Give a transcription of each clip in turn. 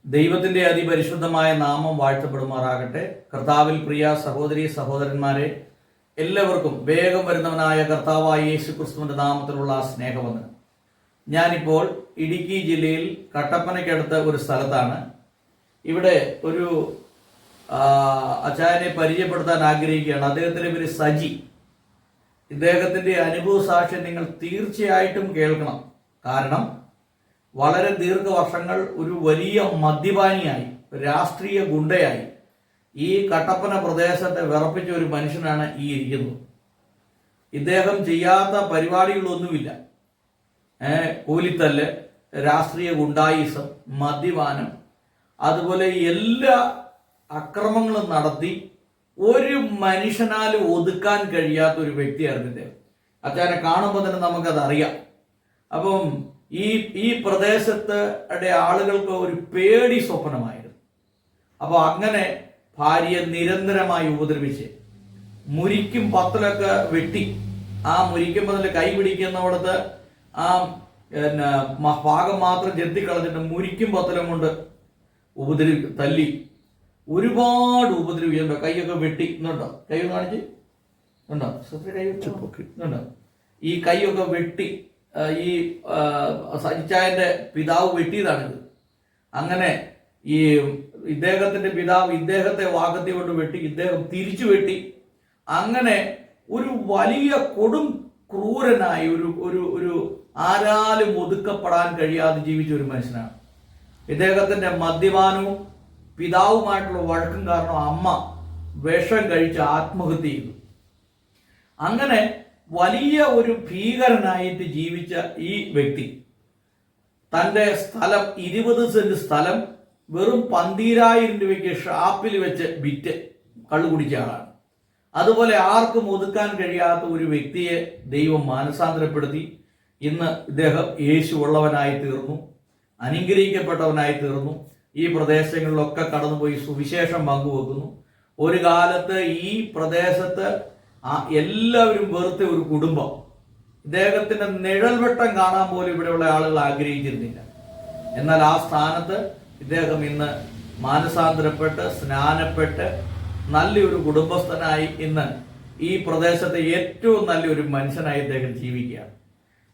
ദൈവത്തിൻ്റെ അതിപരിശുദ്ധമായ നാമം വാഴ്ത്തപ്പെടുമാറാകട്ടെ. കർത്താവിൽ പ്രിയ സഹോദരി സഹോദരന്മാരെ, എല്ലാവർക്കും വേഗം വരുന്നവനായ കർത്താവായ യേശു ക്രിസ്തുവിൻ്റെ നാമത്തിലുള്ള സ്നേഹവന്ദനം. ഞാനിപ്പോൾ ഇടുക്കി ജില്ലയിൽ കട്ടപ്പനയ്ക്കടുത്ത ഒരു സ്ഥലത്താണ്. ഇവിടെ ഒരു അച്ചായനെ പരിചയപ്പെടുത്താൻ ആഗ്രഹിക്കുകയാണ്. അദ്ദേഹത്തിൻ്റെ പേര് സജി. ഇദ്ദേഹത്തിൻ്റെ അനുഭവ സാക്ഷ്യം നിങ്ങൾ തീർച്ചയായിട്ടും കേൾക്കണം. കാരണം വളരെ ദീർഘവർഷങ്ങൾ ഒരു വലിയ മദ്യപാനിയായി, രാഷ്ട്രീയ ഗുണ്ടയായി ഈ കട്ടപ്പന പ്രദേശത്തെ വിറപ്പിച്ച ഒരു മനുഷ്യനാണ് ഈ ഇരിക്കുന്നത്. ഇദ്ദേഹം ചെയ്യാത്ത പരിപാടികളൊന്നുമില്ല. കൂലിത്തല്ല്, രാഷ്ട്രീയ ഗുണ്ടായിസം, മദ്യപാനം, അതുപോലെ എല്ലാ അക്രമങ്ങളും നടത്തി ഒരു മനുഷ്യനാലും ഒതുക്കാൻ കഴിയാത്ത ഒരു വ്യക്തിയായിരുന്നു ഇദ്ദേഹം. അച്ഛനെ കാണുമ്പോൾ തന്നെ നമുക്കത് അറിയാം. അപ്പം ഈ പ്രദേശത്തെ ആളുകൾക്ക് ഒരു പേടി സ്വപ്നമായിരുന്നു. അപ്പോൾ അങ്ങനെ ഭാര്യയെ നിരന്തരമായി ഉപദ്രവിച്ച് മുരിക്കും പത്തലൊക്കെ വെട്ടി, ആ മുരിക്കും പത്തല് കൈ പിടിക്കുന്നിടത്ത് ആ ഭാഗം മാത്രം ചെത്തിക്കളഞ്ഞിട്ട് മുരിക്കും പത്തലം കൊണ്ട് തല്ലി ഒരുപാട് ഉപദ്രവിക്കുന്നുണ്ടോ. കൈയൊക്കെ വെട്ടി ഇന്നുണ്ടോ, കൈ കാണിച്ച് ഉണ്ടോ, കൈ ഈ കൈയൊക്കെ വെട്ടി ഈ സജിച്ചായന്റെ പിതാവ് വെട്ടിയതാണിത്. അങ്ങനെ ഈ ഇദ്ദേഹത്തിന്റെ പിതാവ് ഇദ്ദേഹത്തെ വാക്കത്തി കൊണ്ട് വെട്ടി, ഇദ്ദേഹം തിരിച്ചു വെട്ടി. അങ്ങനെ ഒരു വലിയ കൊടും ക്രൂരനായി ഒരു ആരാലും ഒതുക്കപ്പെടാൻ കഴിയാതെ ജീവിച്ച ഒരു മനുഷ്യനാണ്. ഇദ്ദേഹത്തിന്റെ മദ്യപാനവും പിതാവുമായിട്ടുള്ള വഴക്കും കാരണം അമ്മ വിഷം കഴിച്ച് ആത്മഹത്യ ചെയ്തു. അങ്ങനെ വലിയ ഒരു ഭീകരനായിട്ട് ജീവിച്ച ഈ വ്യക്തി തൻ്റെ സ്ഥലം 20 സെന്റ് സ്ഥലം വെറും 12,000 രൂപയ്ക്ക് ഷാപ്പിൽ വെച്ച് വിറ്റ് കള്ളു കുടിച്ച ആളാണ്. അതുപോലെ ആർക്കും ഒതുക്കാൻ കഴിയാത്ത ഒരു വ്യക്തിയെ ദൈവം മാനസാന്തരപ്പെടുത്തി. ഇന്ന് ഇദ്ദേഹം യേശു ഉള്ളവനായി തീർന്നു, അനുഗ്രഹിക്കപ്പെട്ടവനായി തീർന്നു. ഈ പ്രദേശങ്ങളിലൊക്കെ കടന്നുപോയി സുവിശേഷം പങ്കുവെക്കുന്നു. ഒരു കാലത്ത് ഈ പ്രദേശത്ത് എല്ലാവരും വെറുത്ത ഒരു കുടുംബം, ഇദ്ദേഹത്തിന്റെ നിഴൽവെട്ടം കാണാൻ പോലും ഇവിടെയുള്ള ആളുകൾ ആഗ്രഹിച്ചിരുന്നില്ല. എന്നാൽ ആ സ്ഥാനത്ത് ഇദ്ദേഹം ഇന്ന് മാനസാന്തരപ്പെട്ട് സ്നാനപ്പെട്ട് നല്ലൊരു കുടുംബസ്ഥനായി ഇന്ന് ഈ പ്രദേശത്തെ ഏറ്റവും നല്ലൊരു മനുഷ്യനായി ഇദ്ദേഹം ജീവിക്കുകയാണ്.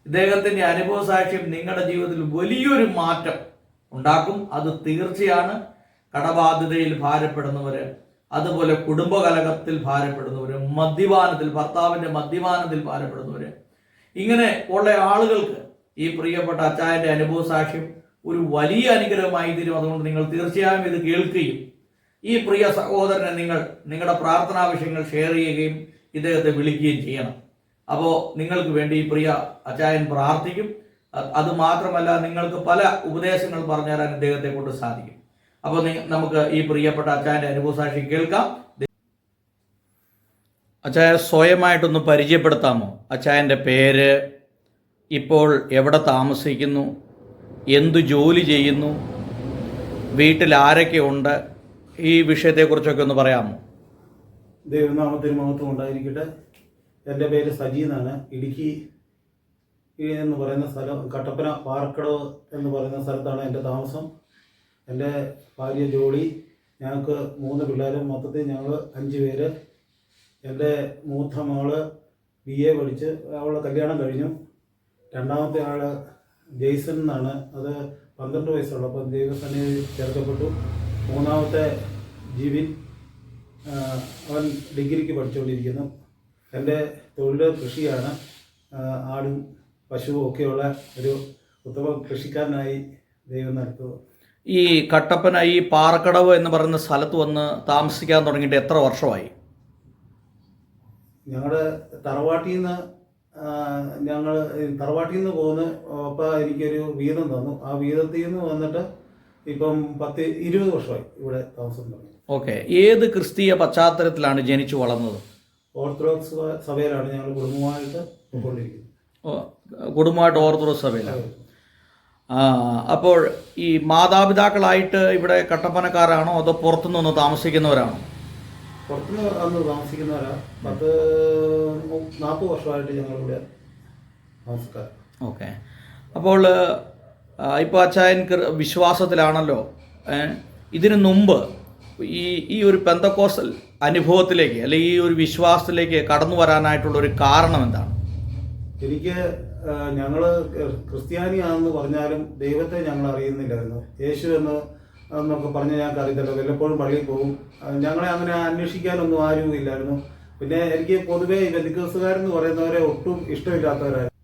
ഇദ്ദേഹത്തിന്റെ അനുഭവ സാക്ഷ്യം നിങ്ങളുടെ ജീവിതത്തിൽ വലിയൊരു മാറ്റം ഉണ്ടാക്കും, അത് തീർച്ചയാണ്. കടബാധ്യതയിൽ ഭാരപ്പെടുന്നവര്, അതുപോലെ കുടുംബകലഹത്തിൽ ഭാരപ്പെടുന്നവര്, മദ്യപാനത്തിൽ, ഭർത്താവിന്റെ മദ്യപാനത്തിൽ ഭാരപ്പെടുന്നവര്, ഇങ്ങനെ ഉള്ള ആളുകൾക്ക് ഈ പ്രിയപ്പെട്ട അച്ചായന്റെ അനുഭവ സാക്ഷ്യം ഒരു വലിയ അനുഗ്രഹമായി തീരും. അതുകൊണ്ട് നിങ്ങൾ തീർച്ചയായും ഇത് കേൾക്കുകയും ഈ പ്രിയ സഹോദരനെ നിങ്ങളുടെ പ്രാർത്ഥനാവിഷയങ്ങൾ ഷെയർ ചെയ്യുകയും ഇദ്ദേഹത്തെ വിളിക്കുകയും ചെയ്യണം. അപ്പോൾ നിങ്ങൾക്ക് വേണ്ടി ഈ പ്രിയ അച്ചായൻ പ്രാർത്ഥിക്കും. അത് മാത്രമല്ല, നിങ്ങൾക്ക് പല ഉപദേശങ്ങൾ പറഞ്ഞു തരാൻ ഇദ്ദേഹത്തെ കൊണ്ട് സാധിക്കും. അപ്പോൾ നമുക്ക് ഈ പ്രിയപ്പെട്ട അച്ചായന്റെ അനുഭവസാക്ഷി കേൾക്കാം. അച്ചായ സ്വയമായിട്ടൊന്ന് പരിചയപ്പെടുത്താമോ? അച്ചായന്റെ പേര്, ഇപ്പോൾ എവിടെ താമസിക്കുന്നു, എന്തു ജോലി ചെയ്യുന്നു, വീട്ടിൽ ആരൊക്കെ ഉണ്ട്, ഈ വിഷയത്തെക്കുറിച്ചൊക്കെ ഒന്ന് പറയാമോ? ദൈവനാമത്തിന് മഹത്വം ഉണ്ടായിരിക്കട്ടെ. എൻ്റെ പേര് സജി എന്നാണ്. ഇടുക്കി എന്ന് പറയുന്ന സ്ഥലം, കട്ടപ്പന പാറക്കടവ് എന്ന് പറയുന്ന സ്ഥലത്താണ് എൻ്റെ താമസം. എൻ്റെ ഭാര്യ ജോളി, ഞങ്ങൾക്ക് 3 പിള്ളേരും, മൊത്തത്തിൽ ഞങ്ങൾ 5 പേര്. എൻ്റെ മൂത്ത മകള് BA പഠിച്ച് അവളുടെ കല്യാണം കഴിഞ്ഞു. രണ്ടാമത്തെ ആള് ജെയ്സൺ എന്നാണ്, അത് 12 വയസ്സുള്ളപ്പോൾ ദൈവസന്നിധിയിൽ ചേർക്കപ്പെട്ടു. മൂന്നാമത്തെ ജിവിൻ, അവൻ ഡിഗ്രിക്ക് പഠിച്ചുകൊണ്ടിരിക്കുന്നു. എൻ്റെ തൊഴിൽ കൃഷിയാണ്. ആടും പശുവും ഒക്കെയുള്ള ഒരു ഉത്തമ കൃഷിക്കാരനായി ദൈവം നടത്തുക. ഈ കട്ടപ്പന, ഈ പാറക്കടവ് എന്ന് പറയുന്ന സ്ഥലത്ത് വന്ന് താമസിക്കാൻ തുടങ്ങിയിട്ട് എത്ര വർഷമായി? ഞങ്ങളുടെ തറവാട്ടിൽ നിന്ന് പോന്ന് അപ്പം എനിക്കൊരു വീതം തന്നു. ആ വീതത്തിൽ നിന്ന് വന്നിട്ട് ഇപ്പം 10-20 വർഷമായി ഇവിടെ താമസം തുടങ്ങി. ഓക്കെ. ഏത് ക്രിസ്തീയ പശ്ചാത്തലത്തിലാണ് ജനിച്ചു വളർന്നത്? ഓർത്തഡോക്സ് സഭയിലാണ് ഞങ്ങൾ കുടുംബമായിട്ട് പോയിക്കൊണ്ടിരിക്കുന്നത്. കുടുംബമായിട്ട് ഓർത്തഡോക്സ് സഭയിലാണ്. അപ്പോൾ ഈ മാതാപിതാക്കളായിട്ട് ഇവിടെ കട്ടപ്പനക്കാരാണോ അതോ പുറത്തുനിന്ന് താമസിക്കുന്നവരാണോ? പുറത്തുനിന്ന് വന്ന് താമസിക്കുന്നവരാ. 40 വർഷമായിട്ട് ഞങ്ങളിവിടെ താമസക്കാർ. ഓക്കെ. അപ്പോൾ ഇപ്പോൾ അച്ചായൻ വിശ്വാസത്തിലാണല്ലോ. ഇതിനു മുമ്പ് ഈ ഈ ഒരു പെന്തക്കോസ്റ്റൽ അനുഭവത്തിലേക്ക് അല്ലെങ്കിൽ ഈ ഒരു വിശ്വാസത്തിലേക്ക് കടന്നു വരാനായിട്ടുള്ള ഒരു കാരണം എന്താണ്? എനിക്ക് ഞങ്ങൾ ക്രിസ്ത്യാനിയാണെന്ന് പറഞ്ഞാലും ദൈവത്തെ ഞങ്ങൾ അറിയുന്നില്ലായിരുന്നു. യേശു എന്നൊക്കെ പറഞ്ഞ് ഞങ്ങൾക്ക് അറിയത്തില്ല. വല്ലപ്പോഴും പള്ളിയിൽ പോകും. ഞങ്ങളെ അങ്ങനെ അന്വേഷിക്കാനൊന്നും ആരും ഇല്ലായിരുന്നു. പിന്നെ എനിക്ക് പൊതുവേ ഈ ബന്ധുക്കോസുകാരെന്ന് പറയുന്നവരെ ഒട്ടും ഇഷ്ടമില്ലാത്തവരായിരുന്നു.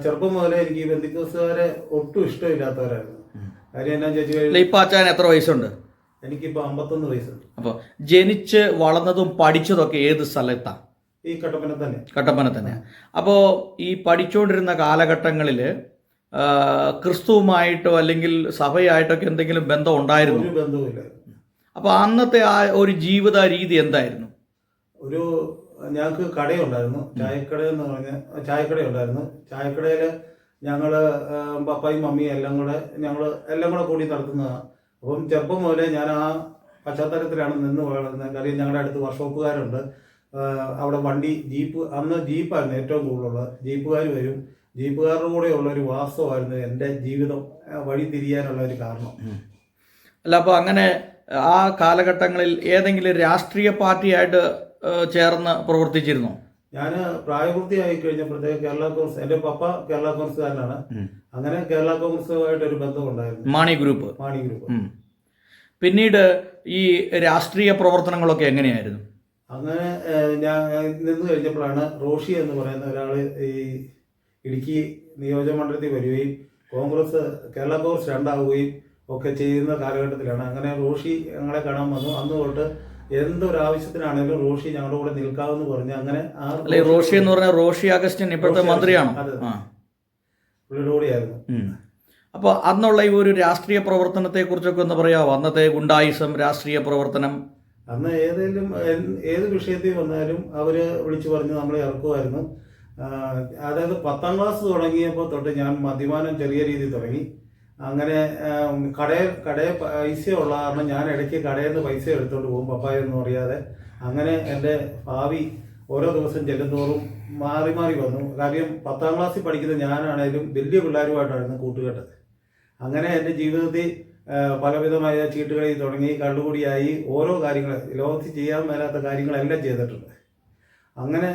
ചെറുപ്പം മുതലേ എനിക്ക് ഈ ബന്ധുക്കോസുകാരെ ഒട്ടും ഇഷ്ടമില്ലാത്തവരായിരുന്നു. കാര്യം എന്നാ ചോദിച്ചു കഴിഞ്ഞാൽ ഇപ്പൊ അച്ഛൻ എത്ര വയസ്സുണ്ട്? എനിക്കിപ്പോൾ 51 വയസ്സുണ്ട്. അപ്പോൾ ജനിച്ച് വളർന്നതും പഠിച്ചതൊക്കെ ഏത് സ്ഥലത്താണ്? ഈ കട്ടപ്പന തന്നെ. അപ്പോൾ ഈ പഠിച്ചുകൊണ്ടിരുന്ന കാലഘട്ടങ്ങളിൽ ക്രിസ്തുവുമായിട്ടോ അല്ലെങ്കിൽ സഭയായിട്ടൊക്കെ എന്തെങ്കിലും ബന്ധം ഉണ്ടായിരുന്നു? ഒരു ബന്ധവുമില്ല. അപ്പോൾ അന്നത്തെ ആ ഒരു ജീവിത രീതി എന്തായിരുന്നു? ഞങ്ങൾക്ക് കടയുണ്ടായിരുന്നു, ചായക്കടയെന്ന് പറഞ്ഞ ചായക്കടയുണ്ടായിരുന്നു. ചായക്കടയിൽ ഞങ്ങൾ പപ്പായും മമ്മിയും എല്ലാം കൂടെ കൂടി നടത്തുന്നതാണ്. അപ്പം ചെറുപ്പം മുതലേ ഞാൻ ആ പശ്ചാത്തലത്തിലാണ് നിന്ന് വളർന്നത്. കാര്യം ഞങ്ങളുടെ അടുത്ത് വർക്ക്ഷോപ്പുകാരുണ്ട്. അവിടെ വണ്ടി അന്ന് ജീപ്പായിരുന്നു ഏറ്റവും കൂടുതലുള്ളത്. ജീപ്പുകാർ വരും. ജീപ്പുകാരുടെ കൂടെയുള്ള ഒരു വാസ്തവമായിരുന്നു എൻ്റെ ജീവിതം വഴി തിരിയാനുള്ള ഒരു കാരണം. അല്ല, അപ്പോൾ അങ്ങനെ ആ കാലഘട്ടങ്ങളിൽ ഏതെങ്കിലും രാഷ്ട്രീയ പാർട്ടിയായിട്ട് ചേർന്ന് പ്രവർത്തിച്ചിരുന്നോ? ഞാൻ പ്രായപൂർത്തിയായി കഴിഞ്ഞപ്പോഴത്തേക്ക് കേരള കോൺഗ്രസ്, എൻ്റെ പപ്പ കേരള കോൺഗ്രസ്സുകാരനാണ്. അങ്ങനെ കേരള കോൺഗ്രസുമായിട്ട് ഒരു ബന്ധമുണ്ടായിരുന്നു. മാണി ഗ്രൂപ്പ്. പിന്നീട് ഈ രാഷ്ട്രീയ പ്രവർത്തനങ്ങളൊക്കെ എങ്ങനെയായിരുന്നു? അങ്ങനെ ഞാൻ നിന്ന് കഴിഞ്ഞപ്പോഴാണ് റോഷി എന്ന് പറയുന്ന ഒരാൾ ഈ ഇടുക്കി നിയോജകമണ്ഡലത്തിൽ വരികയും കേരള കോൺഗ്രസ് രണ്ടാവുകയും ഒക്കെ ചെയ്യുന്ന കാലഘട്ടത്തിലാണ്. അങ്ങനെ റോഷി ഞങ്ങളെ കാണാൻ വന്നു. അന്ന് തൊട്ട് എന്തൊരാവശ്യത്തിനാണെങ്കിലും റോഷി ഞങ്ങളുടെ കൂടെ നിൽക്കാമെന്ന് പറഞ്ഞ് അങ്ങനെ റോഷി എന്ന് പറഞ്ഞാൽ റോഷി അഗസ്റ്റിൻ ഇപ്പോഴത്തെ മന്ത്രിയാണോ? പുള്ളിയുടെ കൂടെയായിരുന്നു. അപ്പോൾ അന്നുള്ള ഈ ഒരു രാഷ്ട്രീയ പ്രവർത്തനത്തെ കുറിച്ചൊക്കെ ഒന്ന് പറയാമോ? അന്നത്തെ ഗുണ്ടായിസം രാഷ്ട്രീയ പ്രവർത്തനം. അന്ന് ഏത് വിഷയത്തിൽ വന്നാലും അവര് വിളിച്ചു പറഞ്ഞ് നമ്മളെ ഇറക്കുമായിരുന്നു. അതായത് 10ാം ക്ലാസ് തുടങ്ങിയപ്പോൾ തൊട്ട് ഞാൻ മദ്യപാനം ചെറിയ രീതിയിൽ തുടങ്ങി. അങ്ങനെ കടയിൽ പൈസ ഉള്ള കാരണം ഞാൻ ഇടയ്ക്ക് കടയിൽ നിന്ന് പൈസ എടുത്തോണ്ട് പോകും, പപ്പായൊന്നും അറിയാതെ. അങ്ങനെ എൻ്റെ ഭാവി ഓരോ ദിവസം ചെല്ലുന്തോറും മാറി മാറി വന്നു. കാര്യം 10ാം ക്ലാസ്സിൽ പഠിക്കുന്ന ഞാനാണേലും വലിയ പിള്ളേരുമായിട്ടായിരുന്നു കൂട്ടുകെട്ട്. അങ്ങനെ എൻ്റെ ജീവിതത്തിൽ പലവിധമായ ചീട്ടുകളിൽ തുടങ്ങി കള്ളുകൂടിയായി ഓരോ കാര്യങ്ങൾ ലോകത്തിൽ ചെയ്യാൻ മേലാത്ത കാര്യങ്ങളെല്ലാം ചെയ്തിട്ടുണ്ട്. അങ്ങനെ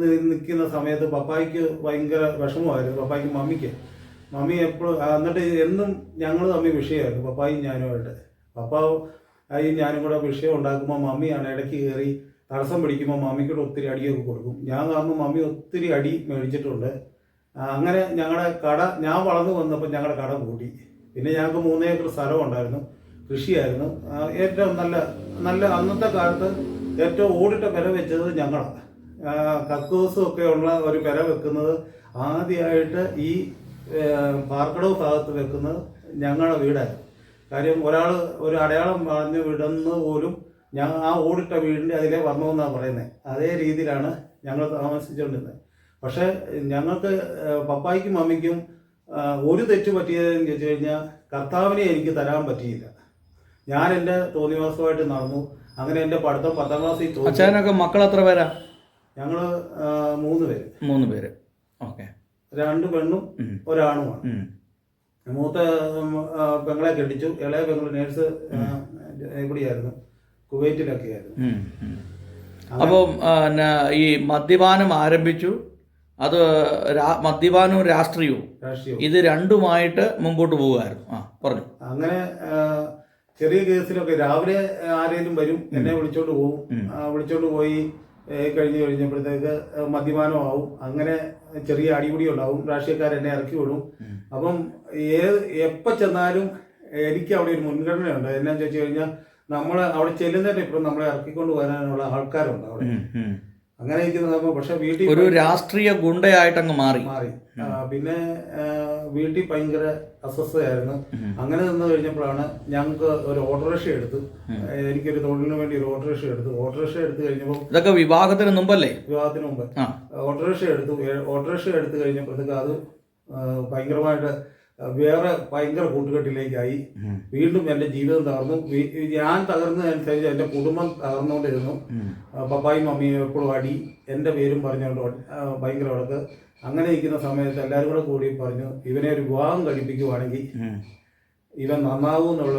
നിൽക്കുന്ന സമയത്ത് പപ്പായ്ക്ക് ഭയങ്കര വിഷമമായിരുന്നു. പപ്പായ്ക്ക് മമ്മി എപ്പോഴും എന്നിട്ട് എന്നും ഞങ്ങൾ തമ്മിൽ വിഷയമായിരുന്നു, പപ്പായും ഞാനുമായിട്ട്. പപ്പായും ഞാനും കൂടെ വിഷയം ഉണ്ടാക്കുമ്പോൾ മമ്മിയാണ് ഇടയ്ക്ക് കയറി തടസ്സം പിടിക്കുമ്പോൾ മമ്മിക്കൂടെ ഒത്തിരി അടിയൊക്കെ കൊടുക്കും. ഞാൻ കാരണം മമ്മി ഒത്തിരി അടി മേടിച്ചിട്ടുണ്ട്. അങ്ങനെ ഞങ്ങളുടെ കട, ഞാൻ വളർന്നു വന്നപ്പോൾ ഞങ്ങളുടെ കട കൂട്ടി. പിന്നെ ഞങ്ങൾക്ക് 3 ഏക്കർ സ്ഥലം ഉണ്ടായിരുന്നു, കൃഷിയായിരുന്നു. ഏറ്റവും നല്ല അന്നത്തെ കാലത്ത് ഏറ്റവും ഓടിട്ട പെര വെച്ചത് ഞങ്ങളാണ്. കക്കൂസും ഒക്കെ ഉള്ള ഒരു പെര വെക്കുന്നത് ആദ്യമായിട്ട് ഈ പാർക്കടവ് ഭാഗത്ത് വെക്കുന്നത് ഞങ്ങളുടെ വീടായിരുന്നു. കാര്യം ഒരു അടയാളം പറഞ്ഞ് വിടുന്നത് പോലും ആ ഓടിട്ട വീടിൻ്റെ അതിലേ വരണമെന്നാണ് പറയുന്നത്. അതേ രീതിയിലാണ് ഞങ്ങൾ താമസിച്ചുകൊണ്ടിരുന്നത്. പക്ഷേ ഞങ്ങൾക്ക് പപ്പായ്ക്കും മമ്മിക്കും ഒരു തെറ്റ് പറ്റിയതെന്ന് ചോദിച്ചു കഴിഞ്ഞാൽ കർത്താവിനെ എനിക്ക് തരാൻ പറ്റിയില്ല. ഞാൻ എൻ്റെ തോന്നിവാസമായിട്ട് നടന്നു. അങ്ങനെ എൻ്റെ പഠിത്തം 10ാം ക്ലാസ്സിൽ അച്ഛനൊക്കെ മക്കൾ എത്ര പേരാ? ഞങ്ങൾ 3 പേര്. 3 പേര്. ഓക്കെ. 2 പെണ്ണും ഒരാണുമാണ്. മൂത്ത പെങ്ങളെ കെട്ടിച്ചു. ഇളയ പെങ്ങൾ നേഴ്സ് എവിടെയായിരുന്നു, കുവൈറ്റിലൊക്കെ ആയിരുന്നു. അപ്പം ഈ മദ്യപാനം ആരംഭിച്ചു. അത് മദ്യപാനവും രാഷ്ട്രീയവും ഇത് രണ്ടുമായിട്ട് മുമ്പോട്ട് പോവുകയായിരുന്നു. പറഞ്ഞു. അങ്ങനെ ചെറിയ കേസിലൊക്കെ രാവിലെ ആരെങ്കിലും വരും, എന്നെ വിളിച്ചോണ്ട് പോകും. വിളിച്ചോണ്ട് പോയി കഴിഞ്ഞപ്പോഴത്തേക്ക് മദ്യപാനമാവും. അങ്ങനെ ചെറിയ അടിപിടി ഉണ്ടാവും. രാഷ്ട്രീയക്കാരെന്നെ ഇറക്കി വിടും. അപ്പം എപ്പോൾ ചെന്നാലും എനിക്ക് അവിടെ ഒരു മുൻഗണനയുണ്ട്. എന്നാന്ന് ചോദിച്ചു കഴിഞ്ഞാൽ നമ്മൾ അവിടെ ചെല്ലുന്നതിന് ഇപ്പം നമ്മളെ ഇറക്കിക്കൊണ്ട് വരാനുള്ള ആൾക്കാരുണ്ട് അവിടെ. അങ്ങനെ ഇരിക്കുന്ന പക്ഷെ വീട്ടിൽ ഒരു രാഷ്ട്രീയ ഗുണ്ടയായിട്ടങ്ങ് മാറി. പിന്നെ വീട്ടിൽ ഭയങ്കര അസ്വസ്ഥതയായിരുന്നു. അങ്ങനെ നിന്ന് കഴിഞ്ഞപ്പോഴാണ് ഞങ്ങൾക്ക് ഒരു ഓട്ടോറിക്ഷ എടുത്തു. എനിക്കൊരു തൊഴിലിന് വേണ്ടി ഒരു ഓട്ടോറിക്ഷ എടുത്തു കഴിഞ്ഞപ്പോൾ ഇതൊക്കെ വിവാഹത്തിന് മുമ്പല്ലേ? വിവാഹത്തിന് മുമ്പ് ഓട്ടോറിക്ഷ എടുത്തു കഴിഞ്ഞപ്പോഴത്തേക്ക് അത് ഭയങ്കരമായിട്ട് വേറെ ഭയങ്കര കൂട്ടുകെട്ടിലേക്കായി. വീണ്ടും എൻ്റെ ജീവിതം തകർന്നു. ഞാൻ തകർന്നതനുസരിച്ച് എൻ്റെ കുടുംബം തകർന്നുകൊണ്ടിരുന്നു. പപ്പായും മമ്മിയും എപ്പോഴും അടി, എൻ്റെ പേരും പറഞ്ഞുകൊണ്ട് ഭയങ്കര വഴക്ക്. അങ്ങനെ ഇരിക്കുന്ന സമയത്ത് എല്ലാവരും കൂടി പറഞ്ഞു, ഇവനെ ഒരു വിവാഹം കഴിപ്പിക്കുവാണെങ്കിൽ ഇവൻ നന്നാവൂ എന്നുള്ള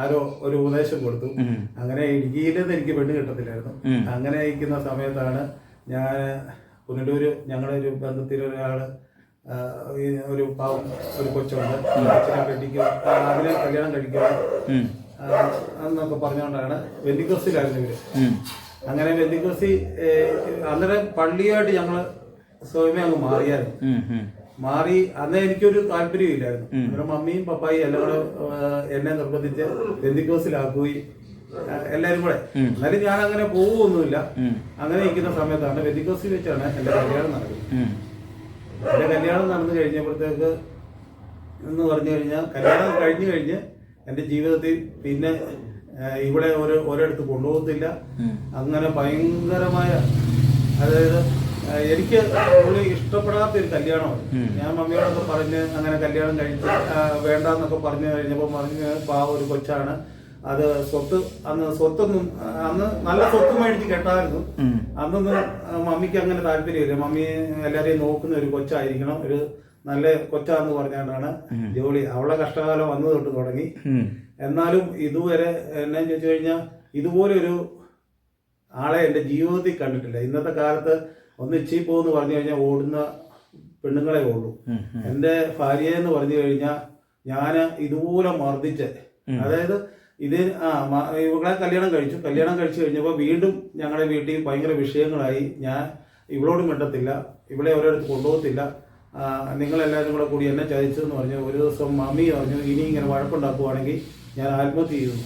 ആരോ ഒരു ഉപദേശം കൊടുത്തു. അങ്ങനെ ഇടുക്കിയിലെന്ന് എനിക്ക് പെണ്ണ് കിട്ടത്തില്ലായിരുന്നു. അങ്ങനെ ഇരിക്കുന്ന സമയത്താണ് ഞാൻ പുനലൂര് ഞങ്ങളുടെ ഒരു ബന്ധത്തിലൊരാള് ഒരു പാവം ഒരു കൊച്ചുണ്ട്, അച്ഛനെ കെട്ടിക്കും, അതിനെ കല്യാണം കഴിക്കുക എന്നൊക്കെ പറഞ്ഞുകൊണ്ടാണ് വെന്തിക്കോസിലായിരുന്നു ഇവര്. അങ്ങനെ വെന്തിക്കോസി അന്നേരം പള്ളിയായിട്ട് ഞങ്ങള് സ്വയമേ അങ്ങ് മാറി. അന്ന് എനിക്കൊരു താല്പര്യമില്ലായിരുന്നു. അന്നേരം മമ്മിയും പപ്പായും എല്ലാം കൂടെ എന്നെ നിർബന്ധിച്ച് വെന്തിക്കോസിലാക്കുകയും എല്ലാരും കൂടെ. എന്നാലും ഞാൻ അങ്ങനെ പോവുമൊന്നുമില്ല. അങ്ങനെ ഇരിക്കുന്ന സമയത്താണ് വെന്തിക്കോസിൽ വെച്ചാണ് എന്റെ കല്യാണം നടക്കുന്നത്. എന്റെ കല്യാണം നടന്നു കഴിഞ്ഞപ്പോഴത്തേക്ക് എന്ന് പറഞ്ഞു കഴിഞ്ഞാൽ കല്യാണം കഴിഞ്ഞ് എന്റെ ജീവിതത്തിൽ പിന്നെ ഇവിടെ ഒരിടത്ത് കൊണ്ടുപോകത്തില്ല. അങ്ങനെ ഭയങ്കരമായ, അതായത് എനിക്ക് ഇഷ്ടപ്പെടാത്ത ഒരു കല്യാണമാണ്. ഞാൻ മമ്മിയോടൊക്കെ പറഞ്ഞ് അങ്ങനെ കല്യാണം കഴിച്ച് വേണ്ടെന്നൊക്കെ പറഞ്ഞു കഴിഞ്ഞപ്പോൾ ഒരു കൊച്ചാണ്, അത് അന്ന് നല്ല സ്വത്ത് മേടിച്ച് കെട്ടായിരുന്നു. അന്നൊന്നും മമ്മിക്ക് അങ്ങനെ താല്പര്യമില്ല. മമ്മി എല്ലാരെയും നോക്കുന്ന ഒരു കൊച്ചായിരിക്കണം, ഒരു നല്ല കൊച്ചാന്ന് പറഞ്ഞാണ്ടാണ് ജോലി. അവളെ കഷ്ടകാലം വന്നു തൊട്ട് തുടങ്ങി. എന്നാലും ഇതുവരെ എന്നാന്ന് ചോദിച്ചു കഴിഞ്ഞാൽ ഇതുപോലെ ഒരു ആളെ എന്റെ ജീവിതത്തിൽ കണ്ടിട്ടില്ല. ഇന്നത്തെ കാലത്ത് ഒന്ന് ഇച്ചിപ്പോന്ന് പറഞ്ഞു കഴിഞ്ഞാൽ ഓടുന്ന പെണ്ണുങ്ങളെ ഉള്ളൂ. എന്റെ ഭാര്യയെന്ന് പറഞ്ഞു കഴിഞ്ഞാൽ ഞാൻ ഇതുപോലെ മർദ്ദിച്ച്, അതായത് ഇവളെ കല്യാണം കഴിച്ചു കഴിഞ്ഞപ്പോൾ വീണ്ടും ഞങ്ങളുടെ വീട്ടിൽ ഭയങ്കര വിഷയങ്ങളായി. ഞാൻ ഇവളോട് മിണ്ടത്തില്ല, ഇവളെ ഒരിടത്ത് കൊണ്ടുപോകത്തില്ല, നിങ്ങളെല്ലാവരും കൂടെ കൂടി എന്നെ ചതിച്ചെന്ന് പറഞ്ഞു. ഒരു ദിവസം മമ്മി പറഞ്ഞു, ഇനി ഇങ്ങനെ വഴക്കുണ്ടാക്കുവാണെങ്കിൽ ഞാൻ ആത്മഹത്യ ചെയ്യുന്നു.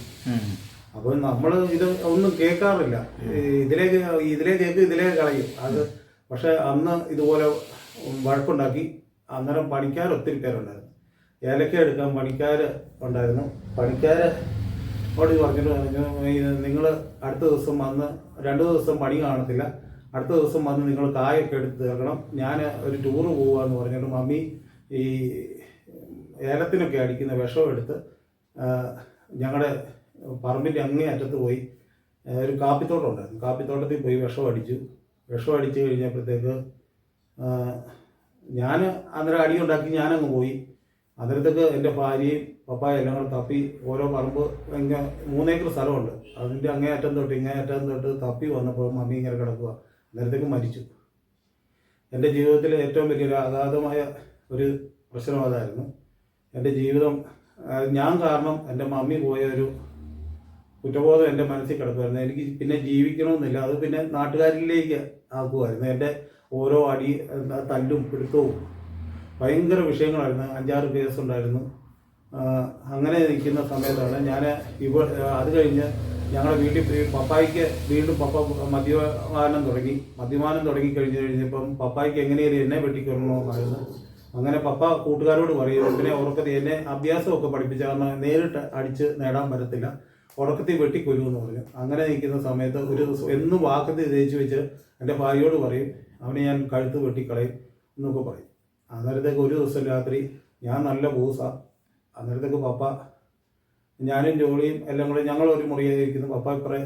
അപ്പോൾ നമ്മൾ ഇത് ഒന്നും കേൾക്കാറില്ല. ഇതിലേ കേൾക്കും, ഇതിലേ കളയും അത്. പക്ഷെ അന്ന് ഇതുപോലെ വഴക്കുണ്ടാക്കി. അന്നേരം പണിക്കാർ ഒത്തിരി പേരുണ്ടായിരുന്നു, ഏലക്ക എടുക്കാൻ പണിക്കാർ ഉണ്ടായിരുന്നു. പണിക്കാരോട് പറഞ്ഞിട്ട് നിങ്ങൾ അടുത്ത ദിവസം വന്ന് 2 ദിവസം പണി കാണത്തില്ല, അടുത്ത ദിവസം വന്ന് നിങ്ങൾ കായൊക്കെ എടുത്ത് തീർക്കണം, ഞാൻ ഒരു ടൂറ് പോവാന്ന് പറഞ്ഞിട്ട് മമ്മി ഈ ഏലത്തിനൊക്കെ അടിക്കുന്ന വിഷം എടുത്ത് ഞങ്ങളുടെ പറമ്പിൻ്റെ അങ്ങേ അറ്റത്ത് പോയി ഒരു കാപ്പിത്തോട്ടം ഉണ്ടായിരുന്നു, കാപ്പിത്തോട്ടത്തിൽ പോയി വിഷം അടിച്ചു കഴിഞ്ഞപ്പോഴത്തേക്ക് ഞാൻ അന്നേരം അടിയുണ്ടാക്കി ഞാനങ്ങ് പോയി. അന്നേരത്തേക്ക് എൻ്റെ ഭാര്യയും പപ്പായും എല്ലാം കൂടെ തപ്പി ഓരോ പറമ്പ് 3 ഏക്കർ സ്ഥലമുണ്ട്, അതിൻ്റെ അങ്ങേ അറ്റം തൊട്ട് ഇങ്ങേ അറ്റം തൊട്ട് തപ്പി വന്നപ്പോൾ മമ്മി ഇങ്ങനെ കിടക്കുക. അന്നേരത്തേക്ക് മരിച്ചു. എൻ്റെ ജീവിതത്തിലെ ഏറ്റവും വലിയൊരു അഗാധമായ ഒരു പ്രശ്നം അതായിരുന്നു. എൻ്റെ ജീവിതം ഞാൻ കാരണം എൻ്റെ മമ്മി പോയ ഒരു കുറ്റബോധം എൻ്റെ മനസ്സിൽ കിടക്കുമായിരുന്നു. എനിക്ക് പിന്നെ ജീവിക്കണമെന്നില്ല, അത് പിന്നെ നാട്ടുകാരിലേക്ക് ആക്കുമായിരുന്നു. എൻ്റെ ഓരോ തല്ലും പിടുത്തവും ഭയങ്കര വിഷയങ്ങളായിരുന്നു. 5-6 കേസുണ്ടായിരുന്നു. അങ്ങനെ നിൽക്കുന്ന സമയത്താണ് ഞാൻ അത് കഴിഞ്ഞ് ഞങ്ങളുടെ വീട്ടിൽ പപ്പായ്ക്ക് വീണ്ടും മദ്യപാനം തുടങ്ങി കഴിഞ്ഞപ്പം പപ്പായ്ക്ക് എങ്ങനെയാലും എന്നെ വെട്ടിക്കൊള്ളണമെന്നായിരുന്നു. അങ്ങനെ പപ്പ കൂട്ടുകാരോട് പറയും, പിന്നെ ഉറക്കത്തിൽ എന്നെ അഭ്യാസമൊക്കെ പഠിപ്പിച്ച, കാരണം നേരിട്ട് അടിച്ച് നേടാൻ പറ്റത്തില്ല, ഉറക്കത്തിൽ വെട്ടിക്കൊല്ലുമെന്ന് പറഞ്ഞു. അങ്ങനെ നിൽക്കുന്ന സമയത്ത് ഒരു ദിവസം എന്നും വാക്കത്തിൽ തേച്ച് വെച്ച് എൻ്റെ ഭാര്യയോട് പറയും, അവനെ ഞാൻ കഴുത്ത് വെട്ടിക്കളയും എന്നൊക്കെ പറയും. അന്നേരത്തേക്ക് ഒരു ദിവസം രാത്രി ഞാൻ നല്ല പൂസാണ്. അന്നേരത്തേക്ക് പപ്പ, ഞാനും ജോലിയും എല്ലാം കൂടെ ഞങ്ങളൊരു മുറിയായിരിക്കുന്നു. പപ്പ ഇപ്പറേ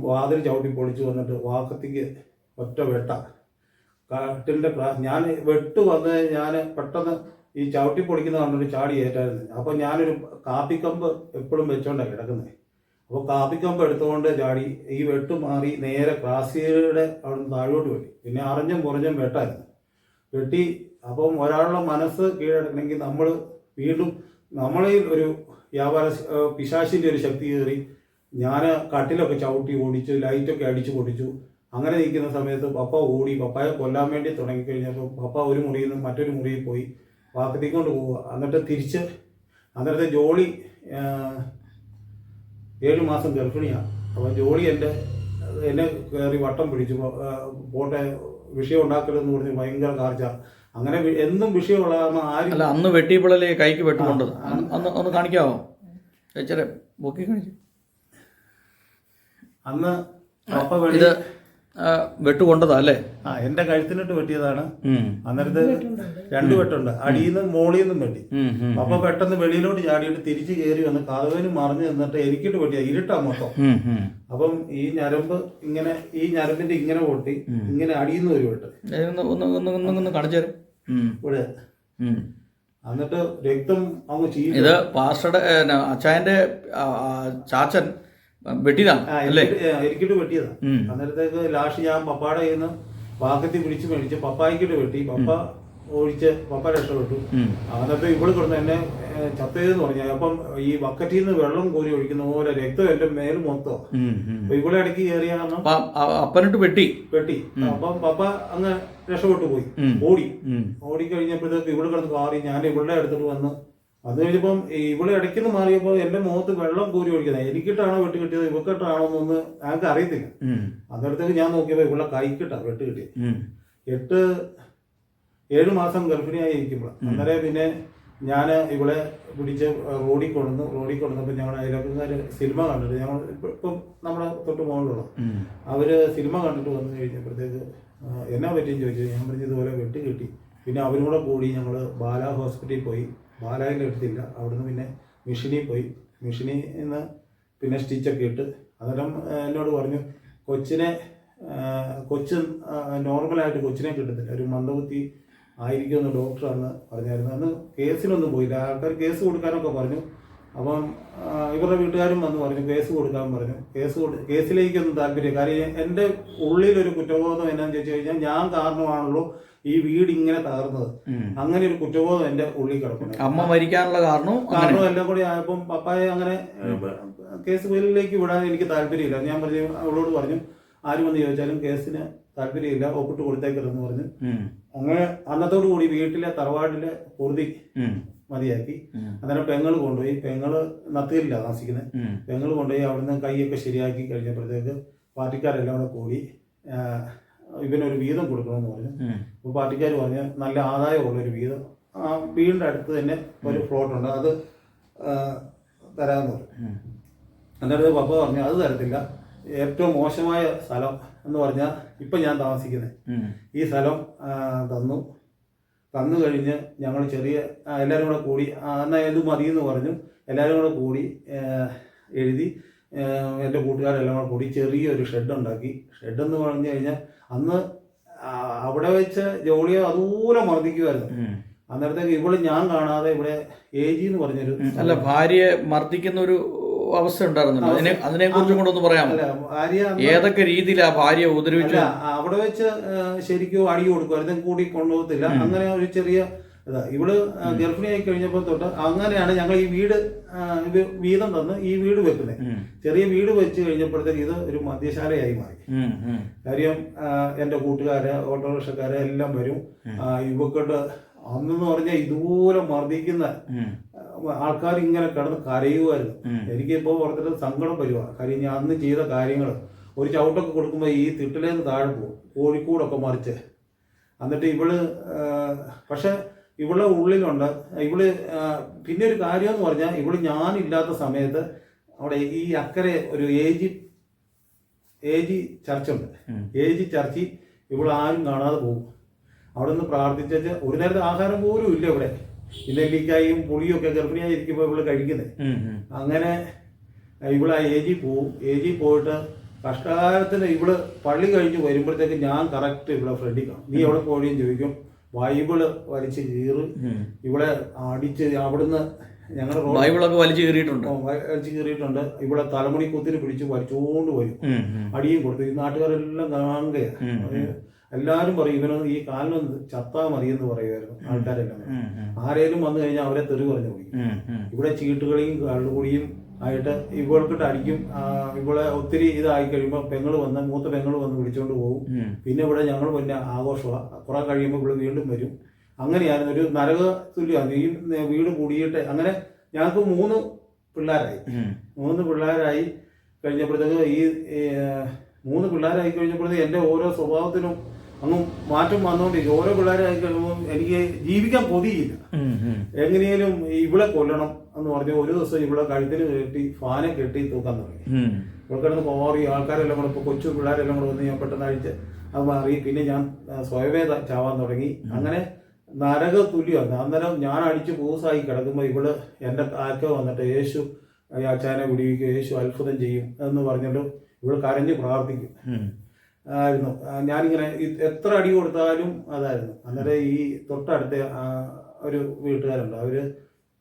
വാതിൽ ചവിട്ടി പൊളിച്ച് വന്നിട്ട് വാക്കത്തിക്ക് ഒറ്റ വെട്ട കട്ടിലിൻ്റെ ഞാൻ വന്ന് ഞാൻ പെട്ടെന്ന് ഈ ചവിട്ടി പൊളിക്കുന്ന കണ്ടൊരു ചാടി ഏറ്റായിരുന്നു. അപ്പോൾ ഞാനൊരു കാപ്പിക്കമ്പ് എപ്പോഴും വെച്ചോണ്ടാണ് കിടക്കുന്നത്. അപ്പോൾ കാപ്പിക്കമ്പ് എടുത്തുകൊണ്ട് ചാടി ഈ വെട്ട് മാറി നേരെ ക്രാസിയുടെ അവിടെ താഴോട്ട് വെട്ടി. പിന്നെ അറിഞ്ഞും പുറഞ്ഞും വെട്ടായിരുന്നു വെട്ടി. അപ്പം ഒരാളുടെ മനസ്സ് കീഴടക്കണമെങ്കിൽ നമ്മൾ വീണ്ടും നമ്മളിൽ ഒരു വ്യാപാര പിശാചിൻ്റെ ഒരു ശക്തി കയറി. ഞാൻ കട്ടിലൊക്കെ ചവിട്ടി ഓടിച്ചു, ലൈറ്റൊക്കെ അടിച്ചു പൊട്ടിച്ചു. അങ്ങനെ നിൽക്കുന്ന സമയത്ത് പപ്പ ഓടി, പപ്പായെ കൊല്ലാൻ വേണ്ടി തുടങ്ങിക്കഴിഞ്ഞപ്പോൾ പപ്പ ഒരു മുറിയിൽ നിന്ന് മറ്റൊരു മുറിയിൽ പോയി വാക്കത്തിക്കൊണ്ട് പോവുക. എന്നിട്ട് തിരിച്ച് അന്നേരത്തെ ജോളി 7 മാസം ഗർഭിണിയാണ്. അപ്പോൾ ജോളി എന്നെ കയറി വട്ടം പിടിച്ചു, പോട്ടെ വിഷയം ഉണ്ടാക്കരുതെന്ന് പറഞ്ഞ് ഭയങ്കര കാർച്ച. അങ്ങനെ എന്നും വിഷയമുള്ള ആരും അല്ല. അന്ന് വെട്ടിയപ്പോഴല്ലേ കൈക്ക് വെട്ടുകൊണ്ടത്? അന്ന് ഒന്ന് കാണിക്കാമോ? ചേച്ചരെ ബുക്കി കാണിച്ചു. അന്ന് ഇത് വെട്ടുകൊണ്ടതാ അല്ലേ? എന്റെ കഴുത്തിനിട്ട് വെട്ടിയതാണ്. അന്നേരത്ത് 2 വെട്ടുണ്ട്, അടിയിൽ നിന്നും മോളിൽ നിന്നും വെട്ടി. അപ്പൊ പെട്ടെന്ന് വെളിയിലോട്ട് ചാടിയിട്ട് തിരിച്ചു കയറി വന്ന് കതവിന് മറിഞ്ഞു നിന്നിട്ട് എനിക്കിട്ട് വെട്ടിയ ഇരുട്ടാ മൊത്തം. അപ്പം ഈ ഞരമ്പ് ഇങ്ങനെ, ഈ ഞരമ്പിന്റെ ഇങ്ങനെ പൊട്ടി, ഇങ്ങനെ അടിയുന്ന ഒരു വെട്ട് ഒന്ന് കാണിച്ചു. ഇവിടെ എന്നിട്ട് രക്തം അങ്ങ് ചീഞ്ഞു. ഇത് പാസ്റ്ററുടെ അച്ചായന്റെ ചാച്ചൻ വെട്ടിയതാണ് അല്ലേ? എനിക്കിട്ട് വെട്ടിയതാണ്. അന്നേരത്തേക്ക് ലാസ്റ്റ് ഞാൻ പപ്പാടെ കയ്യിൽ നിന്ന് വാക്കത്തി പിടിച്ച് മേടിച്ച് പപ്പായ്ക്കിട്ട് വെട്ടി. പപ്പ ഒഴിച്ച് പപ്പ രക്ഷപ്പെട്ടു. അന്നത്തെ ഇവള് കിടന്ന് എന്നെ ചത്തേന്ന് പറഞ്ഞു. അപ്പം ഈ ബക്കറ്റിൽ നിന്ന് വെള്ളം കോരി ഒഴിക്കുന്ന പോലെ രക്തം എന്റെ മേൽ മൊത്തം. അപ്പൊ ഇവിടെ ഇടയ്ക്ക് കയറിയ കാരണം അപ്പനിട്ട് വെട്ടി. അപ്പം പപ്പ അങ്ങ് രക്ഷപ്പെട്ടു പോയി, ഓടിക്കഴിഞ്ഞപ്പോഴത്തേക്ക് ഇവിടെ കിടന്ന് കാറി. ഞാൻ ഇവളുടെ അടുത്തിട്ട് വന്ന് അത് കഴിഞ്ഞപ്പം ഇവിടെ ഇടയ്ക്കുന്ന് മാറിയപ്പോൾ എന്റെ മുഖത്ത് വെള്ളം കോരി ഒഴിക്കുന്നത്. എനിക്കിട്ടാണോ വെട്ട് കിട്ടിയത് ഇവക്കിട്ടാണോ എന്നൊന്ന് ഞങ്ങൾക്ക് അറിയത്തില്ല. അന്നേരത്തേക്ക് ഞാൻ നോക്കിയപ്പോൾ ഇവിടെ കൈക്കിട്ടാ വെട്ട് കിട്ടിയത്. 7 മാസം ഗർഭിണിയായി ഇരിക്കുമ്പോൾ അന്നേരം പിന്നെ ഞാൻ ഇവിടെ പിടിച്ച് റോഡിൽ കൊണ്ടുവന്നപ്പോൾ ഞങ്ങളുടെ അയൽവക്കക്കാർ സിനിമ കണ്ടിട്ട്, ഞങ്ങൾ ഇപ്പം നമ്മുടെ തൊട്ട് മുകളിലുള്ള അവര് സിനിമ കണ്ടിട്ട് വന്നു കഴിഞ്ഞപ്പോഴത്തേക്ക് എന്നാ പറ്റിയെന്ന് ചോദിച്ചു. ഞാൻ പറഞ്ഞു ഇതുപോലെ വെട്ട് കിട്ടി. പിന്നെ അവരും കൂടെ കൂടി ഞങ്ങൾ ബാല ഹോസ്പിറ്റലിൽ പോയി. ബാലയിൽ എടുത്തില്ല, അവിടുന്ന് പിന്നെ മിഷനിൽ പോയി. മിഷനിൽ നിന്ന് പിന്നെ സ്റ്റിച്ചൊക്കെ ഇട്ട് അന്നേരം എന്നോട് പറഞ്ഞു കൊച്ച് നോർമലായിട്ട് കൊച്ചിനെ കിട്ടത്തില്ല, ഒരു മന്ദബുദ്ധി ആയിരിക്കുമെന്ന് ഡോക്ടർ അന്ന് പറഞ്ഞായിരുന്നു. അന്ന് കേസിനൊന്നും പോയില്ല. ആൾക്കാർ കേസ് കൊടുക്കാനൊക്കെ പറഞ്ഞു. അപ്പം ഇവരുടെ വീട്ടുകാരും വന്ന് പറഞ്ഞു കേസ് കൊടുക്കാൻ പറഞ്ഞു. കേസിലേക്കൊന്നും താല്പര്യം. കാര്യം എൻ്റെ ഉള്ളിലൊരു കുറ്റബോധം എന്നാന്ന് ചോദിച്ചു കഴിഞ്ഞാൽ ഞാൻ കാരണമാണല്ലോ ഈ വീട് ഇങ്ങനെ തകർന്നത്. അങ്ങനെ ഒരു കുറ്റബോധം എൻ്റെ ഉള്ളിൽ കിടക്കുന്നു. അമ്മ മരിക്കാനുള്ള കാരണം എല്ലാം കൂടി ആയപ്പം പപ്പായെ അങ്ങനെ കേസ് ഫയലിലേക്ക് വിടാൻ എനിക്ക് താല്പര്യമില്ല. ഞാൻ പറഞ്ഞു, അവളോട് പറഞ്ഞു ആരും വന്ന് ചോദിച്ചാലും കേസിന് താല്പര്യമില്ല, ഒപ്പിട്ട് കൊടുത്തേക്കരുതെന്ന് പറഞ്ഞു. അങ്ങനെ അന്നത്തോടു കൂടി വീട്ടിലെ തറവാടിലെ പൊറുതി മതിയാക്കി. അന്നേരം പെങ്ങൾ കൊണ്ടുപോയി. പെങ്ങള് നത്തിയില്ല താമസിക്കുന്നത്. പെങ്ങൾ കൊണ്ടുപോയി അവിടുന്ന് കൈയൊക്കെ ശരിയാക്കി കഴിഞ്ഞപ്പോഴത്തേക്ക് പാർട്ടിക്കാരെല്ലാം കൂടെ കൂടി ഇവനൊരു വീതം കൊടുക്കണമെന്ന് പറഞ്ഞു. അപ്പോൾ പാർട്ടിക്കാർ പറഞ്ഞ് നല്ല ആദായമുള്ളൊരു വീതം ആ വീടിൻ്റെ അടുത്ത് തന്നെ ഒരു പ്ലോട്ടുണ്ട്, അത് തരാമെന്ന് പറഞ്ഞു. അന്നേരം പപ്പ പറഞ്ഞു അത് തരത്തില്ല, ഏറ്റവും മോശമായ സ്ഥലം എന്ന് പറഞ്ഞാൽ ഇപ്പം ഞാൻ താമസിക്കുന്നത് ഈ സ്ഥലം തന്നു കഴിഞ്ഞ് ഞങ്ങൾ ചെറിയ എല്ലാവരും കൂടെ കൂടി എന്നാൽ ഇത് മതിയെന്ന് പറഞ്ഞു. എല്ലാവരും കൂടെ കൂടി എഴുതി എൻ്റെ കൂട്ടുകാരെല്ലാം കൂടെ കൂടി ചെറിയൊരു ഷെഡ് ഉണ്ടാക്കി. ഷെഡെന്ന് പറഞ്ഞു കഴിഞ്ഞാൽ അന്ന് അവിടെ വെച്ച് ജോളിയെ അതുപോലെ മർദ്ദിക്കുമായിരുന്നു. അന്നേരത്തേക്ക് ഇവിടെ ഞാൻ കാണാതെ ഇവിടെ AG എന്ന് പറഞ്ഞൊരു അല്ല ഭാര്യയെ മർദ്ദിക്കുന്ന ഒരു അവസ്ഥ ഉണ്ടായിരുന്നല്ലോ, അതിനെ കുറിച്ചും കൂടെ ഒന്ന് പറയാമോ? ഏതൊക്കെ രീതിയിലാ ഭാര്യ ഉപദ്രവിച്ചു? അവിടെ വെച്ച് ശരിക്കും അടി കൊടുക്കുമായിരുന്നു, കൂടി കൊണ്ടുപോകത്തില്ല. അങ്ങനെ ഒരു ചെറിയ ഇതാ ഇവള് ഗർഭിണിയായി കഴിഞ്ഞപ്പോൾ തൊട്ട് അങ്ങനെയാണ് ഞങ്ങൾ ഈ വീട് വീതം തന്ന് ഈ വീട് വെക്കുന്നത്. ചെറിയ വീട് വെച്ച് കഴിഞ്ഞപ്പോഴത്തേക്ക് ഇത് ഒരു മദ്യശാലയായി മാറി. കാര്യം എൻ്റെ കൂട്ടുകാര് ഓട്ടോറിക്ഷക്കാര് എല്ലാം വരും. ഇവക്കോട്ട് അന്നെന്ന് പറഞ്ഞാൽ ഇതുപോലെ മർദ്ദിക്കുന്ന ആൾക്കാർ ഇങ്ങനെ കിടന്ന് കരയുമായിരുന്നു. എനിക്കിപ്പോൾ ഓർത്തിട്ട് സങ്കടം വരുക. കാര്യം ഞാൻ അന്ന് ചെയ്ത കാര്യങ്ങൾ ഒരു ചവിട്ടൊക്കെ കൊടുക്കുമ്പോൾ ഈ തിട്ടിലേന്ന് താഴെ പോകും, കോഴിക്കോടൊക്കെ മറിച്ച്. എന്നിട്ട് പക്ഷെ ഇവളുടെ ഉള്ളിലുണ്ട് പിന്നെ ഒരു കാര്യം എന്ന് പറഞ്ഞാൽ ഞാനില്ലാത്ത സമയത്ത് അവിടെ ഈ അക്കരെ ഒരു ഏജി ചർച്ചുണ്ട്. ഏജി ചർച്ചിൽ ആരും കാണാതെ പോകും. അവിടെ നിന്ന് പ്രാർത്ഥിച്ചു. ഒരു നേരത്തെ ആഹാരം പോലും ഇല്ല ഇവിടെ. നെല്ലിക്കായും പുളിയും ഒക്കെ ഗർഭിണിയായിരിക്കുമ്പോൾ ഇവള് കഴിക്കുന്നത്. അങ്ങനെ AG പോവും. AG പോയിട്ട് കഷ്ടകാലത്തിന് പള്ളി കഴിഞ്ഞ് വരുമ്പോഴത്തേക്ക് ഞാൻ കറക്റ്റ് ഫ്രണ്ടിൽ കാണും. നീ എവിടെ പോവുകയും ചോദിക്കും. ബൈബിള് വലിച്ച് കീറി അടിച്ച് അവിടുന്ന് ഞങ്ങളുടെ ബൈബിളൊക്കെ വലിച്ചു കീറിയിട്ടുണ്ട്. തലമുടി കുത്തിന് പിടിച്ച് വലിച്ചുകൊണ്ട് വരും. അടിയും കൊടുത്തു. ഈ നാട്ടുകാരെല്ലാം കാണുകയാണ്. എല്ലാവരും പറയും ഈ കാലിനൊന്ന് ചത്താ മതിയെന്ന് പറയുമായിരുന്നു ആൾക്കാരെല്ലാം. ആരേലും വന്നു കഴിഞ്ഞാൽ അവരെ തെറി പറഞ്ഞു പോയി. ചീട്ടുകളിയും കള്ളുകൂടിയും ആയിട്ട് ഇവൾക്കിട്ട് അടിക്കും. ഒത്തിരി ഇതായി കഴിയുമ്പോൾ മൂത്ത പെങ്ങൾ വന്ന് വിളിച്ചോണ്ട് പോകും. പിന്നെ ഞങ്ങൾ പിന്നെ ആഘോഷമാണ്. കുറെ കഴിയുമ്പോൾ വീണ്ടും വരും. അങ്ങനെയായിരുന്നു. ഒരു നരക തുല്യമാണ് ഈ വീട് കൂടിയിട്ട്. അങ്ങനെ ഞങ്ങൾക്ക് 3 പിള്ളേരായി കഴിഞ്ഞപ്പോഴത്തേക്ക് ഈ 3 പിള്ളേരായി കഴിഞ്ഞപ്പോഴത്തേക്ക് എൻ്റെ ഓരോ സ്വഭാവത്തിനും അങ്ങ് മാറ്റം വന്നുകൊണ്ടിരിക്കും. ഓരോ പിള്ളേരായി കഴിയുമ്പോൾ എനിക്ക് ജീവിക്കാൻ കൊതിയില്ല. എങ്ങനെയും ഇവളെ കൊല്ലണം എന്ന് പറഞ്ഞ് ഒരു ദിവസം കഴുത്തിന് കെട്ടി ഫാനെ കെട്ടി തൂക്കാൻ തുടങ്ങി. കിടന്ന് കോറി ആൾക്കാരെല്ലാം കൂടെ ഇപ്പോൾ കൊച്ചു പിള്ളേരെല്ലാം കൂടെ വന്ന് ഞാൻ പെട്ടെന്ന് അഴിച്ച് അത് മാറി. പിന്നെ ഞാൻ സ്വയമേ ചാവാൻ തുടങ്ങി. അങ്ങനെ നരക തുല്യമാണ്. അന്നേരം ഞാൻ അടിച്ച് പൂസായി കിടക്കുമ്പോൾ എൻ്റെ ആൽക്ക വന്നിട്ട് യേശു അച്ചാനെ വിടിവിക്കും, യേശു അത്ഭുതം ചെയ്യും എന്ന് പറഞ്ഞിട്ട് കരഞ്ഞ് പ്രാർത്ഥിക്കും ആയിരുന്നു. ഞാനിങ്ങനെ എത്ര അടി കൊടുത്താലും അതായിരുന്നു. അന്നേരം ഈ തൊട്ടടുത്ത ഒരു വീട്ടുകാരുണ്ട്. അവർ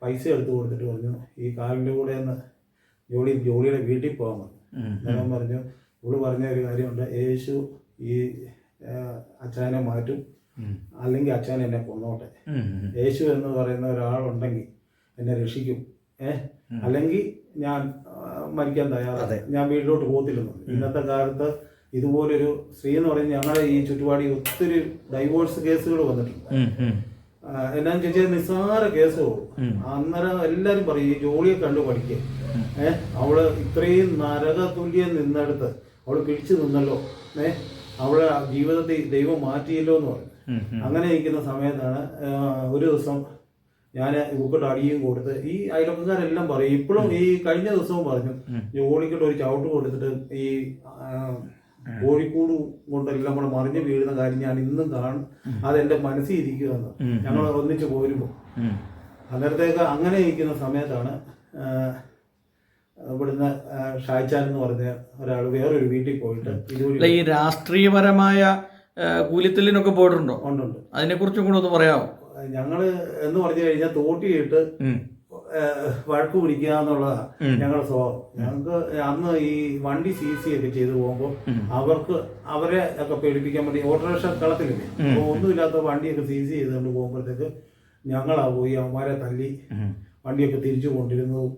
പൈസ എടുത്ത് കൊടുത്തിട്ട് പറഞ്ഞു ഈ കാലിൻ്റെ കൂടെ ഒന്ന് ജോളിയുടെ വീട്ടിൽ പോകാൻ പറഞ്ഞു. ഞാൻ പറഞ്ഞു, ഇവള് പറഞ്ഞ ഒരു കാര്യമുണ്ട്, യേശു ഈ അച്ഛനെ മാറ്റും, അല്ലെങ്കിൽ അച്ഛൻ എന്നെ കൊന്നോട്ടെ. യേശു എന്ന് പറയുന്ന ഒരാളുണ്ടെങ്കിൽ എന്നെ രക്ഷിക്കും, അല്ലെങ്കിൽ ഞാൻ മരിക്കാൻ തയ്യാറാണ്, ഞാൻ വീട്ടിലോട്ട് പോകത്തില്ലെന്ന്. ഇന്നത്തെ കാലത്ത് ഇതുപോലൊരു സ്ത്രീ എന്ന് പറയുന്നത് ഞങ്ങളുടെ ഈ ചുറ്റുപാടി ഒത്തിരി ഡൈവോഴ്സ് കേസുകൾ വന്നിട്ടുണ്ട്. എന്നാന്ന് ചോദിച്ചാൽ നിസ്സാര കേസുകളും. അന്നേരം എല്ലാരും പറയും ഈ ജോളിയെ കണ്ടു പഠിക്കുക, അവള് ഇത്രയും നരകതുല്യം നിന്നെടുത്ത് അവള് പിടിച്ചു നിന്നല്ലോ, അവളെ ജീവിതത്തിൽ ദൈവം മാറ്റിയല്ലോ എന്ന് പറഞ്ഞു. അങ്ങനെ ഇരിക്കുന്ന സമയത്താണ് ഒരു ദിവസം ഞാൻ ഇവക്കിട്ട് അടിയും കൊടുത്ത്, ഈ അയൽവക്കക്കാരെല്ലാം പറയും ഇപ്പോഴും, ഈ കഴിഞ്ഞ ദിവസവും പറഞ്ഞു ജോളിക്കിട്ട് ഒരു ചവിട്ട് കൊടുത്തിട്ട് ഈ കോഴിക്കൂട് കൊണ്ടെല്ലാം കൂടെ മറിഞ്ഞു വീഴുന്ന കാര്യം ഞാൻ ഇന്നും കാണും. അതെന്റെ മനസ്സിൽ ഇരിക്കുകയെന്ന് ഞങ്ങൾ ഒന്നിച്ച് പോരുമ്പോൾ. അന്നേരത്തേക്ക് അങ്ങനെ ഇരിക്കുന്ന സമയത്താണ് ഇവിടുന്ന് ഷായ്ച്ചാൻ എന്ന് പറഞ്ഞ ഒരാൾ വേറൊരു വീട്ടിൽ പോയിട്ട് ഇതുവഴി ഈ രാഷ്ട്രീയപരമായ കൂലിത്തല്ലിനൊക്കെ പോയിട്ടുണ്ടോ? ഉണ്ടുണ്ട്. അതിനെ കുറിച്ചും കൂടെ ഒന്ന് പറയാമോ? ഞങ്ങള് എന്ന് പറഞ്ഞു കഴിഞ്ഞാൽ തോട്ടിയിട്ട് വഴക്ക് പിടിക്കുക എന്നുള്ളതാണ് ഞങ്ങളുടെ സ്വഭാവം. ഞങ്ങൾക്ക് അന്ന് ഈ വണ്ടി CC ഒക്കെ ചെയ്തു പോകുമ്പോൾ അവരെ ഒക്കെ പേടിപ്പിക്കാൻ വേണ്ടി ഓട്ടോറിക്ഷ കളത്തിലില്ലേ, അപ്പോൾ ഒന്നുമില്ലാത്ത വണ്ടിയൊക്കെ CC ചെയ്തുകൊണ്ട് പോകുമ്പോഴത്തേക്ക് ഞങ്ങളാ പോയി അവന്മാരെ തല്ലി വണ്ടിയൊക്കെ തിരിച്ചു കൊണ്ടിരുന്നതും.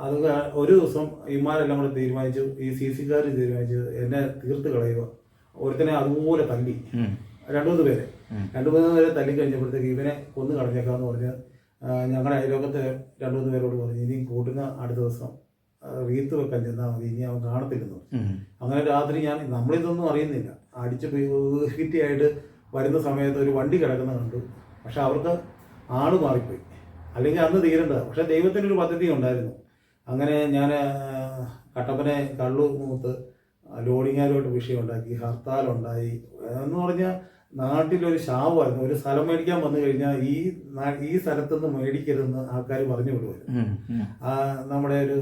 അത് ഒരു ദിവസം ഇമാരെല്ലാം കൂടെ തീരുമാനിച്ചു, ഈ CC-ക്കാർ തീരുമാനിച്ചു എന്നെ തീർത്ത് കളയുക. ഒരുത്തനെ അതുപോലെ തല്ലി, രണ്ടു മൂന്ന് പേരെ തല്ലി കഴിഞ്ഞപ്പോഴത്തേക്ക് ഇവനെ കൊന്നു കളഞ്ഞേക്കാന്ന് പറഞ്ഞ് ഞങ്ങളുടെ അയൽവക്കത്തെ രണ്ടു മൂന്ന് പേരോട് പറഞ്ഞു ഇനി കൂട്ടുന്ന അടുത്ത ദിവസം റീത്ത് വെക്കാൻ ചെന്നാൽ മതി, ഇനി അവൻ കാണത്തില്ലെന്ന്. അങ്ങനെ രാത്രി നമ്മളിതൊന്നും അറിയുന്നില്ല, അടിച്ച് ഹിറ്റിയായിട്ട് വരുന്ന സമയത്ത് ഒരു വണ്ടി കിടക്കുന്ന കണ്ടു. പക്ഷെ അവർക്ക് ആള് മാറിപ്പോയി, അല്ലെങ്കിൽ അന്ന് തീരേണ്ടത്. പക്ഷെ ദൈവത്തിനൊരു പദ്ധതി ഉണ്ടായിരുന്നു. അങ്ങനെ ഞാൻ കട്ടപ്പനെ കള്ളുമൂത്ത് ലോഡിങ്ങാരോട്ട് വിഷയം ഉണ്ടാക്കി, ഹർത്താലുണ്ടായി. എന്ന് പറഞ്ഞാൽ നാട്ടിലൊരു ശാപമായിരുന്നു. ഒരു സ്ഥലം മേടിക്കാൻ വന്നു കഴിഞ്ഞാൽ ഈ സ്ഥലത്തുനിന്ന് മേടിക്കരുതെന്ന് ആൾക്കാർ പറഞ്ഞു വിടുമായിരുന്നു. നമ്മുടെ ഒരു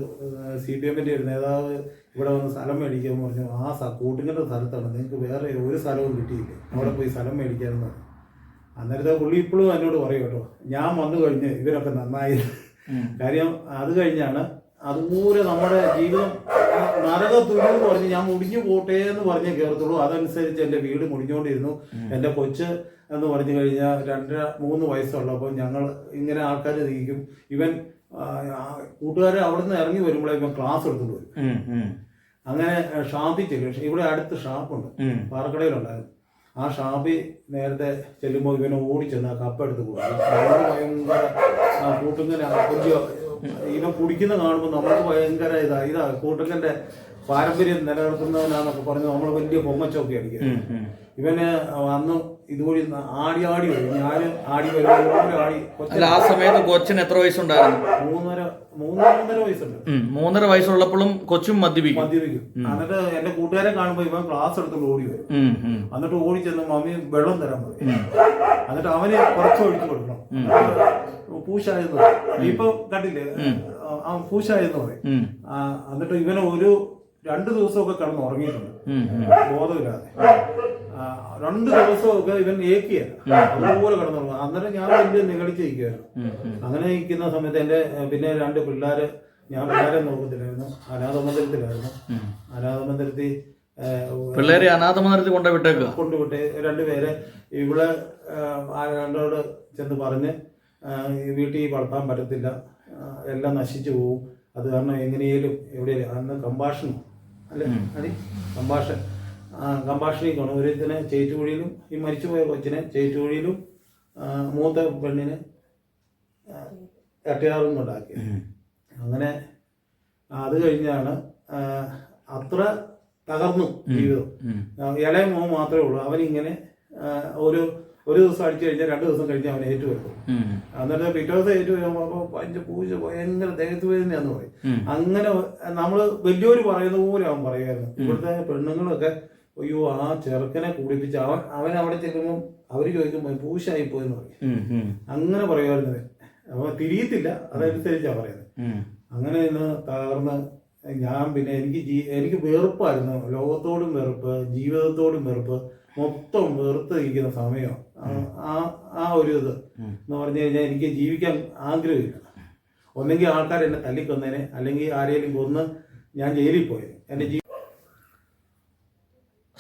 CPM-ന്റെ ഒരു നേതാവ് ഇവിടെ വന്ന് സ്ഥലം മേടിക്കാമെന്ന് പറഞ്ഞു. കൂട്ടുകെട്ട സ്ഥലത്താണ്, നിങ്ങൾക്ക് വേറെ ഒരു സ്ഥലവും കിട്ടിയില്ലേ, അവിടെ പോയി സ്ഥലം മേടിക്കാമെന്ന് പറഞ്ഞു. അന്നേരത്തെ പുള്ളി ഇപ്പോഴും എന്നോട് പറയും കേട്ടോ, ഞാൻ വന്നു കഴിഞ്ഞ് ഇവരൊക്കെ നന്നായി. കാര്യം അത് കഴിഞ്ഞാണ് അതുപോലെ നമ്മുടെ ജീവിതം നരകത്തുള്ളൂ പറഞ്ഞ് ഞാൻ മുടിഞ്ഞു പോട്ടെ എന്ന് പറഞ്ഞേ കയറത്തുള്ളൂ. അതനുസരിച്ച് എൻ്റെ വീട് മുടിഞ്ഞുകൊണ്ടിരുന്നു. എൻ്റെ കൊച്ച് എന്ന് പറഞ്ഞു കഴിഞ്ഞാൽ 2-3 വയസ്സുള്ളപ്പോൾ ഞങ്ങൾ ഇങ്ങനെ ആൾക്കാർ നീക്കും. ഇവൻ കൂട്ടുകാരെ അവിടെ നിന്ന് ഇറങ്ങി വരുമ്പോഴേ ഇവൻ ക്ലാസ് എടുത്തുകൊണ്ട് വരും. അങ്ങനെ ഷാപ്പിൽ ചെല്ലും. ഇവിടെ അടുത്ത് ഷാപ്പുണ്ട്, പാറക്കടയിലുണ്ടായിരുന്നു. ആ ഷാപ്പിൽ നേരത്തെ ചെല്ലുമ്പോൾ ഇവനെ ഓടിച്ചെന്ന് കപ്പ എടുത്ത് കൊടുക്കും. ഭയങ്കര കൂട്ടുങ്ങനെ ഇവൻ കുടിക്കുന്ന കാണുമ്പോൾ നമുക്ക് ഭയങ്കര ഇതാ കൂട്ടുകന്റെ പാരമ്പര്യം നിലനിർത്തുന്നവനാന്നൊക്കെ പറഞ്ഞ് നമ്മൾ വലിയ പൊങ്ങച്ചൊക്കെ അടിക്കും. ഇവന് അന്ന് ഇതുവഴി ആടി വരും. ഞാൻ ആടി വരുമ്പോൾ ആ സമയത്ത് കൊച്ചിന് എത്ര വയസ്സുണ്ടായിരുന്നു? 3.5 വയസ്സുണ്ട്. 3.5 വയസ്സുള്ളപ്പോഴും കൊച്ചും മദ്യപിക്കും. എന്നിട്ട് എന്റെ കൂട്ടുകാരെ കാണുമ്പോ ഇവൻ ക്ലാസ് എടുത്തോണ്ട് ഓടി വരും. എന്നിട്ട് ഓടി ചെന്ന് മമ്മി വെള്ളം തരാൻ പറയും. എന്നിട്ട് അവന് കുറച്ച് ഒഴിച്ചു കൊടുക്കണം. പൂശായെന്ന് പറയും. ഇപ്പൊ കണ്ടില്ലേ, പൂശായെന്ന് പറയും. എന്നിട്ട് ഇവന് ഒരു 2 ദിവസമൊക്കെ കിടന്ന് ഉറങ്ങിയിട്ടുണ്ട് ബോധമില്ലാതെ. 2 ദിവസമൊക്കെ ഇവൻ ഏക്കിയല്ല, അതുപോലെ കിടന്നുറങ്ങും. അന്നേരം ഞാൻ വലിയ നിഗളിച്ചിരിക്കുവായിരുന്നു. അങ്ങനെ ഇരിക്കുന്ന സമയത്ത് എന്റെ പിന്നെ 2 പിള്ളേര്, ഞാൻ പിള്ളേരെ നോക്കത്തില്ലായിരുന്നു, അനാഥമന്ദിരത്തിലായിരുന്നു. അനാഥമന്ദിരത്തിൽ പിള്ളേരെ അനാഥമന്ദിരത്തിൽ കൊണ്ടുവിട്ട് 2 പേരെ ഇവിടെ രണ്ടോട് ചെന്ന് പറഞ്ഞ് വീട്ടിൽ വളർത്താൻ പറ്റത്തില്ല, എല്ലാം നശിച്ചു പോവും, അത് കാരണം എങ്ങനെയും എവിടെയും അന്ന് കമ്പാഷനും അല്ലെ കമ്പാഷനിൽ കാണും. ഒരുത്തിനെ ചേറ്റുകുഴിയിലും, ഈ മരിച്ചുപോയ കൊച്ചിനെ ചേറ്റുകുഴിയിലും, മൂത്ത പെണ്ണിന് എട്ടയാറും ഉണ്ടാക്കി. അങ്ങനെ അത് കഴിഞ്ഞാണ് അത്ര തകർന്നു ജീവിതം. ഇളയ മോൻ മാത്രമേ ഉള്ളൂ. അവനിങ്ങനെ ഒരു ദിവസം അടിച്ചു കഴിഞ്ഞാൽ 2 ദിവസം കഴിഞ്ഞ് അവൻ ഏറ്റുവരുത്തും. എന്നിട്ട് പിറ്റേ ദിവസം ഏറ്റുവരുമ്പോൾ പൂജ ഭയങ്കര ദേഹത്ത് വേദനയാന്ന് പറയും. അങ്ങനെ നമ്മള് വലിയൊരു പറയുന്ന പോലെ അവൻ പറയുമായിരുന്നു. ഇവിടുത്തെ പെണ്ണുങ്ങളൊക്കെ അയ്യോ ആ ചെറുക്കനെ കുടിപ്പിച്ച് അവൻ അവിടെ ചെല്ലുമ്പോൾ അവര് ചോദിക്കുമ്പോ പൂശായി പോയെന്ന് പറയും. അങ്ങനെ പറയുമായിരുന്നത്. അവൻ തിരിയത്തില്ല, അതനുസരിച്ചാ പറയുന്നത്. അങ്ങനെ ഇന്ന് തകർന്ന് ഞാൻ പിന്നെ എനിക്ക് വെറുപ്പായിരുന്നു, ലോകത്തോടും വെറുപ്പ്, ജീവിതത്തോടും വെറുപ്പ്, മൊത്തം വെറുത്ത് ഇരിക്കുന്ന സമയം. ആ ഒരു ഇത് എന്ന് പറഞ്ഞു കഴിഞ്ഞാൽ എനിക്ക് ജീവിക്കാൻ ആഗ്രഹമില്ല. ഒന്നെങ്കിൽ ആൾക്കാർ എന്നെ തല്ലിക്കൊന്നേനെ, അല്ലെങ്കിൽ ആരെങ്കിലും കൊന്ന് ഞാൻ ജയിലിൽ പോയത്. എൻ്റെ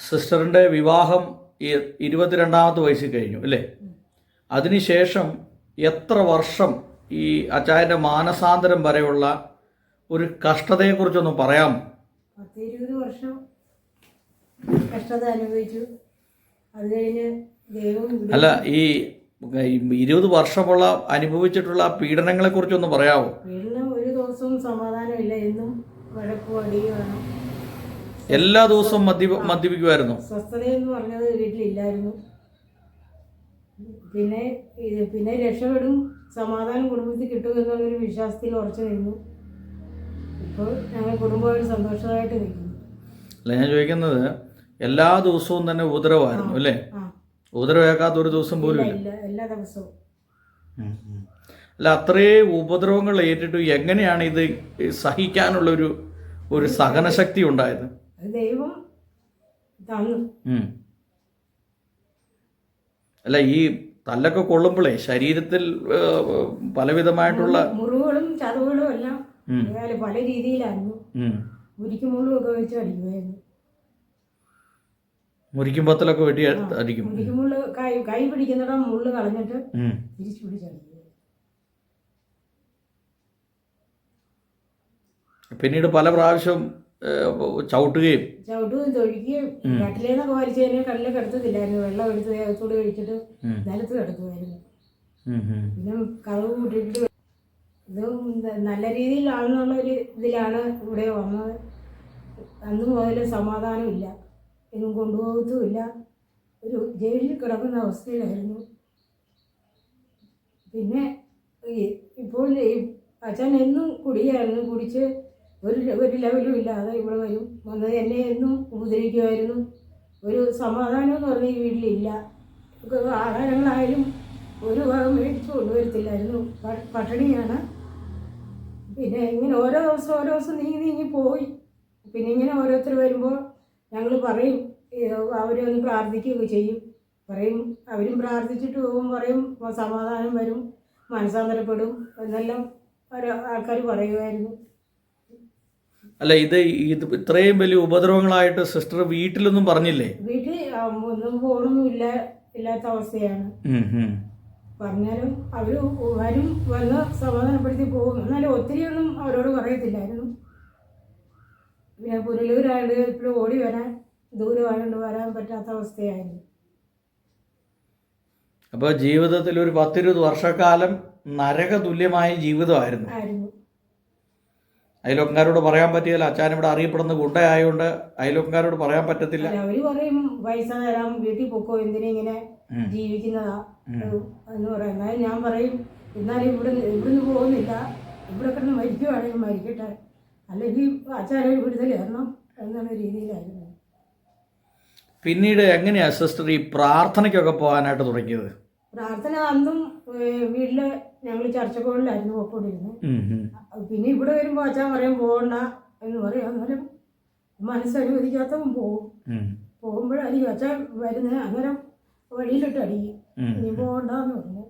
സിസ്റ്ററിൻ്റെ വിവാഹം 22ാമത്തെ വയസ്സിൽ കഴിഞ്ഞു അല്ലേ? അതിനുശേഷം എത്ര വർഷം ഈ അച്ചായൻ്റെ മാനസാന്തരം വരെയുള്ള ഒരു കഷ്ടതയെക്കുറിച്ചൊന്ന് പറയാമോ? 10-20 വർഷം കഷ്ടത അനുഭവിച്ചു. അത് കഴിഞ്ഞ് ദൈവം അല്ല, ഈ 20 വർഷമുള്ള അനുഭവിച്ചിട്ടുള്ള പീഡനങ്ങളെക്കുറിച്ചൊന്ന് പറയാമോ? വീടിന് ഒരു ദിവസവും സമാധാനമില്ല, എന്നും വഴക്കും അടിയുമാണ്. എല്ലാ ദിവസവും മദ്യപിക്കുമായിരുന്നു. സ്വസ്ഥതയെന്ന് പറഞ്ഞത് വീട്ടിലില്ലായിരുന്നു. പിന്നെ രക്ഷപ്പെടും, സമാധാനം കുടുംബത്തിൽ കിട്ടുമെന്നുള്ളൊരു വിശ്വാസത്തിൽ ഉറച്ചു നിന്നു. ഇപ്പോൾ ഞങ്ങൾ കുടുംബമായിട്ട് സന്തോഷമായിട്ട് നിൽക്കുന്നു. അല്ല, ഞാൻ ചോദിക്കുന്നത് എല്ലാ ദിവസവും തന്നെ ഉപദ്രവമായിരുന്നു അല്ലേ? ഉപദ്രവമാക്കാത്ത ഒരു ദിവസം പോലും ഇല്ല, എല്ലാ ദിവസവും. അല്ല, അത്രയും ഉപദ്രവങ്ങൾ ഏറ്റിട്ട് എങ്ങനെയാണ് ഇത് സഹിക്കാനുള്ള ഒരു സഹനശക്തി ഉണ്ടായത്? അത് ദൈവം തന്നു. അല്ല, ഈ തല്ലൊക്കെ കൊള്ളുമ്പോഴേ ശരീരത്തിൽ പലവിധമായിട്ടുള്ള മുറിവുകളും ചതവുകളും എല്ലാം പല രീതിയിലായിരുന്നു. മുരിക്കും മുള്ളും ഒക്കെ വെച്ച് അടിക്കുമായിരുന്നു. മുരിക്കും പത്തലൊക്കെ വെട്ടി അടിക്കും. മുരിക്കും മുള്ള് കൈ പിടിക്കുന്നിടം മുള്ള് കളഞ്ഞിട്ട് തിരിച്ചു പിടിച്ചടിക്കും. പിന്നീട് പല പ്രാവശ്യം ചവിട്ടുകയും തൊഴിക്കുകയും കട്ടിലേന്നൊക്കെ വലിച്ചതിന് കല്ലിൽ കിടത്തത്തില്ലായിരുന്നു. വെള്ളം എടുത്ത് ദേഹത്തോട് കഴിച്ചിട്ട് നിലത്ത് കിടത്തുമായിരുന്നു. പിന്നെ കതവ് കൂട്ടിയിട്ട് ഇത് നല്ല രീതിയിലാണെന്നുള്ളൊരു ഇതിലാണ് ഇവിടെ വന്നത്. അന്ന് മുതൽ സമാധാനമില്ല, എങ്ങും കൊണ്ടുപോകത്തുമില്ല, ഒരു ജയിലിൽ കിടക്കുന്ന അവസ്ഥയിലായിരുന്നു. പിന്നെ ഇപ്പോൾ അച്ഛൻ എന്നും കുടിയായിരുന്നു. കുടിച്ച് ഒരു ലെവലും ഇല്ലാതെ ഇവിടെ വന്നത് എന്നെ എന്നും ഉപദ്രവിക്കുമായിരുന്നു. ഒരു സമാധാനം എന്ന് പറഞ്ഞ ഈ വീട്ടിലില്ല. ആഹാരങ്ങളായാലും ഒരു ഭാഗം മേടിച്ചു കൊണ്ടുവരത്തില്ലായിരുന്നു. പട്ടിണിയാണ്. പിന്നെ ഇങ്ങനെ ഓരോ ദിവസം നീങ്ങി പോയി. പിന്നെ ഇങ്ങനെ ഓരോരുത്തർ വരുമ്പോൾ ഞങ്ങൾ പറയും, അവരൊന്ന് പ്രാർത്ഥിക്കുകയൊക്കെ ചെയ്യും. പറയും, അവരും പ്രാർത്ഥിച്ചിട്ട് പോകും, പറയും സമാധാനം വരും, മനസ്സാന്തരപ്പെടും എന്നെല്ലാം ഓരോ ആൾക്കാർ പറയുമായിരുന്നു. അല്ല, ഇത് ഇത്രയും വലിയ ഉപദ്രവങ്ങളായിട്ട് സിസ്റ്റർ വീട്ടിലൊന്നും പറഞ്ഞില്ലേ? വീട്ടിൽ ഒന്നും ഫോണൊന്നും ഇല്ലാത്ത അവസ്ഥയാണ്. പറഞ്ഞാലും അവർ വന്ന് സമാധാനപ്പെടുത്തി പോകും. എന്നാലും ഒത്തിരിയൊന്നും അവരോട് പറയത്തില്ലായിരുന്നു. പിന്നെ പുനലൂരായത് ഇപ്പോഴും ഓടി വരാൻ ദൂരമായതുകൊണ്ട് വരാൻ പറ്റാത്ത അവസ്ഥയായിരുന്നു. അപ്പോൾ ജീവിതത്തിൽ ഒരു 10-20 വർഷക്കാലം നരക തുല്യമായ ജീവിതമായിരുന്നു. അയൽവക്കാരോട് പറയാൻ പറ്റിയല്ല. അച്ഛൻ ഇവിടെ അറിയപ്പെടുന്ന ഗുണ്ടയായതുകൊണ്ട് അയൽവക്കാരോട് പറയാൻ പറ്റത്തില്ല. അവര് പറയും പൈസ തരാം, വീട്ടിൽ പൊക്കോ, എന്തിനാ ഇങ്ങനെ ജീവിക്കുന്നതാ എന്ന് പറയാം. എന്നാലും ഞാൻ പറയും, എന്നാലും ഇവിടുന്ന് പോകുന്നില്ല, ഇവിടെ കിടന്ന് മരിക്കുവാണെങ്കിൽ മരിക്കട്ടെ, അല്ലെങ്കിൽ അച്ഛനൊരു വിടുതൽ തരണം എന്നുള്ള രീതിയിലായിരുന്നു. പിന്നീട് എങ്ങനെയാ സിസ്റ്റർ ഈ പ്രാർത്ഥനയ്ക്കൊക്കെ പോകാനായിട്ട് തുടങ്ങിയത്? പ്രാർത്ഥന അന്നും വീട്ടില് ഞങ്ങൾ ചർച്ചകളിലായിരുന്നു പോയിക്കൊണ്ടിരുന്നത്. പിന്നെ ഇവിടെ വരുമ്പോൾ അച്ഛൻ പറയും പോകണ്ട എന്ന് പറയും. അന്നേരം മനസ്സനുവദിക്കാത്തവൻ പോകുമ്പോഴായിരിക്കും അച്ഛൻ വരുന്നത്. അന്നേരം വഴിയിലിട്ട് അടിക്കും, ഇനി പോകണ്ടെന്ന് പറഞ്ഞു.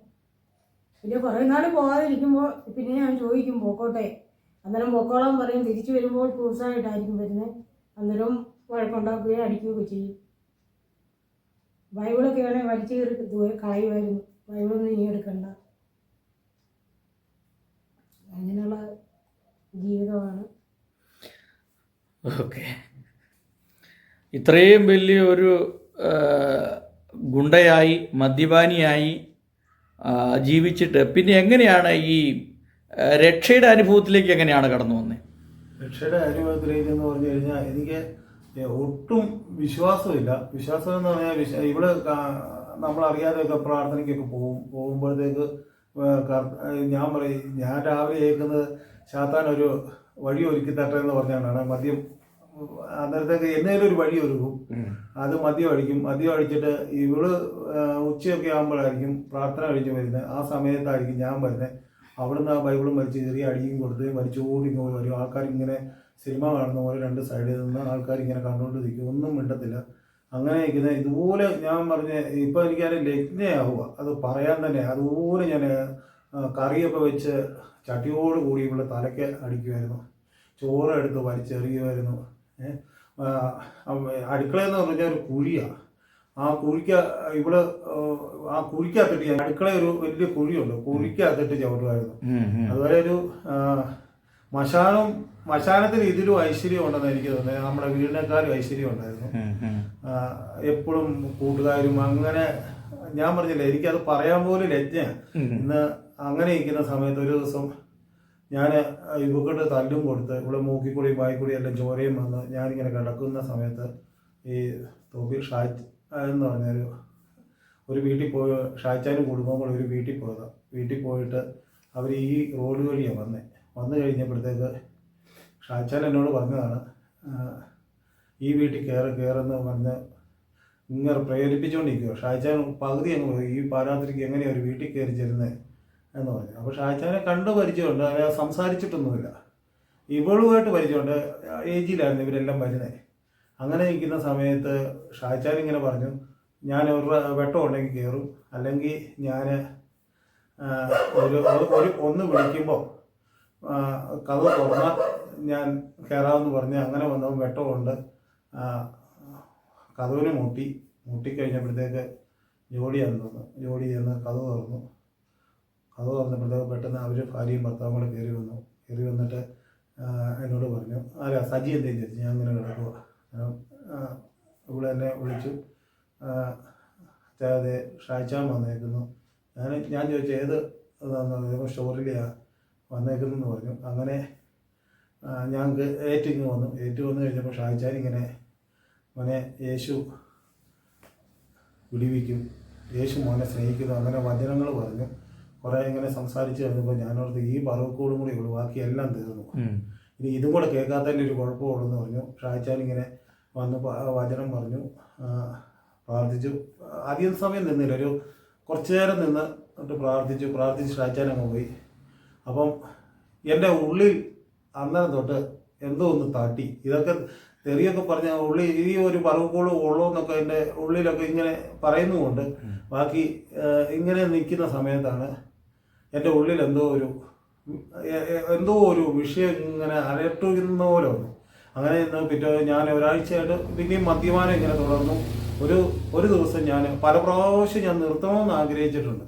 പിന്നെ കുറേ നാൾ പോകാതിരിക്കുമ്പോൾ പിന്നെ ഞാൻ ചോദിക്കും പോക്കോട്ടെ, അന്നേരം പൊക്കോളാൻ പറയും. തിരിച്ചു വരുമ്പോൾ ക്രൂസായിട്ടായിരിക്കും വരുന്നത്. അന്നേരം വഴക്കുണ്ടാക്കുകയും അടിക്കുകയൊക്കെ ചെയ്യും. ബൈബിളൊക്കെ ആണെങ്കിൽ വലിച്ചു കയറി കളയുമായിരുന്നു. ബൈബിളൊന്നും ഇനി എടുക്കണ്ട, അങ്ങനെയുള്ള ജീവിതമാണ്. ഓക്കെ, ഇത്രയും വലിയ ഒരു ഗുണ്ടയായി മദ്യപാനിയായി ജീവിച്ചിട്ട് പിന്നെ എങ്ങനെയാണ് ഈ രക്ഷയുടെ അനുഭവത്തിലേക്ക് എങ്ങനെയാണ് കടന്നു വന്നത്? രക്ഷയുടെ അനുഭവത്തിലേക്ക് എന്ന് പറഞ്ഞു കഴിഞ്ഞാൽ എനിക്ക് ഒട്ടും വിശ്വാസമില്ല. വിശ്വാസം എന്ന് പറഞ്ഞാൽ ഇവിടെ നമ്മളറിയാതെയൊക്കെ പ്രാർത്ഥനയ്ക്കൊക്കെ പോകുമ്പോഴത്തേക്ക് ഞാൻ പറയും, ഞാൻ രാവിലെ കേൾക്കുന്നത് ശാത്താൻ ഒരു വഴി ഒരുക്കി തട്ടെ എന്ന് പറഞ്ഞാണ് മദ്യം. അന്നേരത്തേക്ക് എന്നേലും ഒരു വഴി ഒരുക്കും, അത് മദ്യം അടിക്കും. മദ്യം അടിച്ചിട്ട് ഇവള് ഉച്ചയൊക്കെ ആകുമ്പോഴായിരിക്കും പ്രാർത്ഥന കഴിച്ച് വരുന്നത്. ആ സമയത്തായിരിക്കും ഞാൻ വരുന്നത്. അവിടുന്ന് ആ ബൈബിളും വലിച്ച് ചെറിയ അടിയും കൊടുത്ത് വലിച്ചുകൊണ്ട് ഇങ്ങോട്ട് വരും. ആൾക്കാർ ഇങ്ങനെ സിനിമ കാണുന്ന പോലെ രണ്ട് സൈഡിൽ നിന്ന് ആൾക്കാർ ഇങ്ങനെ കണ്ടുകൊണ്ട് നിൽക്കും, ഒന്നും മിണ്ടത്തില്ല. അങ്ങനെ ഇരിക്കുന്ന ഇതുപോലെ ഞാൻ പറഞ്ഞ ഇപ്പോൾ എനിക്കതിന് ലജ്ഞയാവുക അത് പറയാൻ തന്നെ. അതുപോലെ ഞാൻ കറിയൊക്കെ വെച്ച് ചട്ടിയോട് കൂടി ഇവിടെ തലയ്ക്ക് അടിക്കുമായിരുന്നു, ചോറ് എടുത്ത് വലിച്ചെറിയുമായിരുന്നു. അടുക്കളയെന്ന് പറഞ്ഞാൽ ഒരു കുഴിയാണ്. ആ കുഴിക്കകത്തിട്ട് ഞാൻ അടുക്കള ഒരു വലിയ കുഴിയുണ്ട്, കുഴിക്കകത്തിട്ട് ചവിട്ടുമായിരുന്നു. അതുപോലെ ഒരു മശാനത്തിൽ ഇതിലും ഐശ്വര്യം ഉണ്ടെന്ന് എനിക്ക് തോന്നുന്നത്. നമ്മുടെ വീടിനേക്കാളും ഐശ്വര്യം ഉണ്ടായിരുന്നു. എപ്പോഴും കൂട്ടുകാരും അങ്ങനെ ഞാൻ പറഞ്ഞില്ല, എനിക്കത് പറയാൻ പോലും ലജ്ഞയാണ്. ഇന്ന് അങ്ങനെ ഇരിക്കുന്ന സമയത്ത് ഒരു ദിവസം ഞാൻ ഇവക്കൊണ്ട് തല്ലും കൊടുത്ത് ഇവിടെ മൂക്കിക്കൂടിയും വായിക്കൂടിയും എല്ലാം ചോരയും വന്ന് ഞാനിങ്ങനെ കിടക്കുന്ന സമയത്ത് ഈ തോപ്പിൽ ഷാജ് എന്ന് പറഞ്ഞൊരു ഒരു വീട്ടിൽ പോയി, ഷാജാനും കുടുംബം കൂടെ ഒരു വീട്ടിൽ പോയതാണ്. വീട്ടിൽ പോയിട്ട് അവർ ഈ റോഡ് വഴിയാണ് വന്നു കഴിഞ്ഞപ്പോഴത്തേക്ക് ഷാജാൻ എന്നോട് പറഞ്ഞതാണ്, ഈ വീട്ടിൽ കയറെന്ന് പറഞ്ഞ് ഇങ്ങനെ പ്രേരിപ്പിച്ചുകൊണ്ടിരിക്കുക. ഷാജാൻ പകുതി അങ്ങ് പോയി, ഈ പാരാത്രിക്ക് എങ്ങനെയാണ് ഒരു വീട്ടിൽ കയറി ചെല്ലുന്നത് എന്ന് പറഞ്ഞു. അപ്പോൾ ഷാജാനെ കണ്ടു പരിചയമുണ്ട്, അയാൾ സംസാരിച്ചിട്ടൊന്നുമില്ല. ഇവളുമായിട്ട് പരിചയമുണ്ട്, ഏജിലായിരുന്നു ഇവരെല്ലാം വരുന്നത്. അങ്ങനെ നിൽക്കുന്ന സമയത്ത് ഷാജാൻ ഇങ്ങനെ പറഞ്ഞു, ഞാൻ ഒരു വെട്ടം ഉണ്ടെങ്കിൽ കയറും, അല്ലെങ്കിൽ ഞാൻ ഒന്ന് വിളിക്കുമ്പോൾ കഥ തുറന്നാൽ ഞാൻ കയറാമെന്ന് പറഞ്ഞ് അങ്ങനെ വന്നപ്പോൾ വെട്ടമുണ്ട്. കഥവിന് മുട്ടിക്കഴിഞ്ഞപ്പോഴത്തേക്ക് ജോഡി ചെന്ന് കഥ തുറന്നപ്പോഴത്തേക്ക് പെട്ടെന്ന് അവർ ഭാര്യയും ഭർത്താവും കൂടെ കയറി വന്നിട്ട് എന്നോട് പറഞ്ഞു, അല്ല സജി എന്തേലും ചോദിച്ചു. ഞാൻ അങ്ങനെ കിടക്കുക. ഇവിടെ എന്നെ വിളിച്ചു, അതെ ഷാജാൻ വന്നേക്കുന്നു. ഞാൻ ചോദിച്ചു ഏത് സ്റ്റോറിലെയാണ് വന്നേക്കുന്നതെന്ന് പറഞ്ഞു. അങ്ങനെ ഞങ്ങൾക്ക് ഏറ്റിങ് വന്നു കഴിഞ്ഞപ്പോൾ ഷാജാൻ ഇങ്ങനെ മോനെ യേശു വിടിവിക്കും, യേശു മോനെ സ്നേഹിക്കുന്നു, അങ്ങനെ വചനങ്ങൾ പറഞ്ഞു. കുറേ ഇങ്ങനെ സംസാരിച്ച് കഴിഞ്ഞപ്പോൾ ഞാനോർത്ത് ഈ പറവക്കോടും കൂടി ഉള്ളൂ, ബാക്കി എല്ലാം തീർന്നു, ഇനി ഇതും കൂടെ കേൾക്കാത്തതിൻ്റെ ഒരു കുഴപ്പമുള്ളൂ എന്ന് പറഞ്ഞു. ഷാജാൻ ഇങ്ങനെ വന്ന് വചനം പറഞ്ഞു, പ്രാർത്ഥിച്ചു. അധികം സമയം നിന്നില്ല, ഒരു കുറച്ചു നേരം നിന്നിട്ട് പ്രാർത്ഥിച്ച് ഷാജാൻ അങ്ങ് പോയി. അപ്പം എൻ്റെ ഉള്ളിൽ അന്നേരം തൊട്ട് എന്തോ ഒന്ന് തട്ടി. ഇതൊക്കെ തെറിയൊക്കെ പറഞ്ഞ ഉള്ളിൽ ഈ ഒരു പറവക്കോള് ഉള്ളൂ എന്നൊക്കെ എൻ്റെ ഉള്ളിലൊക്കെ ഇങ്ങനെ പറയുന്നുമുണ്ട്. ബാക്കി ഇങ്ങനെ നിൽക്കുന്ന സമയത്താണ് എൻ്റെ ഉള്ളിൽ എന്തോ ഒരു വിഷയം ഇങ്ങനെ അലട്ടുന്ന പോലെ വന്നു. അങ്ങനെ പിറ്റേ ഞാൻ ഒരാഴ്ചയായിട്ട് പിന്നെയും മദ്യപാനം ഇങ്ങനെ തുടർന്നു. ഒരു ദിവസം ഞാൻ പല പ്രാവശ്യം ഞാൻ നിർത്തണമെന്ന് ആഗ്രഹിച്ചിട്ടുണ്ട്.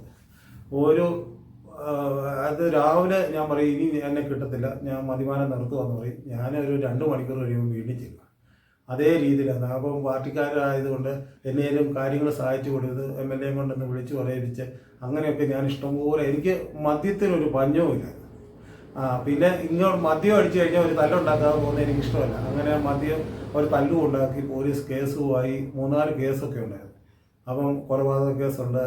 അത് രാവിലെ ഞാൻ പറയും ഇനി എന്നെ കിട്ടത്തില്ല, ഞാൻ മദ്യപാനം നിർത്തുമെന്ന് പറയും. ഞാനൊരു 2 മണിക്കൂർ കഴിയുമ്പോൾ വീണ്ടും ചെയ്യും. അതേ രീതിയിലാണ്. അപ്പം പാർട്ടിക്കാരായതുകൊണ്ട് എന്നേലും കാര്യങ്ങൾ സഹായിച്ചു കൊടുത്ത് MLA കൊണ്ടൊന്ന് വിളിച്ചു പറയിപ്പിച്ച് അങ്ങനെയൊക്കെ ഞാൻ ഇഷ്ടംപോലെ, എനിക്ക് മദ്യത്തിനൊരു പഞ്ഞവുമില്ല. പിന്നെ ഇങ്ങോട്ട് മദ്യം അടിച്ചു കഴിഞ്ഞാൽ ഒരു തല്ലുണ്ടാക്കാതെ പോകുന്നത് എനിക്കിഷ്ടമല്ല. അങ്ങനെ മദ്യം ഒരു തല്ലും ഉണ്ടാക്കി പോലീസ് കേസുമായി 3-4 കേസൊക്കെ ഉണ്ടായിരുന്നു. അപ്പം കൊലപാതക കേസുണ്ട്,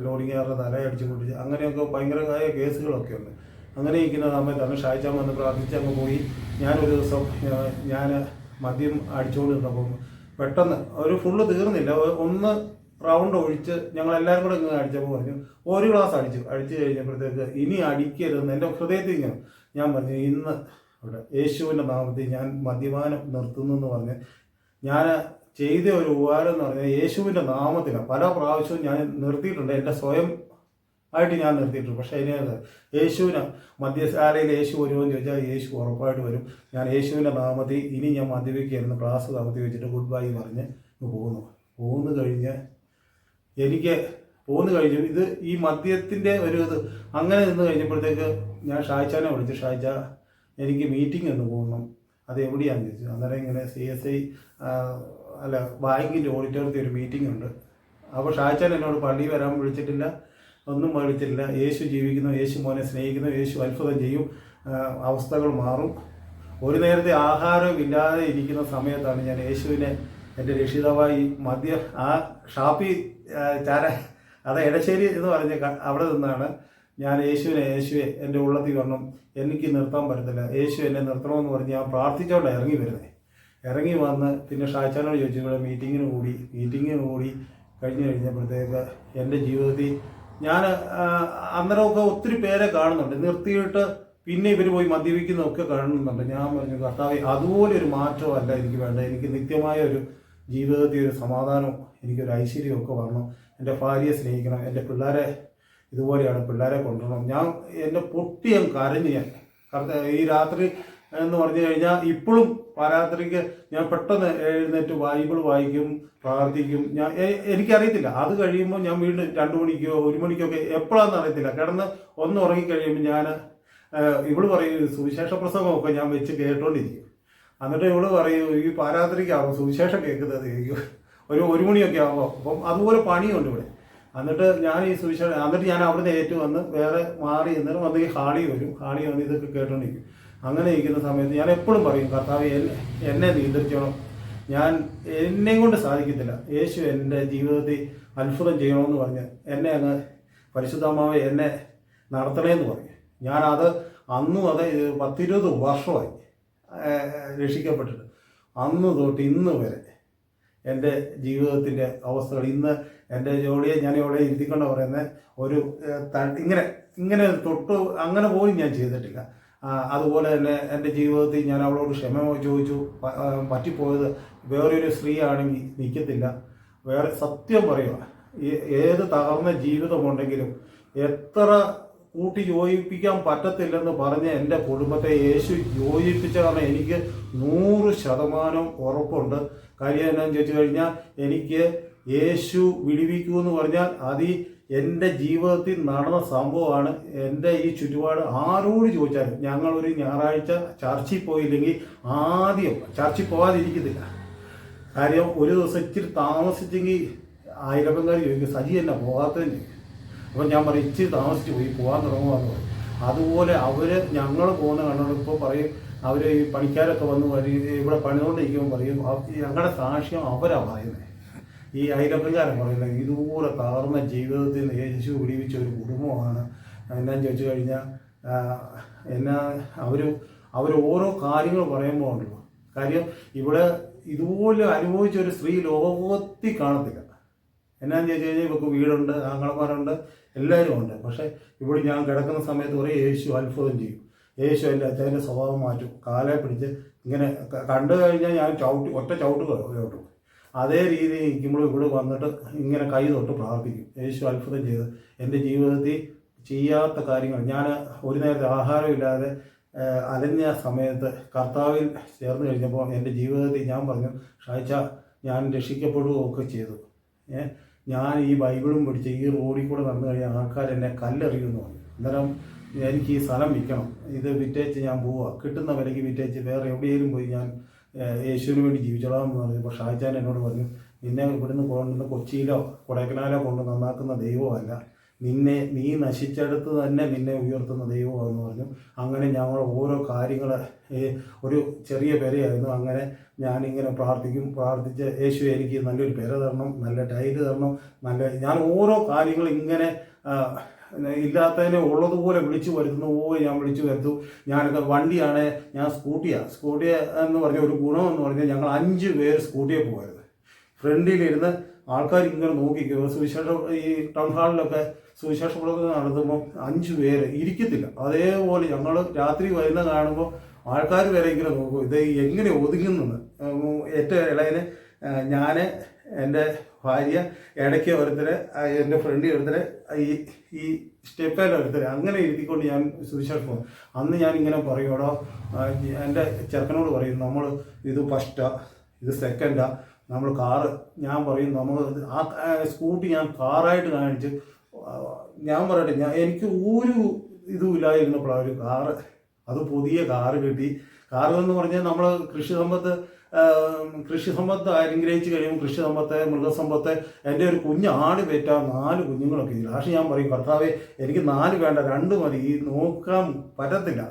ലോഡിങ്ങാരുടെ തല അടിച്ചു പൊട്ടിച്ച്, അങ്ങനെയൊക്കെ ഭയങ്കരമായ കേസുകളൊക്കെ ഉണ്ട്. അങ്ങനെ ഇരിക്കുന്ന സമയത്താണ് ഷാജാൻ വന്ന് പ്രാർത്ഥിച്ച് അങ്ങ് പോയി. ഞാനൊരു ദിവസം ഞാൻ മദ്യം അടിച്ചുകൊണ്ട് നിന്നപ്പം പെട്ടെന്ന് ഒരു ഫുള്ള് തീർന്നില്ല, 1 റൗണ്ട് ഒഴിച്ച് ഞങ്ങളെല്ലാവരും കൂടെ ഇങ്ങനെ അടിച്ചപ്പോൾ പറഞ്ഞു 1 ഗ്ലാസ് അടിച്ചു കഴിഞ്ഞപ്പോഴത്തേക്ക് ഇനി അടിക്കരുതെന്ന് എൻ്റെ ഹൃദയത്തിൽ ഇങ്ങനെ ഞാൻ പറഞ്ഞു, ഇന്ന് ഇവിടെ യേശുവിൻ്റെ നാമത്തിൽ ഞാൻ മദ്യപാനം നിർത്തുന്നു എന്ന് പറഞ്ഞ് ഞാൻ ചെയ്ത ഒരു ഉപകാരം എന്ന് പറഞ്ഞാൽ യേശുവിൻ്റെ നാമത്തിലാണ്. പല പ്രാവശ്യവും ഞാൻ നിർത്തിയിട്ടുണ്ട്, എൻ്റെ സ്വയം ആയിട്ട് ഞാൻ നിർത്തിയിട്ടുണ്ട്. പക്ഷേ അതിന് യേശുവിന് മദ്യശാലയിൽ യേശു വരുമോ എന്ന് ചോദിച്ചാൽ യേശു ഉറപ്പായിട്ട് വരും. ഞാൻ യേശുവിൻ്റെ നാമത്തിൽ ഇനി ഞാൻ മദ്യപിക്കുകയായിരുന്നു, ക്ലാസ് താമത്തി വെച്ചിട്ട് ഗുഡ് ബൈ പറഞ്ഞ് പോന്നു കഴിഞ്ഞു. ഇത് ഈ മദ്യത്തിൻ്റെ ഒരു ഇത് അങ്ങനെ നിന്ന് കഴിഞ്ഞപ്പോഴത്തേക്ക് ഞാൻ ഷാജാനെ വിളിച്ചു, ഷാജ എനിക്ക് മീറ്റിംഗ് ഒന്ന് പോകണം, അത് എവിടെയാണെന്ന് ചോദിച്ചു. അന്നേരം ഇങ്ങനെ CSI ബാങ്കിൻ്റെ ഓഡിറ്റോറിയത്തിൽ ഒരു മീറ്റിംഗ് ഉണ്ട്. അപ്പോൾ ഷാജാൻ എന്നോട് പള്ളിയിൽ വരാൻ വിളിച്ചിട്ടില്ല, ഒന്നും വിളിച്ചിട്ടില്ല. യേശു ജീവിക്കുന്നു, യേശു മോനെ സ്നേഹിക്കുന്നു, യേശു അത്ഭുതം ചെയ്യും, അവസ്ഥകൾ മാറും. ഒരു നേരത്തെ ആഹാരമില്ലാതെ ഇരിക്കുന്ന സമയത്താണ് ഞാൻ യേശുവിനെ എൻ്റെ രക്ഷിതാവായി ആ ഷാപ്പി അത് എടശ്ശേരി എന്ന് പറഞ്ഞ് അവിടെ നിന്നാണ് ഞാൻ യേശുവെ എൻ്റെ ഉള്ളത്തിൽ വരണം, എനിക്ക് നിർത്താൻ പറ്റത്തില്ല, യേശു എന്നെ നിർത്തണമെന്ന് പറഞ്ഞ് ഞാൻ പ്രാർത്ഥിച്ചോണ്ട് ഇറങ്ങി വന്ന് പിന്നെ ഷാജാനോട് ചോദിച്ചു, ഇവിടെ മീറ്റിങ്ങിന് കൂടി കഴിഞ്ഞപ്പോഴത്തേക്ക് എൻ്റെ ജീവിതത്തിൽ ഞാൻ അന്നേരമൊക്കെ ഒത്തിരി പേരെ കാണുന്നുണ്ട്. നിർത്തിയിട്ട് പിന്നെ ഇവർ പോയി മദ്യപിക്കുന്നതൊക്കെ കാണുന്നുണ്ട്. ഞാൻ പറഞ്ഞു, കർത്താവേ, അതുപോലെ ഒരു മാറ്റമല്ല എനിക്ക് വേണ്ടത്. എനിക്ക് നിത്യമായ ഒരു ജീവിതത്തിൽ ഒരു സമാധാനവും എനിക്കൊരു ഐശ്വര്യവും ഒക്കെ വരണം. എൻ്റെ ഭാര്യയെ സ്നേഹിക്കണം, എൻ്റെ പിള്ളേരെ ഇതുപോലെയാണ്, പിള്ളേരെ കൊണ്ടുവരണം. ഞാൻ എൻ്റെ പൊട്ടി ഞാൻ കരഞ്ഞു. ഈ രാത്രി എന്ന് പറഞ്ഞു കഴിഞ്ഞാൽ ഇപ്പോഴും പാരാത്രിക്ക് ഞാൻ പെട്ടെന്ന് എഴുന്നേറ്റ് ബൈബിൾ വായിക്കും, പ്രാർത്ഥിക്കും. എനിക്കറിയത്തില്ല, അത് കഴിയുമ്പോൾ ഞാൻ വീണ്ടും 2 മണിക്കോ 1 മണിക്കോ ഒക്കെ എപ്പോഴാണെന്ന് അറിയത്തില്ല കിടന്ന് ഒന്ന് ഉറങ്ങിക്കഴിയുമ്പോൾ ഞാൻ ഇവള് പറയും സുവിശേഷ പ്രസംഗമൊക്കെ ഞാൻ വെച്ച് കേട്ടോണ്ടിരിക്കും. എന്നിട്ട് ഇവള് പറയും ഈ പാരാത്രിക്കാവും സുവിശേഷം കേൾക്കുന്നത് ഒരു 1 മണിയൊക്കെ ആകുമ്പോൾ. അപ്പം അതുപോലെ പണിയുണ്ട് ഇവിടെ. എന്നിട്ട് ഞാൻ ഈ സുവിശേഷം, എന്നിട്ട് ഞാൻ അവിടുന്ന് ഏറ്റു വന്ന് വേറെ മാറി എന്നിട്ട് വന്ന് ഈ ഹാളി വരും, ഹാളി വന്ന് ഇതൊക്കെ കേട്ടോണ്ടിരിക്കും. അങ്ങനെ ഇരിക്കുന്ന സമയത്ത് ഞാൻ എപ്പോഴും പറയും, കർത്താവ് എന്നെ നിയന്ത്രിക്കണം, എന്നെ കൊണ്ട് സാധിക്കത്തില്ല, യേശു എൻ്റെ ജീവിതത്തിൽ അത്ഭുതം ചെയ്യണമെന്ന് പറഞ്ഞ് എന്നെ അങ്ങ് പരിശുദ്ധാത്മാവേ എന്നെ നടത്തണേന്ന് പറയും. ഞാനത് അന്നും അത് 10-20 വർഷമായി രക്ഷിക്കപ്പെട്ടിട്ട്. അന്ന് തൊട്ട് ഇന്ന് വരെ എൻ്റെ ജീവിതത്തിൻ്റെ അവസ്ഥകൾ, ഇന്ന് എൻ്റെ ജോലിയെ ഞാൻ ഇവിടെ ഇരുത്തിക്കൊണ്ട് പറയുന്നത് ഒരു ഇങ്ങനെ തൊട്ട് അങ്ങനെ പോലും ഞാൻ ചെയ്തിട്ടില്ല. അതുപോലെ തന്നെ എൻ്റെ ജീവിതത്തിൽ ഞാൻ അവളോട് ക്ഷമ ചോദിച്ചു. പറ്റിപ്പോയത് വേറൊരു സ്ത്രീ ആണെങ്കിൽ നിൽക്കത്തില്ല. വേറെ സത്യം പറയുക, ഏത് തകർന്ന ജീവിതമുണ്ടെങ്കിലും എത്ര കൂട്ടി യോജിപ്പിക്കാൻ പറ്റത്തില്ലെന്ന് പറഞ്ഞ് എൻ്റെ കുടുംബത്തെ യേശു യോജിപ്പിച്ച കാരണം എനിക്ക് 100% ഉറപ്പുണ്ട്. കാര്യം എന്നാന്ന് ചോദിച്ചു കഴിഞ്ഞാൽ, എനിക്ക് യേശു വിടുവിക്കുമെന്ന് പറഞ്ഞാൽ അത് എൻ്റെ ജീവിതത്തിൽ നടന്ന സംഭവമാണ്. എൻ്റെ ഈ ചുറ്റുപാട് ആരോട് ചോദിച്ചാലും, ഞങ്ങളൊരു ഞായറാഴ്ച ചർച്ചിൽ പോയില്ലെങ്കിൽ ആദ്യം ചർച്ചിൽ പോകാതിരിക്കത്തില്ല. കാര്യം ഒരു ദിവസം ഇച്ചിരി താമസിച്ചെങ്കിൽ അയലപ്പൻകാർ ചോദിക്കും, സജി എന്നാ പോകാത്തതെന്ന് ചോദിക്കും. അപ്പം ഞാൻ പറയും, ഇച്ചിരി താമസിച്ച് പോകാൻ തുടങ്ങുകയെന്ന് പറയും. അതുപോലെ ഞങ്ങൾ പോകുന്ന കണ്ടോണ്ട് ഇപ്പോൾ പറയും, അവർ ഈ പണിക്കാരൊക്കെ വന്ന് ഇവിടെ പണിതുകൊണ്ടിരിക്കുമ്പോൾ പറയും, ഞങ്ങളുടെ സാക്ഷ്യം അവരാണ് പറയുന്നത്, ഈ അയലപ്പൻകാരൻ പറയുന്നത്, ഇതുപോലെ തകർന്ന ജീവിതത്തിൽ നിന്ന് യേശു വിടിവിച്ച ഒരു കുടുംബമാണ്. എന്നാന്ന് ചോദിച്ചു കഴിഞ്ഞാൽ അവർ ഓരോ കാര്യങ്ങൾ പറയുമ്പോൾ ഉണ്ടല്ലോ, കാര്യം ഇവിടെ ഇതുപോലെ അനുഭവിച്ച ഒരു സ്ത്രീ ലോകത്തിൽ കാണത്തില്ല. എന്നാന്ന് ചോദിച്ചു കഴിഞ്ഞാൽ ഇവർക്ക് വീടുണ്ട്, ആങ്ങളമാരുണ്ട്, എല്ലാവരും ഉണ്ട്. പക്ഷേ ഇവിടെ ഞാൻ കിടക്കുന്ന സമയത്ത് പറയും, യേശു അത്ഭുതം ചെയ്യും, യേശു എൻ്റെ അച്ഛൻ്റെ സ്വഭാവം മാറ്റും. കാലെ പിടിച്ച് ഇങ്ങനെ കണ്ടു കഴിഞ്ഞാൽ ഞാൻ ഒറ്റ ചവിട്ട് ചവിട്ടും. അതേ രീതിയിൽ ഇരിക്കുമ്പോൾ ഇവിടെ വന്നിട്ട് ഇങ്ങനെ കൈ തൊട്ട് പ്രാർത്ഥിക്കും. യേശു അത്ഭുതം ചെയ്ത് എൻ്റെ ജീവിതത്തിൽ ചെയ്യാത്ത കാര്യങ്ങൾ, ഞാൻ ഒരു നേരത്തെ ആഹാരമില്ലാതെ അലഞ്ഞ സമയത്ത് കർത്താവിൽ ചേർന്ന് കഴിഞ്ഞപ്പോൾ എൻ്റെ ജീവിതത്തിൽ ഞാൻ പറഞ്ഞു, ഷായിച്ച ഞാൻ രക്ഷിക്കപ്പെടുകയൊക്കെ ചെയ്തു. ഞാൻ ഈ ബൈബിളും പിടിച്ച് ഈ റോഡിൽ കൂടെ നടന്നു കഴിഞ്ഞാൽ ആൾക്കാർ എന്നെ കല്ലെറിയുമെന്ന് പറഞ്ഞു. അന്നേരം എനിക്ക് ഈ സ്ഥലം വിൽക്കണം, ഇത് വിറ്റേച്ച് ഞാൻ പോവുക, കിട്ടുന്ന വിലയ്ക്ക് വിറ്റേച്ച് വേറെ എവിടെയെങ്കിലും പോയി ഞാൻ യേശുവിന് വേണ്ടി ജീവിച്ചോളാം എന്ന് പറഞ്ഞു. അപ്പോൾ ഷായിച്ചാൻ എന്നോട് പറഞ്ഞു, നിന്നെ ഇവിടുന്ന് കൊണ്ടുവന്ന് കൊച്ചിയിലോ കൊടൈക്കനാലോ കൊണ്ട് നന്നാക്കുന്ന ദൈവമല്ല, നീ നശിച്ചെടുത്ത് തന്നെ നിന്നെ ഉയർത്തുന്ന ദൈവമാണെന്ന് പറഞ്ഞു. അങ്ങനെ ഞങ്ങൾ ഓരോ കാര്യങ്ങൾ, ഒരു ചെറിയ പെരയായിരുന്നു, അങ്ങനെ ഞാനിങ്ങനെ പ്രാർത്ഥിച്ച് യേശു എനിക്ക് നല്ലൊരു പെര തരണം, നല്ല ടൈല് തരണം, ഞാൻ ഓരോ കാര്യങ്ങൾ ഇങ്ങനെ ഇല്ലാത്തതിനെ ഉള്ളതുപോലെ വിളിച്ചു വരുത്തുന്ന ഞാൻ വിളിച്ചു വരുത്തും. ഞാനൊക്കെ വണ്ടിയാണ്, ഞാൻ സ്കൂട്ടി എന്ന് പറഞ്ഞ ഒരു ഗുണമെന്ന് പറഞ്ഞാൽ ഞങ്ങൾ 5 പേര് സ്കൂട്ടിയെ പോകുമായിരുന്നു. ഫ്രണ്ടിലിരുന്ന് ആൾക്കാർ ഇങ്ങനെ നോക്കിക്കും. സുവിശേഷം ഈ ടൗൺ ഹാളിലൊക്കെ സുവിശേഷ പ്രവർത്തനം നടത്തുമ്പോൾ 5 പേര് ഇരിക്കത്തില്ല. അതേപോലെ ഞങ്ങൾ രാത്രി വരുന്ന കാണുമ്പോൾ ആൾക്കാർ വരെ ഇങ്ങനെ നോക്കും, ഇത് എങ്ങനെ ഒതുങ്ങുന്നത്. ഏറ്റവും ഇളയന് ഞാൻ, എൻ്റെ ഭാര്യ, ഇടയ്ക്ക് ഒരുത്തരെ, എൻ്റെ ഫ്രണ്ട് ഒരുത്തരെ, ഈ സ്റ്റെപ്പേൽ ഒരുത്തരെ, അങ്ങനെ ഇരുത്തിക്കൊണ്ട് ഞാൻ സുവിശേഷം പോകും. അന്ന് ഞാനിങ്ങനെ പറയൂടോ, എൻ്റെ ചെറുക്കനോട് പറയും, നമ്മൾ ഇത് ഫസ്റ്റാ, ഇത് സെക്കൻഡാ, നമ്മൾ കാറ്, ഞാൻ പറയും നമ്മൾ ആ സ്കൂട്ടി ഞാൻ കാറായിട്ട് കാണിച്ച്, ഞാൻ പറയട്ടെ, എനിക്ക് ഒരു ഇതും ഇല്ലായിരുന്നപ്പോഴാണ് ഒരു കാറ്, അത് പുതിയ കാറ് കിട്ടി. കാറ് എന്ന് പറഞ്ഞാൽ നമ്മൾ കൃഷിസമ്പത്ത് അനുഗ്രഹിച്ച് കഴിയുമ്പോൾ കൃഷിസമ്പത്ത്, മൃഗസമ്പത്ത്, എൻ്റെ ഒരു കുഞ്ഞ് ആട് പേറ്റാൻ 4 കുഞ്ഞുങ്ങളൊക്കെ ഇല്ല. പക്ഷേ ഞാൻ പറയും, കർത്താവേ എനിക്ക് 4 വേണ്ട, 2 മതി, നോക്കാൻ പറ്റത്തില്ല.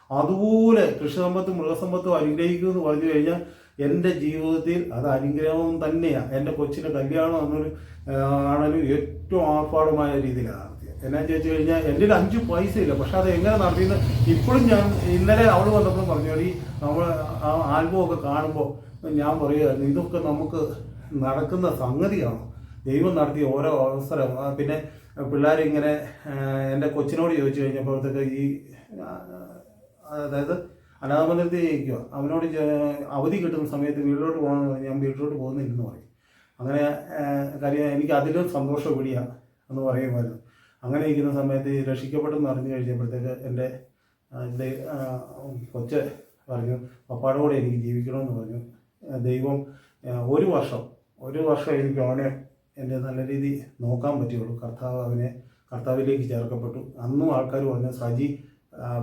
അതുപോലെ കൃഷിസമ്പത്തും മൃഗസമ്പത്തും അനുഗ്രഹിക്കുമെന്ന് പറഞ്ഞു കഴിഞ്ഞാൽ എൻ്റെ ജീവിതത്തിൽ അത് അനുഗ്രഹം തന്നെയാണ്. എൻ്റെ കൊച്ചിൻ്റെ കല്യാണം ആണെങ്കിലും ഏറ്റവും ആർഭാടമായ രീതിയിലാണ് നടത്തിയത്. എന്നാന്ന് ചോദിച്ചു കഴിഞ്ഞാൽ എൻ്റെ 5 പൈസ ഇല്ല, പക്ഷെ അത് എങ്ങനെ നടത്തിയെന്ന് ഇപ്പോഴും ഞാൻ, ഇന്നലെ അവൾ വന്നപ്പോൾ പറഞ്ഞു, ഈ നമ്മൾ ആ ആൽബം ഒക്കെ കാണുമ്പോൾ ഞാൻ പറയുമായിരുന്നു, ഇതൊക്കെ നമുക്ക് നടക്കുന്ന സംഗതിയാണോ, ദൈവം നടത്തിയ ഓരോ അവസരം. പിന്നെ പിള്ളേരിങ്ങനെ എൻ്റെ കൊച്ചിനോട് ചോദിച്ചു കഴിഞ്ഞപ്പോഴത്തേക്ക് ഈ അതായത് അനാഥമന്ദിരത്തിൽ ജയിക്കുക. അവനോട് അവധി കിട്ടുന്ന സമയത്ത് വീട്ടിലോട്ട് പോകണമെന്ന് പറഞ്ഞാൽ ഞാൻ വീട്ടിലോട്ട് പോകുന്നില്ലെന്ന് പറയും. അങ്ങനെ കാര്യം എനിക്ക് അതിലും സന്തോഷം ഇവിടെയാ എന്ന് പറയുമായിരുന്നു. അങ്ങനെ ഇരിക്കുന്ന സമയത്ത് രക്ഷിക്കപ്പെട്ടെന്ന് അറിഞ്ഞു കഴിഞ്ഞപ്പോഴത്തേക്ക് എൻ്റെ കൊച്ച് പറഞ്ഞു പപ്പായുടെ കൂടെ എനിക്ക് ജീവിക്കണമെന്ന് പറഞ്ഞു. ദൈവം ഒരു വർഷം എനിക്ക് അവനെ എൻ്റെ നല്ല രീതിയിൽ നോക്കാൻ പറ്റുള്ളൂ. കർത്താവിലേക്ക് ചേർക്കപ്പെട്ടു. അന്നും ആൾക്കാർ പറഞ്ഞു സജി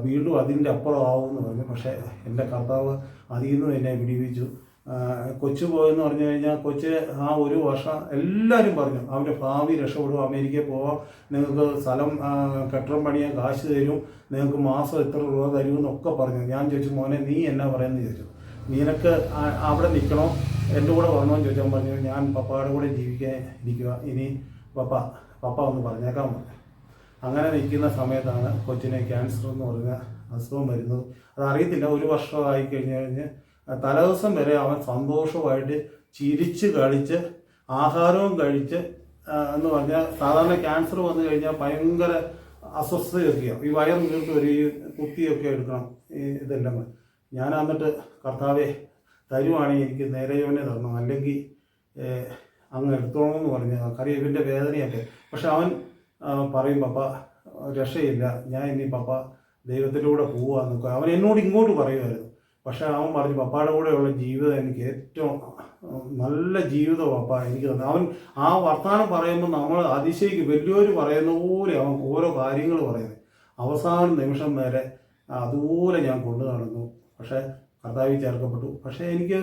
വീണ്ടും അതിൻ്റെ അപ്പുറം ആവുമെന്ന് പറഞ്ഞു. പക്ഷേ എൻ്റെ കർത്താവ് അതിൽ നിന്നും എന്നെ വിടിവിച്ചു. കൊച്ചു പോയെന്ന് പറഞ്ഞു കഴിഞ്ഞാൽ കൊച്ച് ആ ഒരു വർഷം എല്ലാവരും പറഞ്ഞു അവൻ്റെ ഭാവി രക്ഷപ്പെടും, അമേരിക്കയിൽ പോവാം, നിങ്ങൾക്ക് സ്ഥലം കെട്ടിടം പണിയാൻ കാശ് തരും, നിങ്ങൾക്ക് മാസം എത്ര രൂപ തരുമെന്നൊക്കെ പറഞ്ഞു. ഞാൻ ചോദിച്ചു മോനെ നീ എന്നാ പറയുന്നത് ചോദിച്ചു. നിനക്ക് അവിടെ നിൽക്കണോ എൻ്റെ കൂടെ വരണമെന്ന് ചോദിച്ചാൽ പറഞ്ഞു ഞാൻ പപ്പയുടെ കൂടെ ജീവിക്കാൻ ഇരിക്കുക, ഇനി പപ്പ ഒന്ന് പറഞ്ഞേക്കാൻ പറഞ്ഞു. അങ്ങനെ നിൽക്കുന്ന സമയത്താണ് കൊച്ചിനെ ക്യാൻസർ എന്ന് പറഞ്ഞ അസുഖം വരുന്നത്. അതറിയത്തില്ല. ഒരു വർഷമായി കഴിഞ്ഞ് തലേദിവസം വരെ അവൻ സന്തോഷമായിട്ട് ചിരിച്ച് കളിച്ച് ആഹാരവും കഴിച്ച് എന്ന് പറഞ്ഞാൽ സാധാരണ ക്യാൻസർ വന്നു കഴിഞ്ഞാൽ ഭയങ്കര അസ്വസ്ഥതയൊക്കെയാണ്. ഈ വയർ വീർത്ത് ഒരു കുത്തിയൊക്കെ എടുക്കണം ഇതെല്ലാം. ഞാൻ എന്നിട്ട് കർത്താവെ തരുവാണെങ്കിൽ എനിക്ക് നേരെയോനെ തരണം, അല്ലെങ്കിൽ അങ്ങ് എടുത്തോണമെന്ന് പറഞ്ഞു. കാര്യം ഇവൻ്റെ വേദനയൊക്കെ. പക്ഷെ അവൻ പറയും പപ്പ രക്ഷയില്ല, ഞാൻ ഇനി പപ്പ ദൈവത്തിലൂടെ പോവാന്നൊക്കെ അവൻ എന്നോട് ഇങ്ങോട്ട് പറയുമായിരുന്നു. പക്ഷെ അവൻ പറഞ്ഞു പപ്പയുടെ കൂടെയുള്ള ജീവിതം എനിക്ക് ഏറ്റവും നല്ല ജീവിതം പപ്പ എനിക്ക് തന്നെ. അവൻ ആ വർത്തമാനം പറയുമ്പോൾ നമ്മൾ അതിശയിക്കും. വലിയൊരു പറയുന്ന പോലെ അവൻ ഓരോ കാര്യങ്ങൾ പറയുന്നത്. അവസാന നിമിഷം വരെ അതുപോലെ ഞാൻ കൊണ്ടു നടന്നു. പക്ഷേ കർത്താവിൽ ചേർക്കപ്പെട്ടു. പക്ഷേ എനിക്ക്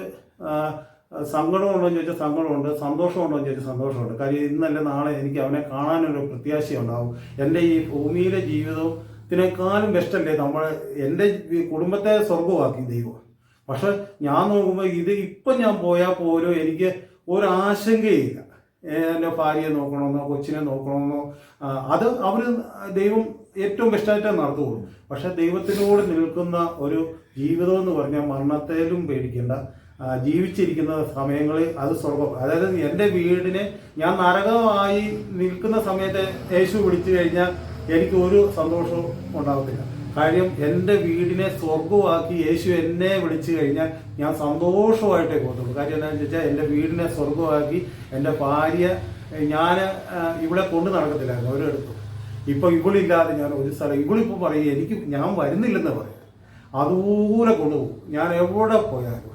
സങ്കടമുണ്ടോ എന്ന് ചോദിച്ചാൽ സങ്കടമുണ്ട്, സന്തോഷമുണ്ടോ എന്ന് ചോദിച്ചാൽ സന്തോഷമുണ്ട്. കാര്യം ഇന്നല്ല നാളെ എനിക്ക് അവനെ കാണാനൊരു പ്രത്യാശയുണ്ടാവും. എൻ്റെ ഈ ഭൂമിയിലെ ജീവിതത്തിനേക്കാളും ബെസ്റ്റല്ലേ നമ്മൾ എൻ്റെ കുടുംബത്തെ സ്വർഗമാക്കി ദൈവം. പക്ഷെ ഞാൻ നോക്കുമ്പോൾ ഇപ്പം ഞാൻ പോയാൽ പോലും എനിക്ക് ഒരാശങ്കയില്ല. എൻ്റെ ഭാര്യയെ നോക്കണമെന്നോ കൊച്ചിനെ നോക്കണമെന്നോ അത് അവർ ദൈവം ഏറ്റവും ബെസ്റ്റായിട്ടേ നടത്തുള്ളൂ. പക്ഷെ ദൈവത്തിനോട് നിൽക്കുന്ന ഒരു ജീവിതം എന്ന് പറഞ്ഞാൽ മരണത്തേലും പേടിക്കേണ്ട, ജീവിച്ചിരിക്കുന്ന സമയങ്ങളിൽ അത് സ്വർഗം. അതായത് എൻ്റെ വീടിനെ ഞാൻ നരകമായി നിൽക്കുന്ന സമയത്ത് യേശു വിളിച്ചു കഴിഞ്ഞാൽ എനിക്ക് ഒരു സന്തോഷവും ഉണ്ടാകത്തില്ല. കാര്യം എൻ്റെ വീടിനെ സ്വർഗമാക്കി യേശു എന്നെ വിളിച്ചു കഴിഞ്ഞാൽ ഞാൻ സന്തോഷമായിട്ടേ പോകത്തുള്ളൂ. കാര്യം എന്താണെന്ന് വെച്ചാൽ എൻ്റെ വീടിനെ സ്വർഗമാക്കി എൻ്റെ ഭാര്യ ഞാൻ ഇവിടെ കൊണ്ടു നടക്കത്തില്ലായിരുന്നു ഒരിടത്തും. ഇപ്പം ഇവളില്ലാതെ ഞാൻ ഒരു സ്ഥലം ഇവളിപ്പോൾ പറയും ഞാൻ വരുന്നില്ലെന്ന് പറയും. അതുപോലെ കൊണ്ടുപോകും. ഞാൻ എവിടെ പോയാലും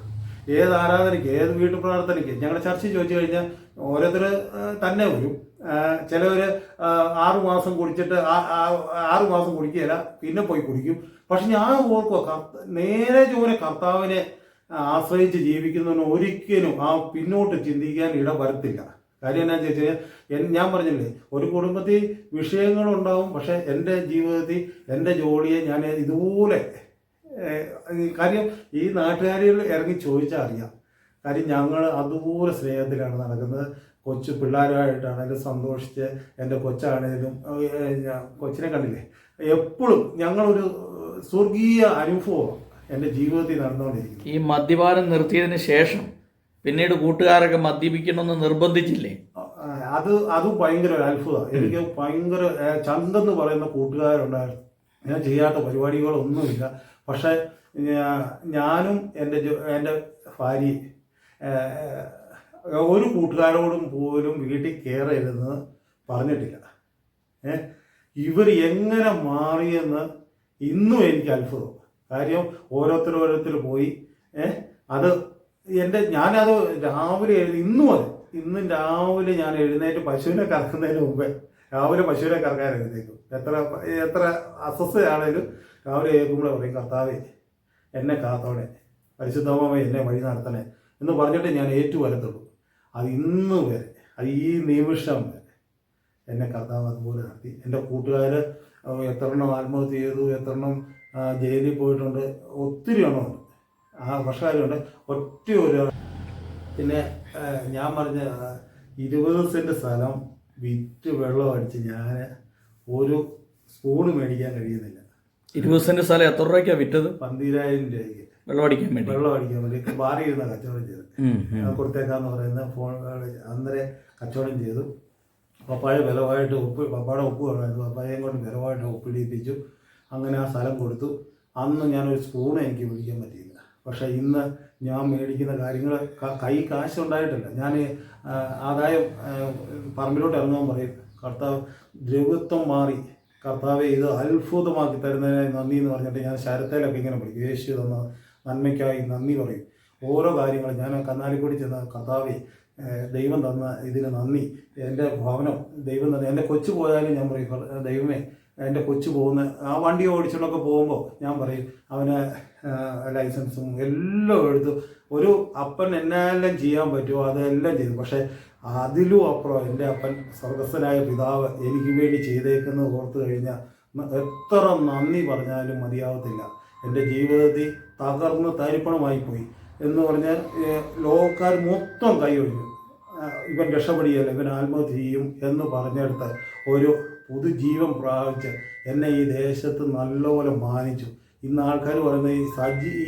ഏത് ആരാധനയ്ക്ക് ഏത് വീട്ടു പ്രാർത്ഥനയ്ക്ക് ഞങ്ങളുടെ ചർച്ചയിൽ ചോദിച്ചു കഴിഞ്ഞാൽ ഓരോരുത്തർ തന്നെ വരും. ചിലവർ 6 മാസം കുടിച്ചിട്ട് 6 മാസം കുടിക്കുകയില്ല, പിന്നെ പോയി കുടിക്കും. പക്ഷെ ഞാൻ ഓർക്കുക നേരെ ചൊവ്വനെ കർത്താവിനെ ആശ്രയിച്ച് ജീവിക്കുന്നതിന് ഒരിക്കലും പിന്നോട്ട് ചിന്തിക്കാൻ ഇട വരത്തില്ല. കാര്യം എന്താണെന്ന് ചോദിച്ചാൽ ഞാൻ പറഞ്ഞില്ലേ ഒരു കുടുംബത്തിൽ വിഷയങ്ങളുണ്ടാവും. പക്ഷെ എൻ്റെ ജീവിതത്തിൽ എൻ്റെ ജോലിയെ ഞാൻ ഇതുപോലെ കാര്യം ഈ നാട്ടുകാരികൾ ഇറങ്ങി ചോദിച്ചാൽ അറിയാം. കാര്യം ഞങ്ങൾ അതുപോലെ സ്നേഹത്തിലാണ് നടക്കുന്നത്. കൊച്ചു പിള്ളേരുമായിട്ടാണേലും സന്തോഷിച്ച് എൻ്റെ കൊച്ചാണേലും കൊച്ചിനെ കണ്ടില്ലേ എപ്പോഴും ഞങ്ങളൊരു സ്വർഗീയ അനുഭവം എൻ്റെ ജീവിതത്തിൽ നടന്നുകൊണ്ടിരിക്കുന്നു. ഈ മദ്യപാനം നിർത്തിയതിന് ശേഷം പിന്നീട് കൂട്ടുകാരൊക്കെ മദ്യപിക്കണമെന്ന് നിർബന്ധിച്ചില്ലേ? അത് ഭയങ്കര ഒരു അത്ഭുതമാണ്. എനിക്ക് ഭയങ്കര ചന്തെന്ന് പറയുന്ന കൂട്ടുകാരുണ്ടായിരുന്നു. ഞാൻ ചെയ്യാത്ത പരിപാടികളൊന്നുമില്ല. പക്ഷെ ഞാനും എൻ്റെ ഭാര്യ ഒരു കൂട്ടുകാരോടും പോലും വീട്ടിൽ കയറരുതെന്ന് പറഞ്ഞിട്ടില്ല. ഇവർ എങ്ങനെ മാറിയെന്ന് ഇന്നും എനിക്ക് അത്ഭുതം. കാര്യം ഓരോരുത്തർ പോയി അത് ഞാനത് രാവിലെ ഇന്നും രാവിലെ ഞാൻ എഴുന്നേറ്റ് പശുവിനെ കറക്കുന്നതിന് മുമ്പേ രാവിലെ പശുവിനെ കറക്കാൻ എഴുന്നേക്കും. എത്ര അസ്വസ്ഥയാണേലും രാവിലെ കേൾക്കുമ്പോഴേ പറയും കർത്താവേ എന്നെ കാത്തോടെ, പരിശുദ്ധമായി എന്നെ വഴി നടത്തണേ എന്ന് പറഞ്ഞിട്ട് ഞാൻ വരത്തുള്ളൂ. അത് ഇന്ന് വരെ, അത് ഈ നിമിഷം വരെ എന്നെ കർത്താവ് അതുപോലെ നടത്തി. എൻ്റെ കൂട്ടുകാർ എത്രണ്ണം ആത്മഹത്യ ചെയ്തു, എത്രണ്ണം ജയിലിൽ പോയിട്ടുണ്ട്, ഒത്തിരി എണ്ണമുണ്ട്. പക്ഷക്കാരുണ്ട്. ഒരു പിന്നെ ഞാൻ പറഞ്ഞ 20 സെൻറ്റ് സ്ഥലം വിറ്റ് വെള്ളം അടിച്ച് ഞാൻ ഒരു സ്പൂണ് മേടിക്കാൻ കഴിയുന്നില്ല. 20 സെൻറ്റ് സ്ഥലം എത്ര രൂപയ്ക്കാണ് വിറ്റത്? 12,000 രൂപയ്ക്ക് വെള്ളം അടിക്കാൻ വേണ്ടി ബാറി ഇരുന്ന കച്ചവടം ചെയ്ത് കൊടുത്തേക്കാന്ന് പറയുന്ന ഫോൺ അന്നേരം കച്ചവടം ചെയ്തു. പപ്പായ ബലമായിട്ട് പപ്പായുടെ ഒപ്പ് വേണമായിരുന്നു. പപ്പായയും കൊണ്ട് ബലമായിട്ട് ഒപ്പിടിപ്പിച്ചു. അങ്ങനെ ആ സ്ഥലം കൊടുത്തു. അന്ന് ഞാനൊരു സ്പൂണ് എനിക്ക് പിടിക്കാൻ പറ്റിയില്ല. പക്ഷേ ഇന്ന് ഞാൻ മേടിക്കുന്ന കാര്യങ്ങൾ കൈ കാശുണ്ടായിട്ടില്ല. ഞാൻ ആദായം പറമ്പിലോട്ട് ഇറങ്ങാൻ പറയും, കർത്താവ് ദ്രവത്വം മാറി, കർത്താവെ ഇത് അത്ഭുതമാക്കി തരുന്നതിനായി നന്ദി എന്ന് പറഞ്ഞിട്ട് ഞാൻ ശരത്തേലൊക്കെ ഇങ്ങനെ വിളിക്കും, യേശു തന്ന നന്മയ്ക്കായി നന്ദി പറയും. ഓരോ കാര്യങ്ങളും ഞാൻ കന്നാലിക്കൂടി ചെന്ന, കർത്താവെ ദൈവം തന്ന ഇതിന് നന്ദി, എൻ്റെ ഭവനം ദൈവം തന്ന, എൻ്റെ കൊച്ചു പോയാലും ഞാൻ പറയും, ദൈവമേ എൻ്റെ കൊച്ചു പോകുന്ന ആ വണ്ടി ഓടിച്ചുകൊണ്ടൊക്കെ പോകുമ്പോൾ ഞാൻ പറയും, അവന് ലൈസൻസും എല്ലാം എടുത്തു, ഒരു അപ്പൻ എന്നെല്ലാം ചെയ്യാൻ പറ്റുമോ അതെല്ലാം ചെയ്തു. പക്ഷേ അതിലും അപ്പുറം എൻ്റെ അപ്പൻ സ്വർഗസ്ഥനായ പിതാവ് എനിക്ക് വേണ്ടി ചെയ്തേക്കുന്നത് ഓർത്ത് കഴിഞ്ഞാൽ എത്ര നന്ദി പറഞ്ഞാലും മതിയാവത്തില്ല. എൻ്റെ ജീവിതത്തിൽ തകർന്ന് തരിപ്പണമായി പോയി എന്ന് പറഞ്ഞാൽ ലോകക്കാർ മൊത്തം കൈയൊഴിഞ്ഞു, ഇവൻ രക്ഷപ്പെടുകയല്ല, ഇവൻ ആത്മഹത്യ ചെയ്യും എന്ന് പറഞ്ഞെടുത്ത് ഒരു പുതുജീവൻ പ്രാപിച്ച് എന്നെ ഈ ദേശത്ത് നല്ലപോലെ മാനിച്ചു. ഇന്ന് ആൾക്കാർ പറയുന്നത്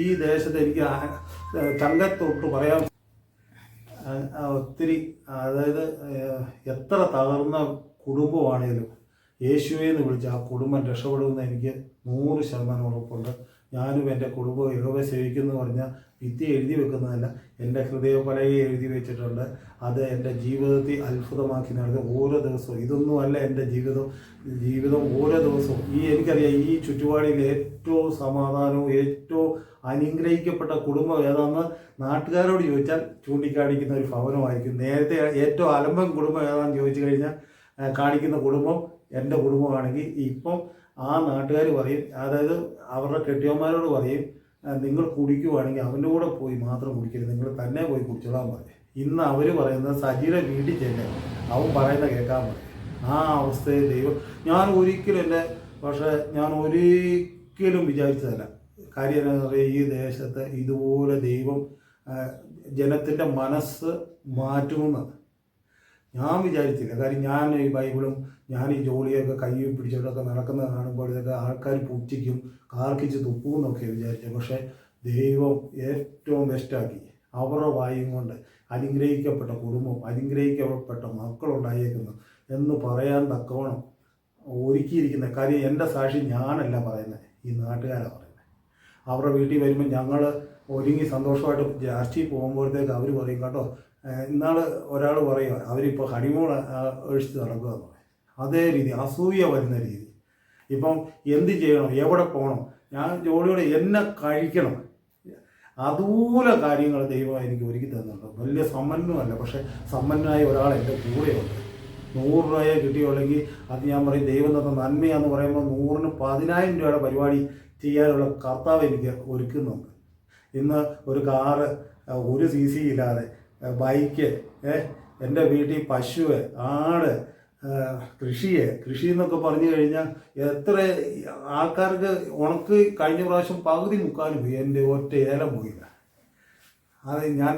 ഈ ദേശത്ത് എനിക്ക് ചങ്കത്തൊട്ട് പറയാൻ ഒത്തിരി, അതായത് എത്ര തകർന്ന കുടുംബമാണേലും യേശുവെ എന്ന് വിളിച്ച് ആ കുടുംബം രക്ഷപ്പെടുമെന്ന് എനിക്ക് 100% ഉറപ്പുണ്ട്. ഞാനും എൻ്റെ കുടുംബവും യഹോവയെ സേവിക്കുന്നു പറഞ്ഞാൽ ഭിത്തി എഴുതി വെക്കുന്നതല്ല, എൻ്റെ ഹൃദയപലകെ എഴുതി വെച്ചിട്ടുണ്ട്. അത് എൻ്റെ ജീവിതത്തിൽ അത്ഭുതമാക്കി നടക്കുക ഓരോ ദിവസവും. ഇതൊന്നുമല്ല എൻ്റെ ജീവിതം ഓരോ ദിവസവും. എനിക്കറിയാം ഈ ചുറ്റുപാടിൽ ഏറ്റവും സമാധാനവും ഏറ്റവും അനുഗ്രഹിക്കപ്പെട്ട കുടുംബം ഏതാണെന്ന് നാട്ടുകാരോട് ചോദിച്ചാൽ ചൂണ്ടിക്കാണിക്കുന്ന ഒരു ഭവനമായിരിക്കും. നേരത്തെ ഏറ്റവും അലമ്പൻ കുടുംബം ഏതാണെന്ന് ചോദിച്ചു കഴിഞ്ഞാൽ കാണിക്കുന്ന കുടുംബം എൻ്റെ കുടുംബമാണെങ്കിൽ ഇപ്പം ആ നാട്ടുകാർ പറയും, അതായത് അവരുടെ കെട്ടിയന്മാരോട് പറയും, നിങ്ങൾ കുടിക്കുവാണെങ്കിൽ അവൻ്റെ കൂടെ പോയി മാത്രം കുടിക്കരുത്, നിങ്ങൾ തന്നെ പോയി കുടിച്ചോളാൻ പറയും. ഇന്ന് അവർ പറയുന്നത് സജിയുടെ വീട്ടിൽ ചെല്ലെ അവൻ പറയുന്ന കേൾക്കാൻ പറയും. ആ അവസ്ഥയിൽ ദൈവം ഞാൻ ഒരിക്കലും വിചാരിച്ചതല്ല. കാര്യം എന്താണെന്ന് പറയുക, ഈ ദേശത്ത് ഇതുപോലെ ദൈവം ജനത്തിൻ്റെ മനസ്സ് മാറ്റുമെന്ന് ഞാൻ വിചാരിച്ചില്ല. കാര്യം ഞാൻ ഈ ബൈബിളും ഞാൻ ഈ ജോലിയൊക്കെ കൈ പിടിച്ചിട്ടൊക്കെ നടക്കുന്നത് കാണുമ്പോഴത്തേക്ക് ആൾക്കാർ പുച്ഛിക്കും, കാർക്കിച്ച് തുപ്പുമെന്നൊക്കെ വിചാരിച്ചത്. പക്ഷേ ദൈവം ഏറ്റവും ബെസ്റ്റാക്കി അവരുടെ വായും കൊണ്ട് അനുഗ്രഹിക്കപ്പെട്ട കുടുംബം, അനുഗ്രഹിക്കപ്പെട്ട മക്കളുണ്ടായേക്കുന്നു എന്ന് പറയാൻ തക്കവണ്ണം ഒരുക്കിയിരിക്കുന്ന കാര്യം. എൻ്റെ സാക്ഷി ഞാനല്ല പറയുന്നത്, ഈ നാട്ടുകാരാണ് പറയുന്നത്. അവരുടെ വീട്ടിൽ വരുമ്പോൾ ഞങ്ങൾ ഒരുങ്ങി സന്തോഷമായിട്ട് ചർച്ചയിൽ പോകുമ്പോഴത്തേക്ക് അവർ പറയും, കേട്ടോ ഇന്നാൾ ഒരാൾ പറയുക അവരിപ്പോൾ ഹണിമൂൺ ഒഴിച്ച് നടക്കുകയെന്ന് പറയും. അതേ രീതി അസൂയ വരുന്ന രീതി. ഇപ്പം എന്ത് ചെയ്യണം, എവിടെ പോകണം, ഞാൻ ജോലിയോടെ എന്നെ കഴിക്കണം, അതുപോലെ കാര്യങ്ങൾ ദൈവം എനിക്ക് ഒരുക്കി തന്നിട്ടുണ്ട്. വലിയ സമ്പന്നമല്ല, പക്ഷേ സമ്പന്നനായ ഒരാൾ എൻ്റെ കൂടെയുണ്ട്. 100 രൂപയെ കിട്ടിയുള്ളെങ്കിൽ അത് ഞാൻ പറയും ദൈവം തന്ന നന്മയാന്ന് പറയുമ്പോൾ 100-ന് 10,000 രൂപയുടെ പരിപാടി ചെയ്യാനുള്ള കർത്താവ് എനിക്ക് ഒരുക്കുന്നുണ്ട്. ഇന്ന് ഒരു കാറ്, ഒരു CC ഇല്ലാതെ ബൈക്ക്, എൻ്റെ വീട്ടിൽ പശുവ്, ആട്, കൃഷി എന്നൊക്കെ പറഞ്ഞു കഴിഞ്ഞാൽ എത്ര ആൾക്കാർക്ക് ഉണക്ക് കഴിഞ്ഞ പ്രാവശ്യം പകുതി മുക്കാലും പോയി, എൻ്റെ ഒറ്റ ഏലം പോയില്ല. അത് ഞാൻ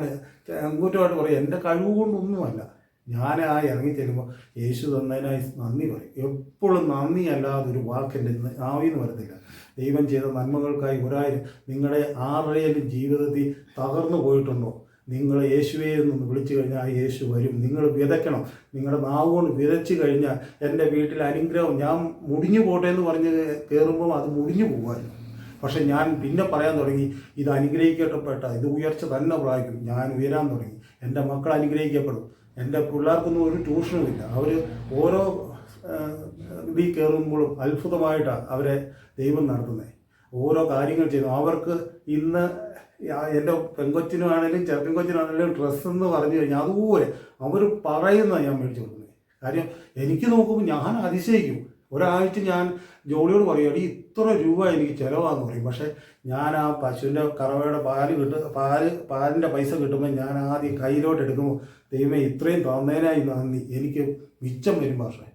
അങ്ങോട്ടുമായിട്ട് പറയും, എൻ്റെ കഴിവ് കൊണ്ടൊന്നുമല്ല. ഞാൻ ഇറങ്ങി ചെല്ലുമ്പോൾ യേശു തന്നതിനായി നന്ദി പറയും. എപ്പോഴും നന്ദി അല്ലാതെ ഒരു വാക്കെൻ്റെ ആവിന്ന് വരത്തില്ല. ദൈവം ചെയ്ത നന്മകൾക്കായി 1000 നിങ്ങളുടെ ആരുടെയും ജീവിതത്തിൽ തകർന്നു പോയിട്ടുണ്ടോ? നിങ്ങൾ യേശുവേ എന്ന് വിളിച്ചു കഴിഞ്ഞാൽ ആ യേശു വരും. നിങ്ങൾ വിതയ്ക്കണം. നിങ്ങളുടെ നാവ് കൊണ്ട് വിതച്ച് കഴിഞ്ഞാൽ എൻ്റെ വീട്ടിൽ അനുഗ്രഹം, ഞാൻ മുടിഞ്ഞു പോട്ടെ എന്ന് പറഞ്ഞ് കയറുമ്പോൾ അത് മുടിഞ്ഞു പോകുമായിരുന്നു. പക്ഷെ ഞാൻ പിന്നെ പറയാൻ തുടങ്ങി, ഇത് അനുഗ്രഹിക്കപ്പെട്ട, ഇത് ഉയർച്ച തന്നെ പ്രാപിക്കും. ഞാൻ ഉയരാൻ തുടങ്ങി. എൻ്റെ മക്കൾ അനുഗ്രഹിക്കപ്പെടും. എൻ്റെ പിള്ളേർക്കൊന്നും ഒരു ട്യൂഷനുമില്ല. അവർ ഓരോ ഇതിൽ കയറുമ്പോഴും അത്ഭുതമായിട്ടാണ് അവരെ ദൈവം നടത്തുന്നത്. ഓരോ കാര്യങ്ങൾ ചെയ്യുന്നു. അവർക്ക് ഇന്ന് എൻ്റെ പെൺകൊച്ചിനാണെങ്കിലും ചെറുക്കൻ കൊച്ചിനാണെങ്കിലും ഡ്രസ്സെന്ന് പറഞ്ഞു കഴിഞ്ഞാൽ അതുപോലെ അവർ പറയുന്നതാണ് ഞാൻ മേടിച്ചു കൊടുക്കുന്നത്. കാര്യം എനിക്ക് നോക്കുമ്പോൾ ഞാൻ അതിശയിക്കും. ഒരാഴ്ച ഞാൻ ജോലിയോട് പറയും, അടി ഇത്ര രൂപ എനിക്ക് ചിലവാന്ന് പറയും. പക്ഷേ ഞാൻ ആ പശുവിൻ്റെ കറവയുടെ പാലിൻ്റെ പൈസ കിട്ടുമ്പോൾ ഞാൻ ആദ്യം കയ്യിലോട്ട് എടുക്കുമ്പോൾ ദൈവമേ ഇത്രയും തന്നേനായി നന്ദി, എനിക്ക് മിച്ചം വരും. പക്ഷേ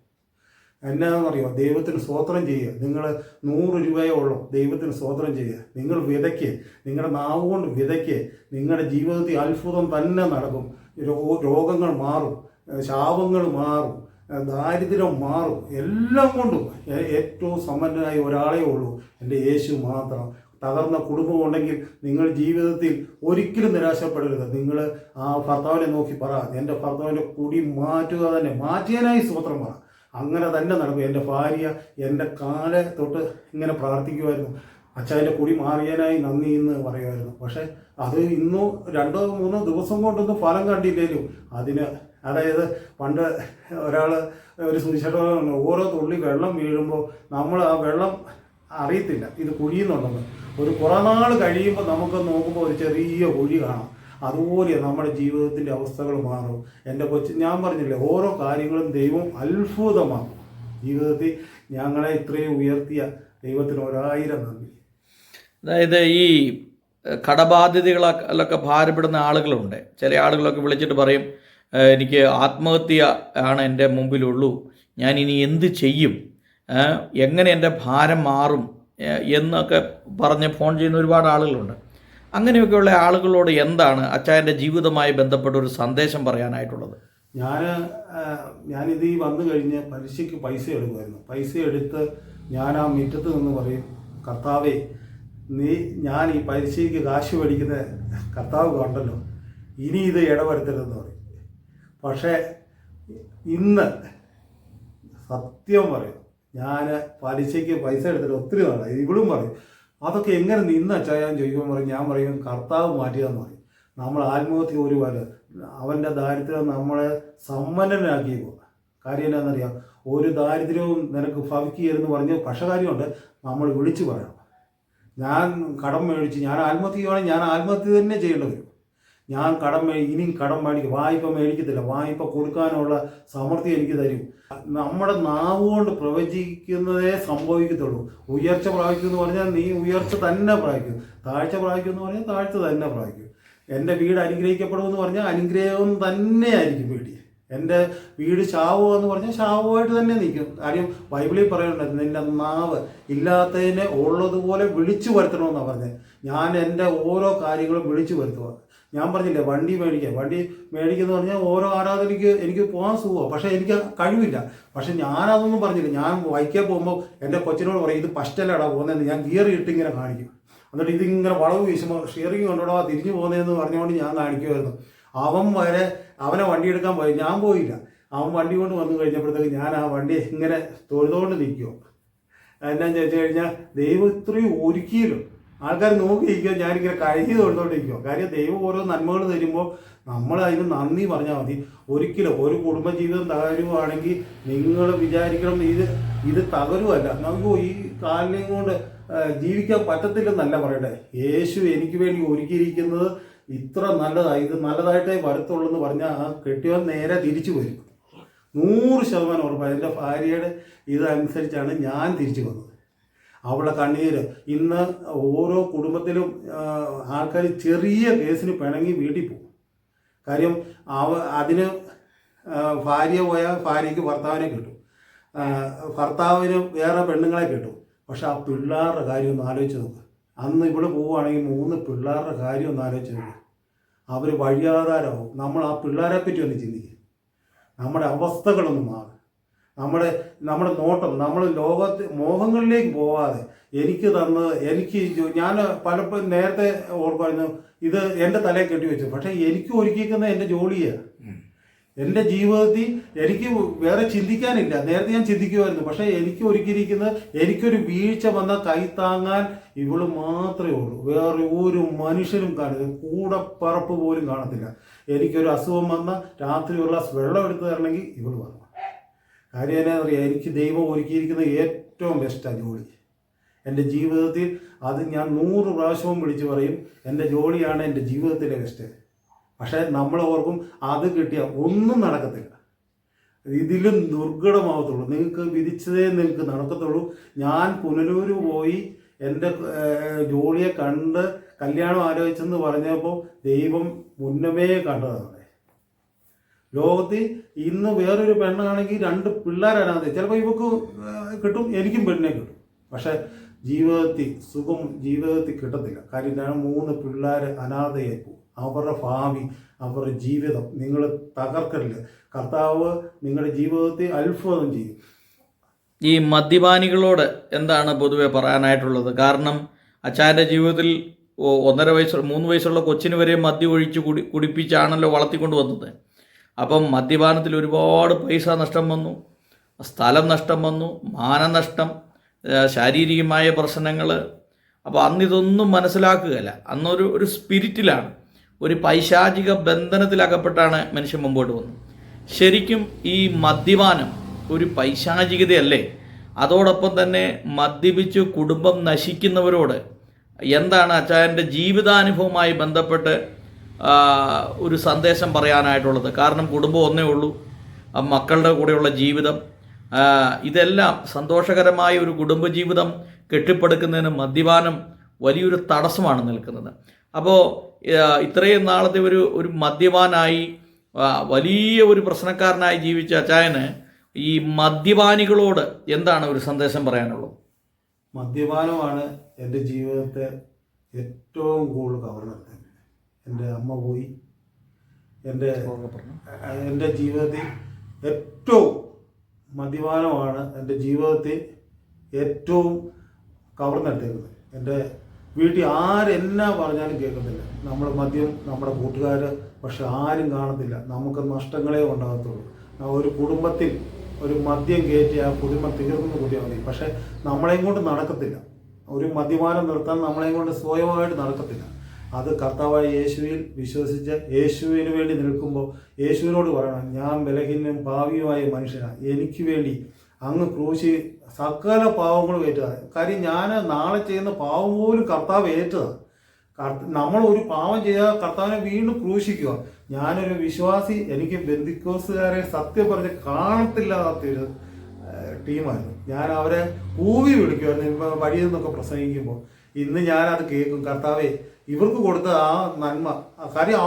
എന്നാണെന്നറിയോ, ദൈവത്തിന് സ്തോത്രം ചെയ്യുക. നിങ്ങൾ 100 രൂപയേ ഉള്ളൂ, ദൈവത്തിന് സ്തോത്രം ചെയ്യുക. നിങ്ങൾ വിതയ്ക്ക്, നിങ്ങളുടെ നാവ് കൊണ്ട് വിതയ്ക്ക്. നിങ്ങളുടെ ജീവിതത്തിൽ അത്ഭുതം തന്നെ നടക്കും. രോഗങ്ങൾ മാറും, ശാപങ്ങൾ മാറും, ദാരിദ്ര്യം മാറും. എല്ലാം കൊണ്ടും ഏറ്റവും സമ്പന്നനായ ഒരാളേ ഉള്ളൂ, എൻ്റെ യേശു മാത്രം. തകർന്ന കുടുംബം ഉണ്ടെങ്കിൽ നിങ്ങൾ ജീവിതത്തിൽ ഒരിക്കലും നിരാശപ്പെടരുത്. നിങ്ങൾ ആ ഭർത്താവിനെ നോക്കി പറ, എൻ്റെ ഭർത്താവിൻ്റെ കുടി മാറ്റുക തന്നെ, മാറ്റിയതിനായി സ്തോത്രം പറ. അങ്ങനെ തന്നെ നടക്കും. എൻ്റെ ഭാര്യ എൻ്റെ കാലെ തൊട്ട് ഇങ്ങനെ പ്രാർത്ഥിക്കുമായിരുന്നു, അച്ഛൻ്റെ കുടി മാറിയാനായി നന്ദി എന്ന് പറയുമായിരുന്നു. പക്ഷെ അത് ഇന്നോ 2-3 ദിവസം കൊണ്ടൊന്നും ഫലം കണ്ടില്ലേലും അതിന്, അതായത് പണ്ട് ഒരാൾ ഒരു സുവിശേഷം, ഓരോ തുള്ളി വെള്ളം വീഴുമ്പോൾ നമ്മൾ ആ വെള്ളം അറിയത്തില്ല ഇത് കുഴിയുന്നുണ്ടെന്ന്. ഒരു കുറേ നാൾ കഴിയുമ്പോൾ നമുക്ക് നോക്കുമ്പോൾ ഒരു ചെറിയ കുഴി കാണാം. അതുപോലെ നമ്മുടെ ജീവിതത്തിൻ്റെ അവസ്ഥകൾ മാറും. എൻ്റെ ഞാൻ പറഞ്ഞില്ലേ, ഓരോ കാര്യങ്ങളും ദൈവം അത്ഭുതമാക്കും. ജീവിതത്തിൽ ഞങ്ങളെ ഇത്രയും ഉയർത്തിയ ദൈവത്തിന് 1000 നന്ദി. അതായത് ഈ കടബാധ്യതകളൊക്കെ ഭാരപ്പെടുന്ന ആളുകളുണ്ട്. ചില ആളുകളൊക്കെ വിളിച്ചിട്ട് പറയും, എനിക്ക് ആത്മഹത്യ ആണ് എൻ്റെ മുമ്പിലുള്ളൂ, ഞാൻ ഇനി എന്ത് ചെയ്യും, എങ്ങനെ എൻ്റെ ഭാരം മാറും എന്നൊക്കെ പറഞ്ഞ് ഫോൺ ചെയ്യുന്ന ഒരുപാട് ആളുകളുണ്ട്. അങ്ങനെയൊക്കെയുള്ള ആളുകളോട് എന്താണ് അച്ചായൻ്റെ ജീവിതവുമായി ബന്ധപ്പെട്ട ഒരു സന്ദേശം പറയാനായിട്ടുള്ളത്? ഞാനിത് വന്നു കഴിഞ്ഞ് പലിശയ്ക്ക് പൈസ എടുക്കുമായിരുന്നു. പൈസ എടുത്ത് ഞാൻ ആ മുറ്റത്ത് നിന്ന് പറയും, കർത്താവേ, ഞാൻ ഈ പലിശയ്ക്ക് കാശ് മേടിക്കുന്ന കർത്താവ് കണ്ടല്ലോ, ഇനി ഇത് ഇടവരുത്തരുതെന്ന് പറയും. പക്ഷേ ഇന്ന് സത്യം പറയും, ഞാൻ പലിശയ്ക്ക് പൈസ എടുത്തിട്ട് ഒത്തിരി നാളായി. ഇവളും പറയും, അതൊക്കെ എങ്ങനെ നിന്ന് അച്ചായാൻ ചോദിക്കുമ്പോൾ പറയും, ഞാൻ പറയും കർത്താവ് മാറ്റിയതെന്ന് പറയും. നമ്മൾ ആത്മഹത്യ ഒരു പോലെ അവൻ്റെ ദാരിദ്ര്യം നമ്മളെ സമ്പന്നനാക്കിയപ്പോൾ. കാര്യം എന്താണെന്നറിയാം, ഒരു ദാരിദ്ര്യവും നിനക്ക് ഭവിക്കുകയെന്ന് പറഞ്ഞ് പക്ഷേ കാര്യമുണ്ട്, നമ്മൾ വിളിച്ചു പറയണം. ഞാൻ കടം മേടിച്ച് ഞാൻ ആത്മഹത്യ ചെയ്യുവാണെങ്കിൽ ഞാൻ ആത്മഹത്യ തന്നെ ചെയ്യേണ്ടി വരും. ഞാൻ ഇനിയും കടം മേടിക്കും, വായ്പ മേടിക്കത്തില്ല, വായ്പ കൊടുക്കാനുള്ള സമൃദ്ധി എനിക്ക് തരും. നമ്മുടെ നാവ് കൊണ്ട് പ്രവചിക്കുന്നതേ സംഭവിക്കത്തുള്ളൂ. ഉയർച്ച പ്രാപിക്കുമെന്ന് പറഞ്ഞാൽ നീ ഉയർച്ച തന്നെ പ്രാപിക്കും, താഴ്ച പ്രാപിക്കുമെന്ന് പറഞ്ഞാൽ താഴ്ച തന്നെ പ്രാപിക്കും. എൻ്റെ വീട് അനുഗ്രഹിക്കപ്പെടുമെന്ന് പറഞ്ഞാൽ അനുഗ്രഹം തന്നെയായിരിക്കും വീട്ടിൽ. എൻ്റെ വീട് ശാപമെന്ന് പറഞ്ഞാൽ ശാപമായിട്ട് തന്നെ നിൽക്കും. കാര്യം ബൈബിളിൽ പറയുന്നുണ്ട്, നിൻ്റെ നാവ് ഇല്ലാത്തതിനെ ഉള്ളതുപോലെ വിളിച്ചു വരുത്തണമെന്നാണ് പറഞ്ഞത്. ഞാൻ എൻ്റെ ഓരോ കാര്യങ്ങളും വിളിച്ചു വരുത്തുക. ഞാൻ പറഞ്ഞില്ലേ, വണ്ടി മേടിക്കുന്ന പറഞ്ഞാൽ ഓരോ ആരാധനയ്ക്ക് എനിക്ക് പോകാൻ സുഖമാണ്, പക്ഷേ എനിക്ക് കഴിവില്ല. പക്ഷെ ഞാനതൊന്നും പറഞ്ഞില്ല. ഞാൻ ബൈക്കിൽ പോകുമ്പോൾ എൻ്റെ കൊച്ചിനോട് പറയും, ഇത് ഫസ്റ്റല്ലടാ പോകുന്നതെന്ന്. ഞാൻ ഗിയർ ഇട്ടിങ്ങനെ കാണിക്കും. എന്നിട്ട് ഇതിങ്ങനെ വളവ് വീശുമ്പോൾ സ്റ്റിയറിംഗ് കൊണ്ടോടാ തിരിഞ്ഞു പോകുന്നതെന്ന് പറഞ്ഞുകൊണ്ട് ഞാൻ കാണിക്കുമായിരുന്നു. അവനെ വണ്ടി എടുക്കാൻ പോയി, ഞാൻ പോയില്ല. അവൻ വണ്ടി കൊണ്ട് വന്നു കഴിഞ്ഞപ്പോഴത്തേക്ക് ഞാൻ ആ വണ്ടി ഇങ്ങനെ തൊഴുതുകൊണ്ട് നിൽക്കുമോ. എന്നാന്ന് ചോദിച്ചു കഴിഞ്ഞാൽ, ദൈവം ഇത്രയും ഒരുക്കിയല്ലോ, ആൾക്കാർ നോക്കിയിരിക്കുക, ഞാനിങ്ങനെ കഴുകി തൊഴുതുകൊണ്ടിരിക്കുമോ. കാര്യം ദൈവം ഓരോ നന്മകൾ തരുമ്പോൾ നമ്മൾ അതിന് നന്ദി പറഞ്ഞാൽ മതി. ഒരിക്കലും ഒരു കുടുംബജീവിതം തകരുവാണെങ്കിൽ നിങ്ങൾ വിചാരിക്കണം ഇത് തകരുമല്ല, നമുക്ക് ഈ കാലിനെയും കൊണ്ട് ജീവിക്കാൻ പറ്റത്തില്ലെന്നല്ല പറയട്ടെ. യേശു എനിക്ക് വേണ്ടി ഒരുക്കിയിരിക്കുന്നത് ഇത്ര നല്ലതായി, ഇത് നല്ലതായിട്ടേ വരത്തുള്ളൂ എന്ന് പറഞ്ഞാൽ ആ കെട്ടിയവൻ നേരെ തിരിച്ചു വരും. 100% ഉറപ്പാണ്. എൻ്റെ ഭാര്യയുടെ ഇതനുസരിച്ചാണ് ഞാൻ തിരിച്ചു വന്നത്. അവളുടെ കണ്ണീര് ഇന്ന് ഓരോ കുടുംബത്തിലും ആൾക്കാർ ചെറിയ കേസിന് പിണങ്ങി വീട്ടിൽ പോകും. കാര്യം അതിന് ഭാര്യ പോയാൽ ഭാര്യയ്ക്ക് ഭർത്താവിനെ കിട്ടും, ഭർത്താവിന് വേറെ പെണ്ണുങ്ങളെ കിട്ടും. പക്ഷെ ആ പിള്ളേരുടെ കാര്യം ഒന്ന് ആലോചിച്ച് നോക്ക്. അന്ന് ഇവിടെ പോവുകയാണെങ്കിൽ 3 പിള്ളേരുടെ കാര്യം ഒന്ന് ആലോചിച്ച് നോക്ക്. അവർ വഴിയാധാരമാവും. നമ്മൾ ആ പിള്ളേരെ പറ്റി ഒന്ന് ചിന്തിക്കുക. നമ്മുടെ അവസ്ഥകളൊന്നും മാറും. നമ്മുടെ നോട്ടം നമ്മൾ ലോകത്ത് മോഹങ്ങളിലേക്ക് പോവാതെ ഞാൻ പലപ്പോഴും നേരത്തെ ഓർപ്പായിരുന്നു, ഇത് എൻ്റെ തലയിൽ കെട്ടിവെച്ചു. പക്ഷേ എനിക്ക് ഒരുക്കിയിരിക്കുന്ന എൻ്റെ ജോലിയാണ്. എൻ്റെ ജീവിതത്തിൽ എനിക്ക് വേറെ ചിന്തിക്കാനില്ല. നേരത്തെ ഞാൻ ചിന്തിക്കുമായിരുന്നു, പക്ഷേ എനിക്ക് ഒരുക്കിയിരിക്കുന്നത്, എനിക്കൊരു വീഴ്ച വന്നാൽ കൈത്താങ്ങാൻ ഇവള് മാത്രമേ ഉള്ളൂ. വേറെ ഒരു മനുഷ്യനും കാണത്തില്ല, കൂടെ പറപ്പ് പോലും കാണത്തില്ല. എനിക്കൊരു അസുഖം വന്നാൽ രാത്രി ഒരു ഗ്ലാസ് വെള്ളം എടുത്തു തരണമെങ്കിൽ ഇവള് പറഞ്ഞു. കാര്യം എന്നാ അറിയാം, എനിക്ക് ദൈവം ഒരുക്കിയിരിക്കുന്ന ഏറ്റവും ബെസ്റ്റാണ് ജോലി. എൻ്റെ ജീവിതത്തിൽ അത് ഞാൻ 100 പ്രാവശ്യവും വിളിച്ച് പറയും, എൻ്റെ ജോലിയാണ് എൻ്റെ ജീവിതത്തിലെ ബെസ്റ്റ്. പക്ഷേ നമ്മൾ ഓർക്കും അത് കിട്ടിയാൽ ഒന്നും നടക്കത്തില്ല, ഇതിലും ദുർഘടമാകത്തുള്ളൂ, നിങ്ങൾക്ക് വിധിച്ചതേ നിങ്ങൾക്ക് നടക്കത്തുള്ളൂ. ഞാൻ പുനലൂർ പോയി എൻ്റെ ജോലിയെ കണ്ട് കല്യാണം ആലോചിച്ചെന്ന് പറഞ്ഞപ്പോൾ ദൈവം മുന്നമേ കണ്ടതാണ്. ലോകത്തിൽ ഇന്ന് വേറൊരു പെണ്ണാണെങ്കിൽ 2 പിള്ളേരാണ്. ചിലപ്പോൾ ഇവക്ക് കിട്ടും, എനിക്കും പെണ്ണിനെ കിട്ടും. പക്ഷേ ജീവിതത്തിൽ സുഖം ജീവിതത്തിൽ കിട്ടത്തില്ല. കാര്യം 3 പിള്ളേർ അനാഥയായി പോകും. അവരുടെ ഭാവി, അവരുടെ ജീവിതം നിങ്ങൾ തകർക്കരുത്. കർത്താവ് നിങ്ങളുടെ ജീവിതത്തിൽ അത്ഭുതം ചെയ്യും. ഈ മദ്യപാനികളോട് എന്താണ് പൊതുവെ പറയാനായിട്ടുള്ളത്? കാരണം അച്ചായൻ്റെ ജീവിതത്തിൽ 1.5 വയസ്സ് 3 വയസ്സുള്ള കൊച്ചിന് വരെ മദ്യം ഒഴിച്ച് കുടിപ്പിച്ചാണല്ലോ വളർത്തിക്കൊണ്ട് വന്നത്. അപ്പം മദ്യപാനത്തിൽ ഒരുപാട് പൈസ നഷ്ടം വന്നു, സ്ഥലം നഷ്ടം വന്നു, മാനനഷ്ടം, ശാരീരികമായ പ്രശ്നങ്ങൾ. അപ്പോൾ അന്ന് ഇതൊന്നും മനസ്സിലാക്കുകയല്ല. അന്നൊരു സ്പിരിറ്റിലാണ്, ഒരു പൈശാചിക ബന്ധനത്തിലകപ്പെട്ടാണ് മനുഷ്യൻ മുമ്പോട്ട് പോകുന്നത്. ശരിക്കും ഈ മദ്യപാനം ഒരു പൈശാചികതയല്ലേ? അതോടൊപ്പം തന്നെ മദ്യപിച്ച് കുടുംബം നശിക്കുന്നവരോട് എന്താണ് അച്ചായൻ്റെ ജീവിതാനുഭവവുമായി ബന്ധപ്പെട്ട് ഒരു സന്ദേശം പറയാനായിട്ടുള്ളത്? കാരണം കുടുംബം ഒന്നേ ഉള്ളൂ, മക്കളുടെ കൂടെയുള്ള ജീവിതം, ഇതെല്ലാം സന്തോഷകരമായ ഒരു കുടുംബജീവിതം കെട്ടിപ്പടുക്കുന്നതിന് മദ്യപാനം വലിയൊരു തടസ്സമാണ് നിൽക്കുന്നത്. അപ്പോൾ ഇത്രയും നാളത്തെ ഒരു മദ്യപാനായി വലിയ ഒരു പ്രശ്നക്കാരനായി ജീവിച്ച അച്ചായന് ഈ മദ്യപാനികളോട് എന്താണ് ഒരു സന്ദേശം പറയാനുള്ളത്? മദ്യപാനമാണ് എൻ്റെ ജീവിതത്തെ ഏറ്റവും കൂടുതൽ കവർന്നത്. എൻ്റെ അമ്മ പോയി, എൻ്റെ ജീവിതത്തിൽ ഏറ്റവും മദ്യപാനമാണ് എൻ്റെ ജീവിതത്തിൽ ഏറ്റവും കവർന്നെടുത്തേക്കുന്നത്. എൻ്റെ വീട്ടിൽ ആരെന്നാ പറഞ്ഞാലും കേൾക്കത്തില്ല. നമ്മൾ മദ്യം, നമ്മുടെ കൂട്ടുകാർ, പക്ഷെ ആരും കാണത്തില്ല. നമുക്ക് നഷ്ടങ്ങളെ ഉണ്ടാകത്തുള്ളൂ. ഒരു കുടുംബത്തിൽ ഒരു മദ്യം കയറ്റി ആ കുടുംബം തീർന്നു കൂട്ടിയാൽ മതി. പക്ഷെ നമ്മളെയും കൊണ്ട് നടക്കത്തില്ല. ഒരു മദ്യപാനം നിർത്താൻ നമ്മളെയും കൊണ്ട് സ്വയമായിട്ട് നടക്കത്തില്ല. അത് കർത്താവായ യേശുവിൽ വിശ്വസിച്ച് യേശുവിന് വേണ്ടി നിൽക്കുമ്പോൾ യേശുവിനോട് പറയണം, ഞാൻ ബലഹീനനും പാപിയുമായ മനുഷ്യനാണ്, എനിക്ക് വേണ്ടി അങ്ങ് ക്രൂശി സകല പാവങ്ങളും ഏറ്റതാണ്. കാര്യം ഞാൻ നാളെ ചെയ്യുന്ന പാവം പോലും കർത്താവ് ഏറ്റതാണ്. നമ്മൾ ഒരു പാവം ചെയ്താൽ കർത്താവിനെ വീണ്ടും ക്രൂശിക്കുക. ഞാനൊരു വിശ്വാസി, എനിക്ക് ബന്ധുക്കോസുകാരെ സത്യം പറഞ്ഞ് കാണത്തില്ലാത്തൊരു ടീമായിരുന്നു. ഞാൻ അവരെ കൂവി വിളിക്കുമായിരുന്നു ഇപ്പോൾ വഴിയിൽ നിന്നൊക്കെ പ്രസംഗിക്കുമ്പോൾ. ഇന്ന് ഞാനത് കേൾക്കും, കർത്താവേ ഇവർക്ക് കൊടുത്ത ആ നന്മ. കാര്യം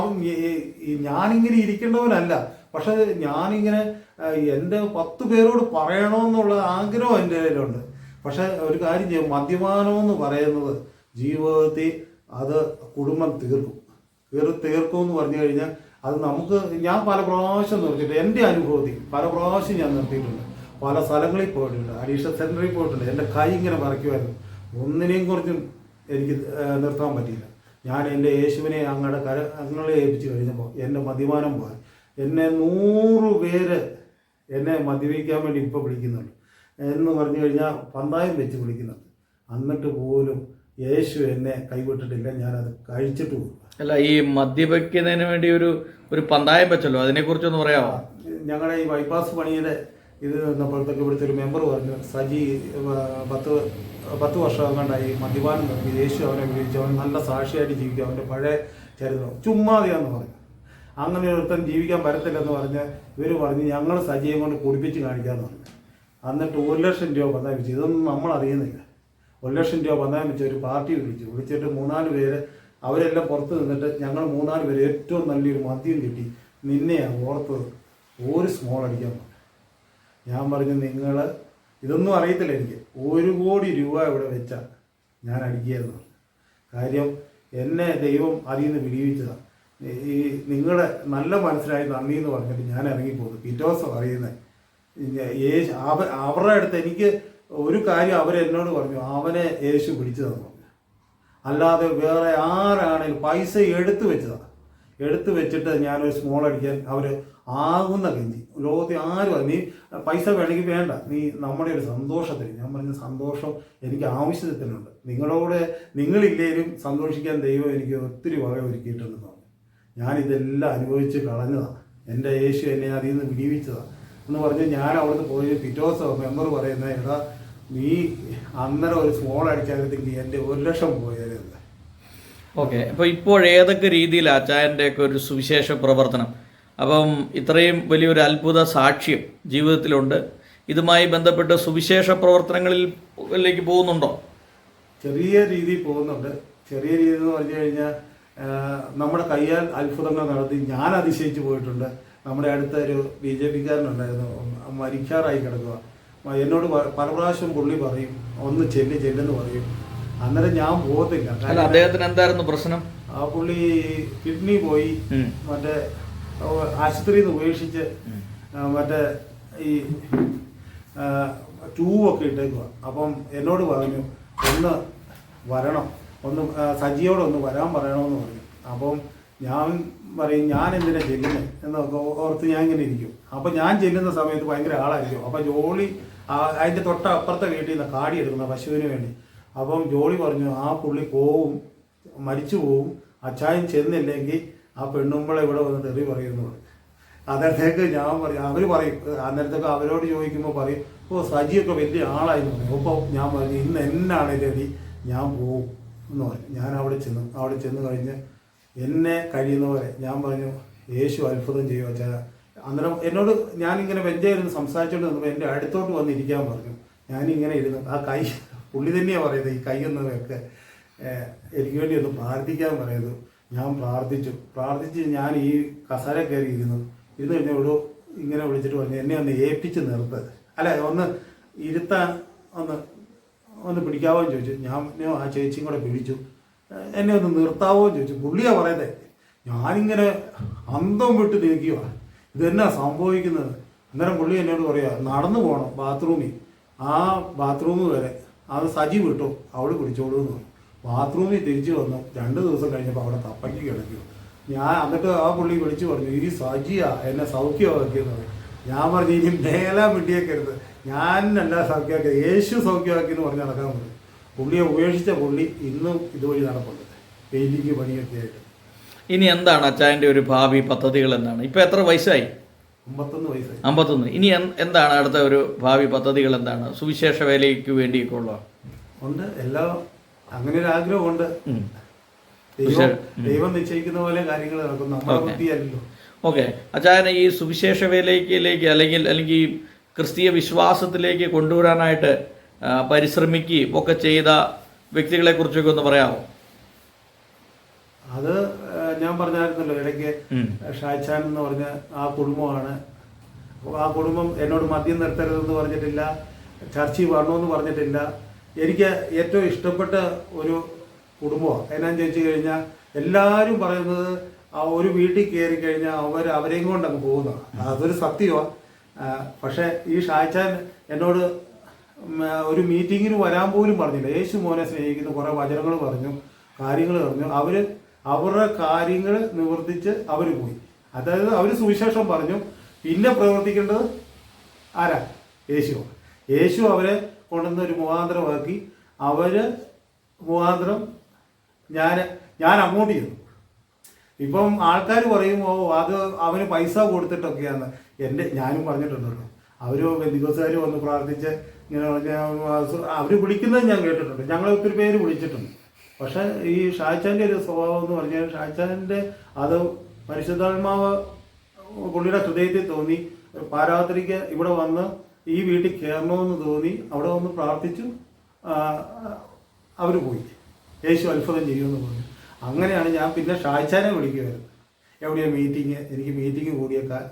ഞാനിങ്ങനെ ഇരിക്കേണ്ടവനല്ല, പക്ഷെ ഞാനിങ്ങനെ എൻ്റെ 10 പേരോട് പറയണമെന്നുള്ള ആഗ്രഹം എൻ്റെ കയ്യിലുണ്ട്. പക്ഷെ ഒരു കാര്യം ചെയ്യും, മദ്യപാനമെന്ന് പറയുന്നത് ജീവിതത്തിൽ അത് കുടുംബം തീർക്കും എന്ന് പറഞ്ഞു കഴിഞ്ഞാൽ അത് നമുക്ക്, ഞാൻ പല പ്രാവശ്യം നിർത്തിയിട്ട്, എൻ്റെ അനുഭവത്തിൽ പല പ്രാവശ്യം ഞാൻ നിർത്തിയിട്ടുണ്ട്. പല സ്ഥലങ്ങളിൽ പോയിട്ടുണ്ട്, അഡീഷണൽ സെൻറ്ററിൽ പോയിട്ടുണ്ട്. എൻ്റെ കൈ ഇങ്ങനെ വരയ്ക്കുമായിരുന്നു. ഒന്നിനെയും കുറിച്ചും എനിക്ക് നിർത്താൻ പറ്റിയില്ല. ഞാൻ എൻ്റെ യേശുവിനെ അങ്ങനെ ഏൽപ്പിച്ച് കഴിഞ്ഞപ്പോൾ എൻ്റെ മദ്യപാനം പോയി. എന്നെ 100 പേര് എന്നെ മദ്യപിക്കാൻ വേണ്ടി ഇപ്പോൾ വിളിക്കുന്നുണ്ട് എന്ന് പറഞ്ഞു കഴിഞ്ഞാൽ പന്തായം വെച്ച് വിളിക്കുന്നുണ്ട്. എന്നിട്ട് പോലും യേശു എന്നെ കൈവിട്ടിട്ടില്ല. ഞാനത് കഴിച്ചിട്ട് പോകും. അല്ല, ഈ മദ്യപിക്കുന്നതിന് വേണ്ടി ഒരു പന്തായം വെച്ചല്ലോ, അതിനെക്കുറിച്ചൊന്ന് പറയാമോ? ഞങ്ങളുടെ ഈ ബൈപ്പാസ് പണിയുടെ ഇത് നിന്നപ്പോഴത്തേക്ക് ഇവിടുത്തെ ഒരു മെമ്പർ പറഞ്ഞു, സജി 10 വർഷം അങ്ങാണ്ടായി മദ്യപാനം നിർത്തി, യേശു അവനെ വിളിച്ചു, അവൻ നല്ല സാക്ഷിയായിട്ട് ജീവിക്കും, അവൻ്റെ പഴയ ചരിത്രം ചുമ്മാതെയാന്ന് പറഞ്ഞു. അങ്ങനെ ഒരുത്തൻ ജീവിക്കാൻ വരത്തില്ലെന്ന് പറഞ്ഞ് ഇവർ പറഞ്ഞ് ഞങ്ങൾ സജിയെ കൊണ്ട് കുടിപ്പിച്ച് കാണിക്കാമെന്ന് പറഞ്ഞു. എന്നിട്ട് 1 ലക്ഷം രൂപ പന്തായം വെച്ചു. ഇതൊന്നും നമ്മൾ അറിയുന്നില്ല. 1 ലക്ഷം രൂപ പന്തായം വെച്ച് ഒരു പാർട്ടി വിളിച്ചിട്ട് 3-4 പേര് അവരെല്ലാം പുറത്ത് നിന്നിട്ട് ഞങ്ങൾ 3-4 പേര് ഏറ്റവും നല്ലൊരു മദ്യം കിട്ടി, നിന്നെയാണ് ഓർത്തത്, ഒരു സ്മോൾ അടിക്കാൻ പറഞ്ഞു. ഞാൻ പറഞ്ഞു, നിങ്ങൾ ഇതൊന്നും അറിയത്തില്ല, എനിക്ക് 1 കോടി രൂപ ഇവിടെ വെച്ചാൽ ഞാൻ അടിക്കുകയെന്ന്. കാര്യം എന്നെ ദൈവം അതിൽ നിന്ന് വിടിവിച്ചതാണ്. ഈ നിങ്ങളെ നല്ല മനസ്സിലായി നന്ദി എന്ന് പറഞ്ഞിട്ട് ഞാൻ ഇറങ്ങിപ്പോകുന്നു. പിറ്റേ ദിവസം അറിയുന്നത് അവരുടെ അടുത്ത് എനിക്ക് ഒരു കാര്യം അവരെന്നോട് പറഞ്ഞു, അവനെ യേശു പിടിച്ചതെന്ന് പറഞ്ഞു. അല്ലാതെ വേറെ ആരാണെങ്കിലും പൈസ എടുത്തു വെച്ചതാണ്. എടുത്തു വെച്ചിട്ട് ഞാനൊരു സ്മോൾ അടിക്കാൻ അവർ ആകുന്ന കെഞ്ചി. ലോകത്തിൽ ആരും നീ പൈസ വേണമെങ്കിൽ വേണ്ട, നീ നമ്മുടെ ഒരു സന്തോഷത്തിന്. ഞാൻ പറഞ്ഞ സന്തോഷം എനിക്ക് ആവശ്യത്തിനുണ്ട്. നിങ്ങളില്ലേലും സന്തോഷിക്കാൻ ദൈവം എനിക്ക് ഒത്തിരി വക ഒരുക്കിയിട്ടുണ്ടെന്ന് പറഞ്ഞു. ഞാനിതെല്ലാം അനുഭവിച്ച് കളഞ്ഞതാണ്. എൻ്റെ യേശു എന്നെ അതിൽ നിന്ന് വിടിവിച്ചതാണ് എന്ന് പറഞ്ഞ് ഞാൻ അവിടുന്ന് പോയി. പിറ്റേ ദിവസം മെമ്പർ പറയുന്നത്, എടാ നീ അന്നേരം ഒരു സ്മോൾ അടിച്ചാകത്തെങ്കിൽ എൻ്റെ 1 ലക്ഷം പോയാലല്ല. ഓക്കെ, അപ്പോൾ ഇപ്പോൾ ഏതൊക്കെ രീതിയിലാണ് അച്ചായൻ്റെയൊക്കെ ഒരു സുവിശേഷ പ്രവർത്തനം? അപ്പം ഇത്രയും വലിയൊരു അത്ഭുത സാക്ഷ്യം ജീവിതത്തിലുണ്ട്. ഇതുമായി ബന്ധപ്പെട്ട് സുവിശേഷ പ്രവർത്തനങ്ങളിലേക്ക് പോകുന്നുണ്ടോ? ചെറിയ രീതിയിൽ പോകുന്നുണ്ട്. ചെറിയ രീതി എന്ന് പറഞ്ഞു കഴിഞ്ഞാൽ നമ്മുടെ കയ്യാൽ അത്ഭുതങ്ങൾ നടത്തി ഞാൻ അതിശയിച്ചു പോയിട്ടുണ്ട്. നമ്മുടെ അടുത്തൊരു BJP-കാരനുണ്ടായിരുന്നു, മരിക്കാറായി കിടക്കുക. എന്നോട് പല പ്രാവശ്യം പുള്ളി പറയും, ഒന്ന് ചെല്ലെന്ന് പറയും. അന്നേരം ഞാൻ പോകത്തില്ല. അദ്ദേഹത്തിന് എന്തായിരുന്നു പ്രശ്നം? ആ പുള്ളി കിഡ്നി പോയി, മറ്റേ ആശുപത്രിയിൽ നിന്ന് ഉപേക്ഷിച്ച് മറ്റേ ഈ ട്യൂബൊക്കെ ഇട്ടേക്കുക. അപ്പം എന്നോട് പറഞ്ഞു, ഒന്ന് വരണം, സജിയോടൊന്ന് വരാൻ പറയണമെന്ന് പറഞ്ഞു. അപ്പം ഞാൻ പറയും, ഞാൻ എന്തിനാ ചെല്ലുന്നത് എന്നൊക്കെ ഓർത്ത് ഞാൻ ഇങ്ങനെ ഇരിക്കും. അപ്പം ഞാൻ ചെല്ലുന്ന സമയത്ത് ഭയങ്കര ആളായിരിക്കും. അപ്പം ജോളി അതിൻ്റെ തൊട്ടപ്പുറത്തെ വീട്ടിൽ നിന്ന് കാടി എടുക്കുന്ന പശുവിന് വേണ്ടി. അപ്പം ജോളി പറഞ്ഞു ആ പുള്ളി പോവും, മരിച്ചു പോവും, അച്ചായൻ ചെന്നില്ലെങ്കിൽ ആ പെണ്ണുമ്പളെ ഇവിടെ വന്ന് തെറി പറയുമെന്ന് പറഞ്ഞു. അന്നേരത്തേക്ക് ഞാൻ പറയും, അവർ പറയും, അന്നേരത്തേക്ക് അവരോട് ചോദിക്കുമ്പോൾ പറയും, ഓ സജിയൊക്കെ വലിയ ആളായിരുന്നു പറയും. അപ്പോൾ ഞാൻ പറഞ്ഞു ഇന്ന് എന്നാണ് രവി ഞാൻ പോവും എന്ന് പറഞ്ഞു. ഞാൻ അവിടെ ചെന്ന് കഴിഞ്ഞ് എന്നെ കഴിയുന്നവരെ ഞാൻ പറഞ്ഞു യേശു അത്ഭുതം ചെയ്യുക വെച്ചാൽ. അന്നേരം എന്നോട് ഞാനിങ്ങനെ വെഞ്ചായിരുന്നു സംസാരിച്ചുകൊണ്ട് നിന്നപ്പോൾ എൻ്റെ അടുത്തോട്ട് വന്നിരിക്കാൻ പറഞ്ഞു. ഞാനിങ്ങനെ ഇരുന്നു. ആ കൈ പുള്ളി തന്നെയാണ് പറയുന്നത്, ഈ കൈയൊന്നൊക്കെ എനിക്ക് വേണ്ടി ഒന്ന് പ്രാർത്ഥിക്കാൻ പറയുന്നത്. ഞാൻ പ്രാർത്ഥിച്ച് ഞാൻ ഈ കസേര കയറി ഇരുന്നു കഴിഞ്ഞോട് ഇങ്ങനെ വിളിച്ചിട്ട് പറഞ്ഞു എന്നെ ഒന്ന് ഏൽപ്പിച്ച് നിർത്ത്, അല്ല ഒന്ന് ഇരുത്താൻ ഒന്ന് പിടിക്കാവോ എന്ന് ചോദിച്ചു. ഞാൻ ആ ചേച്ചിയും കൂടെ പിടിച്ചു. എന്നെ ഒന്ന് നിർത്താവോ എന്ന് ചോദിച്ചു. പുള്ളിയാണ് പറയുന്നത്. ഞാനിങ്ങനെ അന്തം വിട്ട് നിൽക്കുക, ഇതെന്നാ സംഭവിക്കുന്നത്. അന്നേരം പുള്ളി എന്നോട് പറയുക നടന്നു പോകണം ബാത്റൂമിൽ, ആ ബാത്റൂം വരെ അത് സജി വിട്ടു അവിടെ പിടിച്ചോളൂ എന്ന് പറഞ്ഞു. ബാത്റൂമിൽ തിരിച്ചു വന്നു. 2 ദിവസം കഴിഞ്ഞപ്പോൾ അവിടെ തപ്പയ്ക്ക് കിടക്കും. ഞാൻ എന്നിട്ട് ആ പുള്ളി വിളിച്ചു പറഞ്ഞു ഈ സജിയാ എന്നെ സൗഖ്യമാക്കിയെന്ന് പറഞ്ഞു. ഞാൻ പറഞ്ഞു ഇനി മേലാൻ വിട്ടിയേക്കരുത്, ഞാൻ എല്ലാ സൗഖ്യമാക്കിയത് യേശു സൗഖ്യമാക്കിയെന്ന് പറഞ്ഞ് നടക്കാൻ പറഞ്ഞു. പുള്ളിയെ ഉപേക്ഷിച്ച പുള്ളി ഇന്നും ഇതുവഴി നടപ്പുണ്ട്, പെയിന്റിങ് പണിയൊക്കെ ആയിട്ട്. ഇനി എന്താണ് അച്ചായൻ്റെ ഒരു ഭാവി പദ്ധതികൾ എന്താണ്? ഇപ്പം എത്ര വയസ്സായി? 51 വയസ്സായി. 51. ഇനി എന്താണ് അടുത്ത ഒരു ഭാവി പദ്ധതികൾ എന്താണ്? സുവിശേഷ വേലയ്ക്ക് വേണ്ടിയൊക്കെ ഉള്ള ഉണ്ട്, എല്ലാം അങ്ങനെ ഒരു ആഗ്രഹമുണ്ട്. ദൈവം നിശ്ചയിക്കുന്ന പോലെ കാര്യങ്ങൾ നടക്കും, നമ്മുടെ ബുദ്ധിയല്ലോ. ഓക്കെ, അച്ചായനെ ഈ സുവിശേഷ വേലയ്ക്കിലേക്ക് അല്ലെങ്കിൽ ക്രിസ്തീയ വിശ്വാസത്തിലേക്ക് കൊണ്ടുവരാനായിട്ട് പരിശ്രമിക്കുകയും ഒക്കെ ചെയ്ത വ്യക്തികളെ കുറിച്ചൊക്കെ ഒന്ന് പറയാമോ? അത് ഞാൻ പറഞ്ഞായിരുന്നല്ലോ ഇടയ്ക്ക്, ഷാജാൻ എന്ന് പറഞ്ഞ ആ കുടുംബമാണ്. ആ കുടുംബം എന്നോട് മദ്യം നിർത്തരുതെന്ന് പറഞ്ഞിട്ടില്ല, ചർച്ചിൽ വരണമെന്ന് പറഞ്ഞിട്ടില്ല. എനിക്ക് ഏറ്റവും ഇഷ്ടപ്പെട്ട ഒരു കുടുംബമാണ്. എന്നാന്ന് ചോദിച്ചു കഴിഞ്ഞാൽ എല്ലാവരും പറയുന്നത് ആ ഒരു വീട്ടിൽ കയറി കഴിഞ്ഞാൽ അവരെയും കൊണ്ട് അങ്ങ് പോകുന്നതാണ്. അതൊരു സത്യമാണ്. പക്ഷേ ഈ ഷാജാൻ എന്നോട് ഒരു മീറ്റിങ്ങിന് വരാൻ പോലും പറഞ്ഞില്ല. യേശു മോനെ സ്നേഹിക്കുന്ന കുറേ വചനങ്ങൾ പറഞ്ഞു, കാര്യങ്ങൾ പറഞ്ഞു. അവരുടെ കാര്യങ്ങൾ നിവർത്തിച്ച് അവർ പോയി. അതായത് അവർ സുവിശേഷം പറഞ്ഞു. പിന്നെ പ്രവർത്തിക്കേണ്ടത് ആരാ? യേശു അവരെ കൊണ്ടുവന്ന് ഒരു മുഖാന്തരമാക്കി. മുഖാന്തരം ഞാൻ അങ്ങോട്ട് ചെയ്തു. ഇപ്പം ആൾക്കാർ പറയും ഓ അത് അവന് പൈസ കൊടുത്തിട്ടൊക്കെയാണ്. ഞാനും പറഞ്ഞിട്ടുണ്ടല്ലോ, അവർ ബന്ധുക്കാർ വന്ന് പ്രാർത്ഥിച്ച് ഇങ്ങനെ അവർ വിളിക്കുന്നത് ഞാൻ കേട്ടിട്ടുണ്ട്. ഞങ്ങളെ ഒത്തിരി പേര് വിളിച്ചിട്ടുണ്ട്. പക്ഷെ ഈ ഷാജാൻ്റെ ഒരു സ്വഭാവം എന്ന് പറഞ്ഞാൽ ഷാജാൻ്റെ അത് പരിശുദ്ധാത്മാവ് പുള്ളിയുടെ ഹൃദയത്തിൽ തോന്നി. പാരാത്രിക്ക് ഇവിടെ വന്ന് ഈ വീട്ടിൽ കയറണമെന്ന് തോന്നി. അവിടെ വന്ന് പ്രാർത്ഥിച്ചു, അവർ പോയി. യേശു അത്ഭുതം ചെയ്യുമെന്ന് പറഞ്ഞു. അങ്ങനെയാണ് ഞാൻ പിന്നെ ഷാജാനെ വിളിക്കുമായിരുന്നു. എവിടെയാണ് മീറ്റിംഗ്, എനിക്ക് മീറ്റിംഗ് കൂടിയേക്കാൻ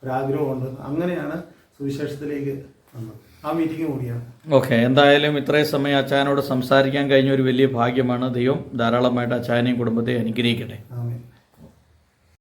ഒരാഗ്രഹമുണ്ട്. അങ്ങനെയാണ് സുവിശേഷത്തിലേക്ക് വന്നത്. ആ മീറ്റിംഗ് കൂടിയാണ്. ഓക്കെ, എന്തായാലും ഇത്രയും സമയം അച്ചായനോട് സംസാരിക്കാൻ കഴിഞ്ഞ ഒരു വലിയ ഭാഗ്യമാണ്. ദൈവം ധാരാളമായിട്ട് അച്ചായനെയും കുടുംബത്തെ അനുഗ്രഹിക്കട്ടെ.